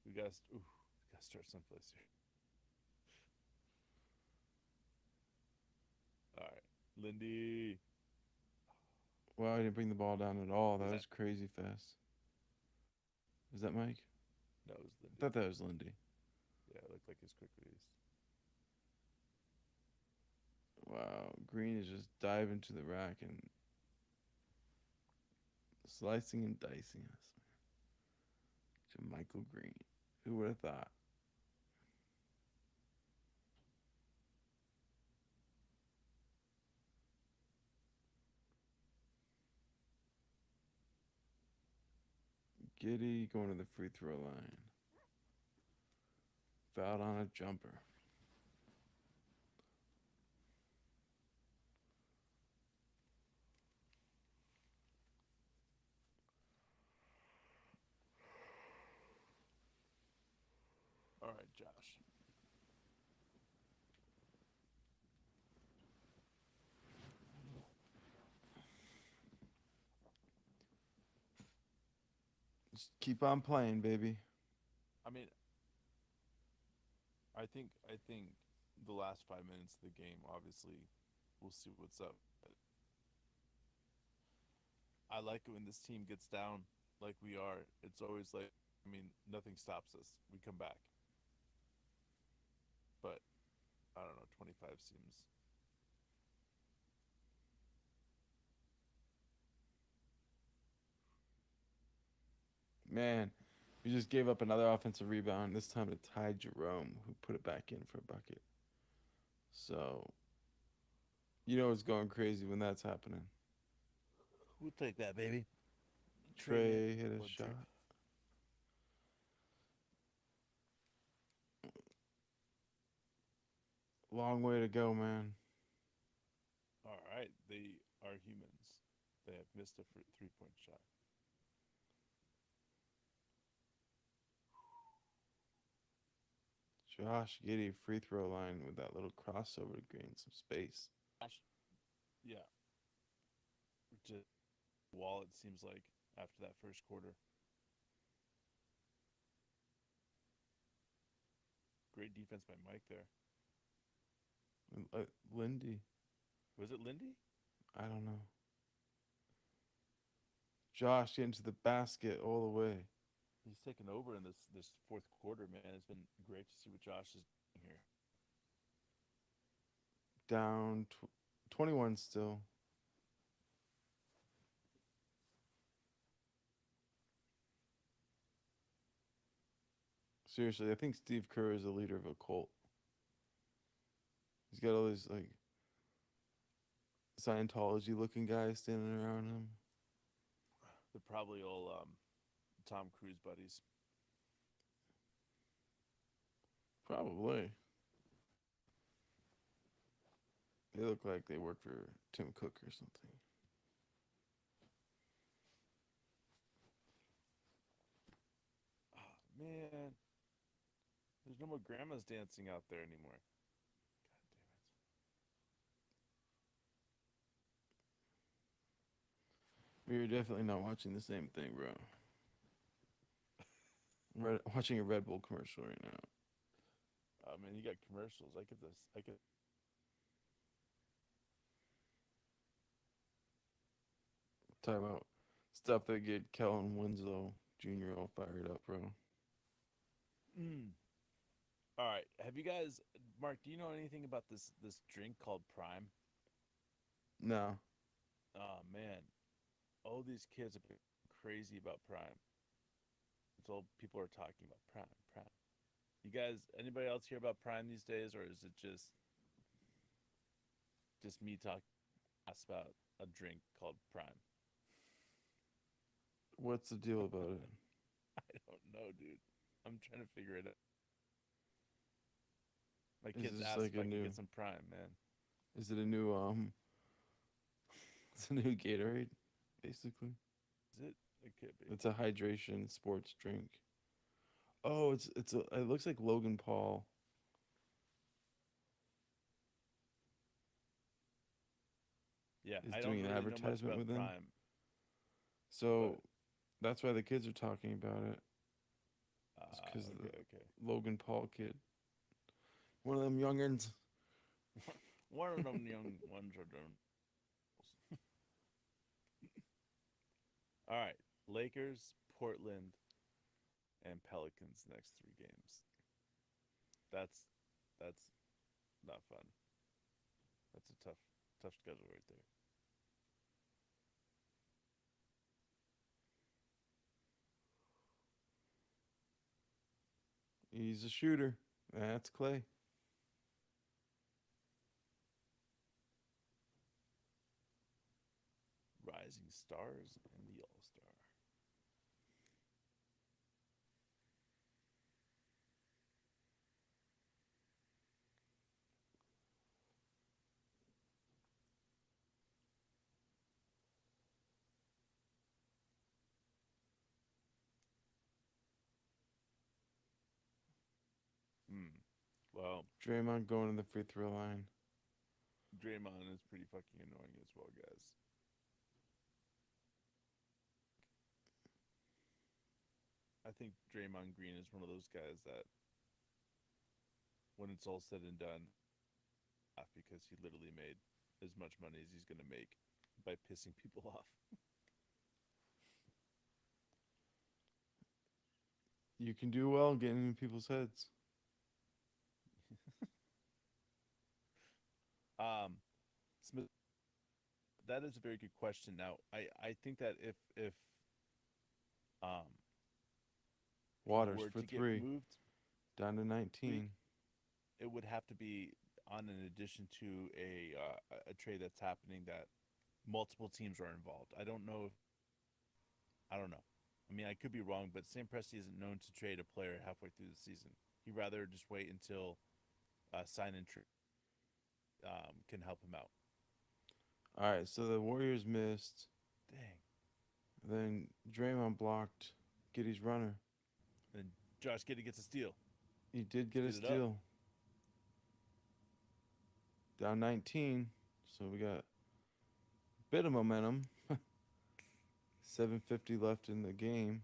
We gotta start someplace here. All right, Lindy. Well, he didn't bring the ball down at all. Was That that? was crazy fast. Was that Mike? No, it was I Lindy. thought that was Lindy. Yeah, it looked like his quick release. Wow, Green is just diving to the rack and slicing and dicing us. To Michael Green. Who would have thought? Giddy going to the free throw line. Fouled on a jumper. All right, Josh. Just keep on playing, baby. I mean, I think the last 5 minutes of the game, obviously, we'll see what's up. But I like it when this team gets down like we are. It's always like, I mean, nothing stops us. We come back. But I don't know, 25 seems. Man, we just gave up another offensive rebound. This time to Ty Jerome, who put it back in for a bucket. So, you know it's going crazy when that's happening. We'll take that, baby. Trey hit a One shot. trick. Long way to go, man. All right, they are humans. They have missed a 3-point shot. Josh Giddey free throw line with that little crossover to gain some space. Yeah, just wall. It seems like after that first quarter. Great defense by Mike there. Lindy, Was it Lindy? I don't know. Josh getting to the basket all the way. He's taken over in this fourth quarter, man. It's been great to see what Josh is doing here. Down 21 still. Seriously, I think Steve Kerr is the leader of a cult. He's got all these like Scientology looking guys standing around him. They're probably all Tom Cruise buddies. Probably. They look like they work for Tim Cook or something. Oh, man, there's no more grandmas dancing out there anymore. We were definitely not watching the same thing, bro. Watching a Red Bull commercial right now. Oh man, you got commercials. I could this. I could. Talking about stuff that get Kellen Winslow Jr. all fired up, bro. Mm. All right. Have you guys, Mark? Do you know anything about this drink called Prime? No. Oh man, all these kids are crazy about Prime. It's all people are talking about Prime. Prime. You guys, anybody else hear about Prime these days, or is it just me talking about a drink called Prime? What's the deal about it? I don't know, dude. I'm trying to figure it out. My Is kids this asked like if a I can new? get some Prime, man. Is it a new It's a new Gatorade, basically. Is it? It could be. It's a hydration sports drink. Oh, it looks like Logan Paul. Yeah, Is I don't doing an really know much advertisement about with them. Prime, but So that's why the kids are talking about it. It's because of the okay. Logan Paul kid. One of them youngins. One of them young ones are doing. All right, Lakers, Portland, and Pelicans next 3 games. That's not fun. That's a tough schedule right there. He's a shooter. That's Clay. Rising stars and the All Star. Hmm. Well, Draymond going to the free throw line. Draymond is pretty fucking annoying as well, guys. I think Draymond Green is one of those guys that, when it's all said and done, because he literally made as much money as he's going to make by pissing people off. You can do well getting in people's heads. Um, Smith, that is a very good question. Now, I think that if he Waters were for to get 3, moved, down to we 19. it would have to be on an addition to a trade that's happening that multiple teams are involved. I don't know. I mean, I could be wrong, but Sam Presti isn't known to trade a player halfway through the season. He'd rather just wait until sign and trade can help him out. All right, so the Warriors missed. Dang. Then Draymond blocked Giddy's runner. And Josh Giddey gets a steal. He did get a Speed it up. steal. Down 19. So we got a bit of momentum. 7:50 left in the game.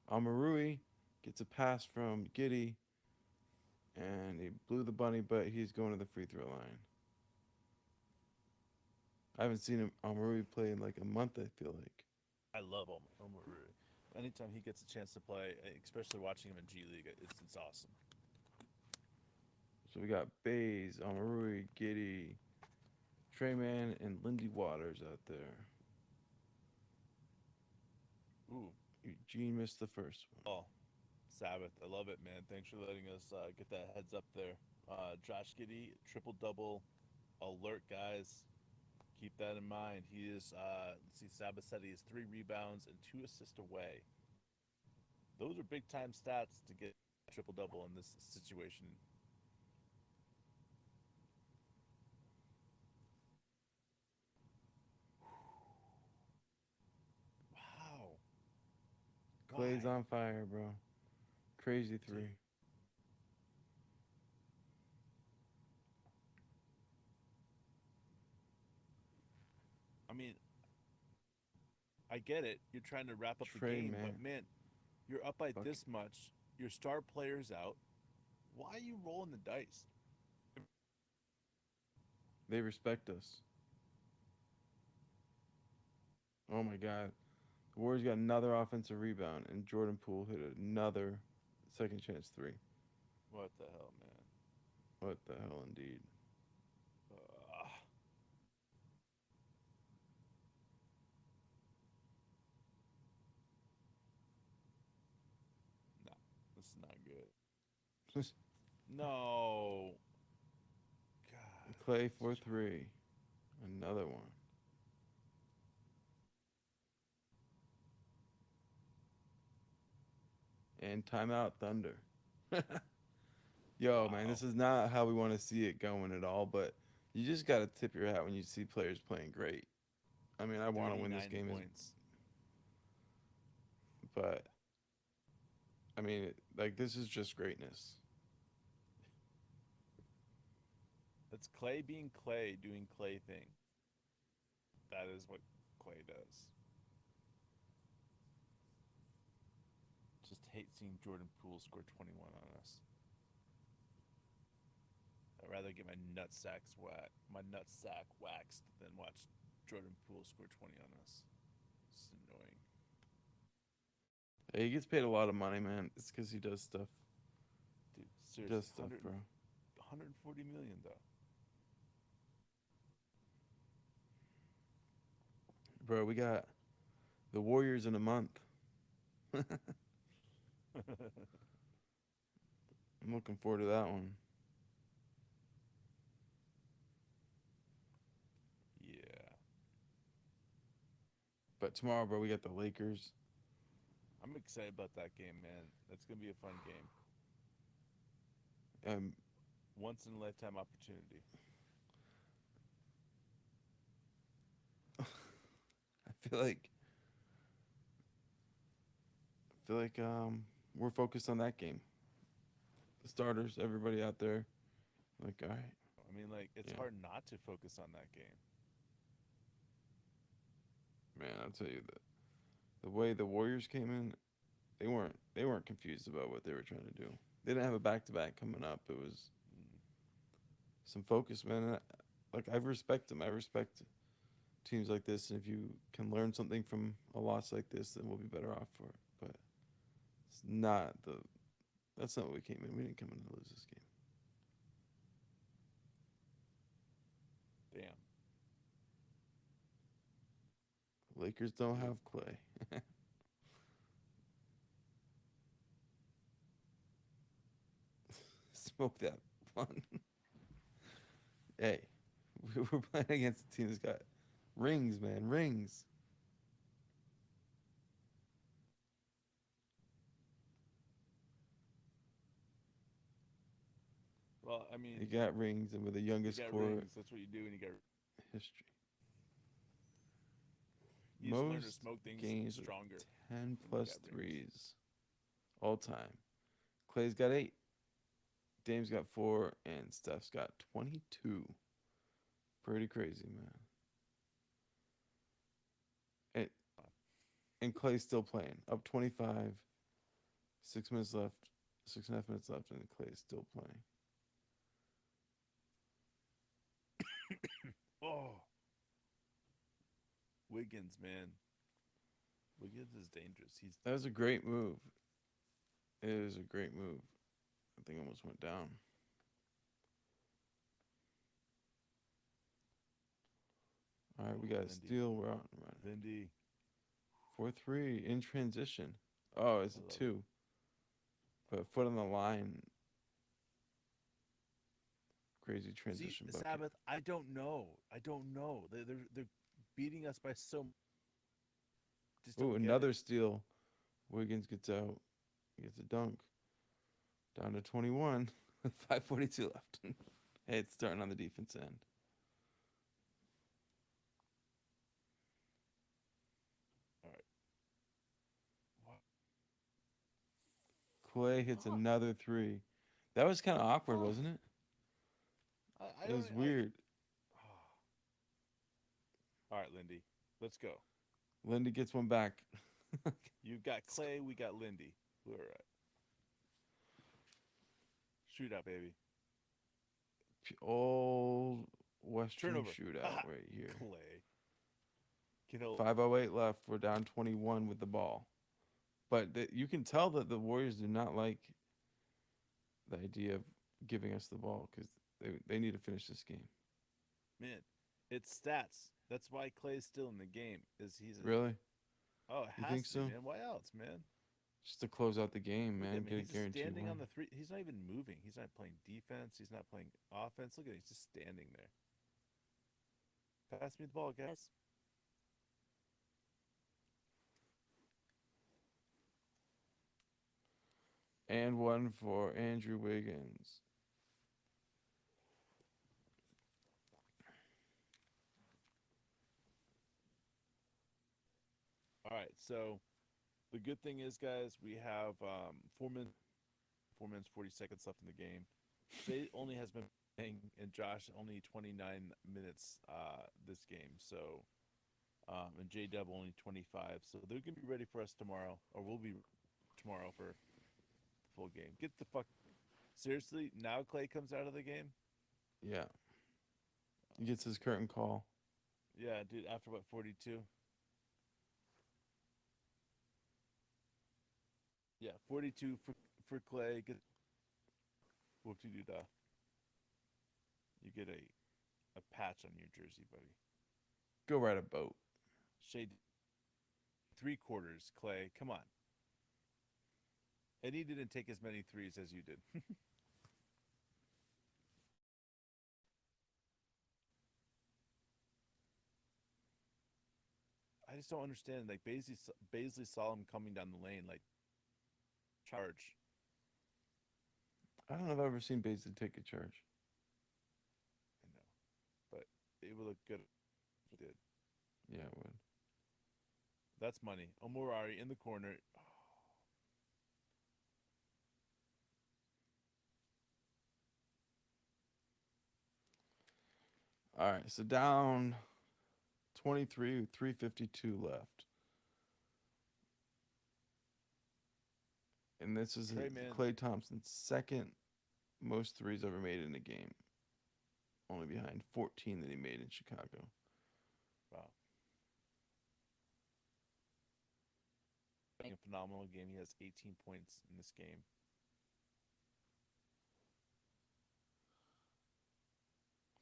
Amarui gets a pass from Giddy, and he blew the bunny, but he's going to the free throw line. I haven't seen him Amarui play in like a month, I feel like. I love Omar Rui. Anytime he gets a chance to play, especially watching him in G League, it's awesome. So we got Bays, Amarui, Giddy, Treyman, and Lindy Waters out there. Ooh, Eugene missed the first one. oh, Sabbath, I love it, man. Thanks for letting us get that heads up there. Josh Giddey, triple double, alert guys. Keep that in mind. He is, let's see, Sabbath said he is 3 rebounds and 2 assists away. Those are big time stats to get triple double in this situation. Wow. Clay's Why? on fire, bro. Crazy 3. Dude. I mean, I get it. You're trying to wrap up the Trey, game, man. but man, you're up by Fuck. this much. Your star player's out. Why are you rolling the dice? They respect us. Oh my God. The Warriors got another offensive rebound, and Jordan Poole hit another second chance 3. What the hell, man? What the hell, indeed. Uh, no, this is not good. No. God. Clay for 3. Another one. And timeout, Thunder. Yo, man, Wow. this is not how we want to see it going at all, but you just got to tip your hat when you see players playing great. I mean, I want to win this 39 game, points. but I mean, like, this is just greatness. It's Clay being Clay, doing Clay things. That is what Clay does. Just hate seeing Jordan Poole score 21 on us. I'd rather get my nutsack waxed than watch Jordan Poole score 20 on us. It's annoying. Hey, he gets paid a lot of money, man. It's because he does stuff. Dude, He seriously, does stuff, bro. 140 million though. Bro, we got the Warriors in a month. I'm looking forward to that one. Yeah. But tomorrow, bro, we got the Lakers. I'm excited about that game, man. That's going to be a fun game. Um, Once in a lifetime opportunity. I feel like we're focused on that game. The starters, everybody out there, like, all right, I mean, like, it's yeah, hard not to focus on that game. man. I'll tell you that the way the Warriors came in, they weren't confused about what they were trying to do. They didn't have a back to back coming up. It was some focus, man. And like I respect them. I respect teams like this, and if you can learn something from a loss like this, then we'll be better off for it. But it's not the. That's not what we came in. We didn't come in to lose this game. Damn. The Lakers don't have Clay. Smoke that one. Hey, we're playing against a team that's got rings, man, rings. Well, I They mean, got rings, and we're the you youngest got core rings. That's what you do, and you got. history. You just learn to Most smoke things games with stronger. 10 when you plus got rings. threes all time. Clay's got 8. Dame's got 4, and Steph's got 22. Pretty crazy, man. And, and Clay's still playing. Up 25. 6 minutes left. 6.5 minutes left, and Clay's still playing. Oh, Wiggins, man. Wiggins is dangerous. He's That was a great move. It is a great move. I think almost went down. All right, we got a Lindy. steal. We're out and running. Lindy. 4-3 in transition. Oh, it's I a love 2. But foot on the line. Crazy transition See, bucket. Sabbath. I don't know. I don't know. They're beating us by so. Just don't Ooh, get another it. steal. Wiggins gets out. Gets a dunk. Down to 21 with 5:42 left. Hey, it's starting on the defense end. All right. What? Clay hits Huh. another 3. That was kind of awkward, Huh. wasn't it? I It don't was like. weird. All right, Lindy. Let's go. Lindy gets one back. You got Clay. We got Lindy. We're all right. Shootout, baby. Old Western Turnover. shootout Haha. right here. Clay. Get a 5:08 left. We're down 21 with the ball. But you can tell that the Warriors do not like the idea of giving us the ball because they need to finish this game. man. It's stats. That's why Clay's still in the game. He's a, Really? oh, it You has think to be, so? man. Why else, man? Just to close out the game, Look man. at him. Get a He's just guaranteed standing win. on the 3. He's not even moving. He's not playing defense. He's not playing offense. Look at him. He's just standing there. Pass me the ball, guys. And one for Andrew Wiggins. All right. So the good thing is, guys, we have 4 minutes 40 seconds left in the game. Shay only has been playing, and Josh only 29 minutes this game. So and J Dub only 25. So they're gonna be ready for us tomorrow, or we'll be tomorrow for the full game. Get the fuck seriously. Now Clay comes out of the game. Yeah. He gets his curtain call. Yeah, dude. After what 42? Yeah, 42 for Clay. Get what you do, da. You get a patch on your jersey, buddy. Go ride a boat. Shade 3/4, Clay. Come on. And he didn't take as many threes as you did. I just don't understand. Like Baisley saw him coming down the lane, like charge. I don't know if I've ever seen Baisley take a charge. I know, but it would look good if he did. Yeah, it would. That's money. Omorari in the corner. All right, so down 23 with 3:52 left. And this is Trey, man. Klay Thompson's second most threes ever made in a game, only behind 14 that he made in Chicago. Wow. Playing a phenomenal game. He has 18 points in this game.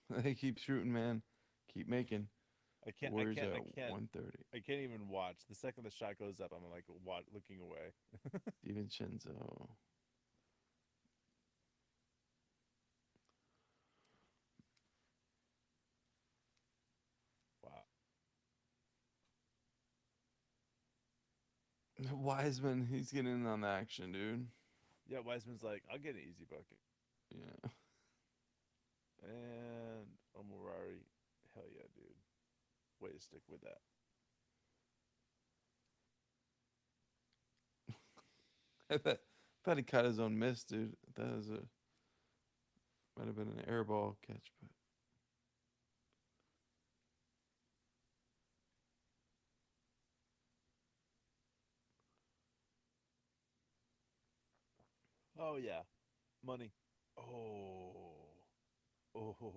They keep shooting, man. Keep making. I can't. I Warriors can't. at I can't. 130. I can't even watch. The second the shot goes up, I'm like looking away. DiVincenzo. Wow. Wiseman, he's getting in on the action, dude. Yeah, Wiseman's like, I'll get an easy bucket. Yeah. And Omorari, hell yeah, dude. Way to stick with that. I thought he caught his own miss, dude. That was a might have been an air ball catch, but Oh yeah, money. Oh, oh.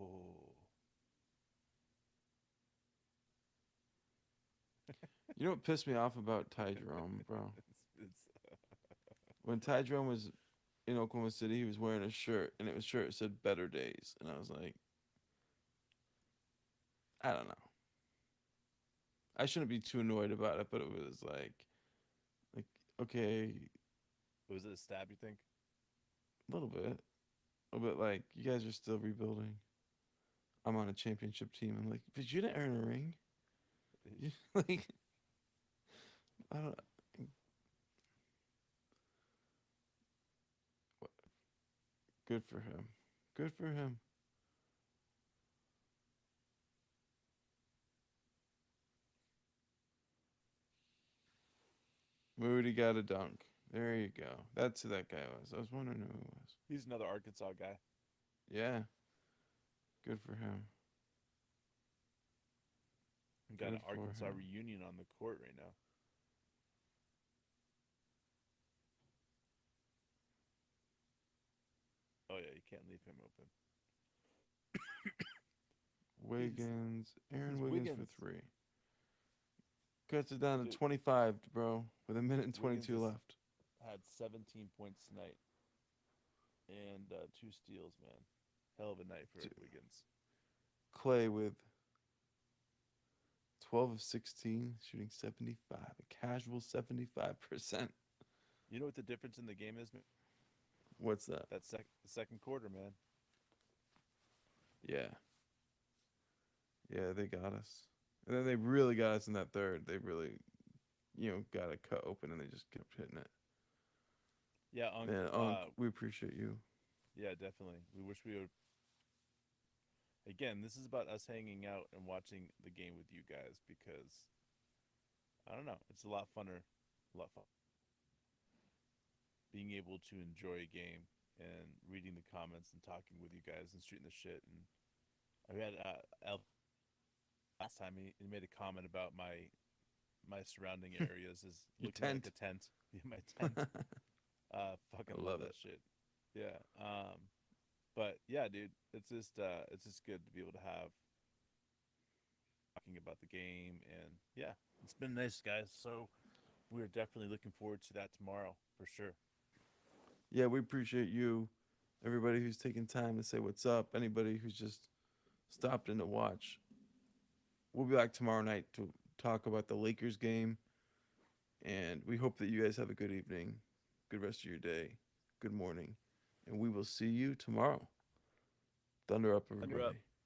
you know what pissed me off about Ty Jerome, bro? It's When Ty Jerome was in Oklahoma City, he was wearing a shirt, and it said "Better Days," and I was like, I don't know. I shouldn't be too annoyed about it, but it was like okay, was it a stab? You think? a little bit like you guys are still rebuilding. I'm on a championship team. I'm like, but you didn't earn a ring. Like, I don't. Good for him. Good for him. Moody got a dunk. There you go. That's who that guy was. I was wondering who it was. He's another Arkansas guy. Yeah. Good for him. We got an Good for Arkansas him. reunion on the court right now. Oh yeah, you can't leave him open. Wiggins. Aaron he's Wiggins for Wiggins. 3. Cuts it down to Dude, 25, bro, with a minute and Wiggins 22 left. had 17 points tonight and 2 steals, man. Hell of a night for Dude. Wiggins. Clay with 12 of 16, shooting 75, a casual 75%. You know what the difference in the game is? What's that? The second quarter, man. Yeah. Yeah, they got us. And then they really got us in that third. They really, got it cut open and they just kept hitting it. Yeah, Man, we appreciate you. yeah, definitely. We wish we would. Again, this is about us hanging out and watching the game with you guys because I don't know, it's a lot funner, a lot fun. Being able to enjoy a game and reading the comments and talking with you guys and shooting the shit. And I had last time he made a comment about my surrounding areas is Your looking like tent. a tent. Yeah, my tent. Fucking I love love that shit. Yeah. But yeah, dude, it's just good to be able to have talking about the game and yeah, it's been nice, guys. So we're definitely looking forward to that tomorrow for sure. Yeah, we appreciate you. Everybody who's taking time to say what's up. Anybody who's just stopped in to watch. We'll be back tomorrow night to talk about the Lakers game. And we hope that you guys have a good evening, good rest of your day, good morning. And we will see you tomorrow. Thunder up, Thunder up. everybody.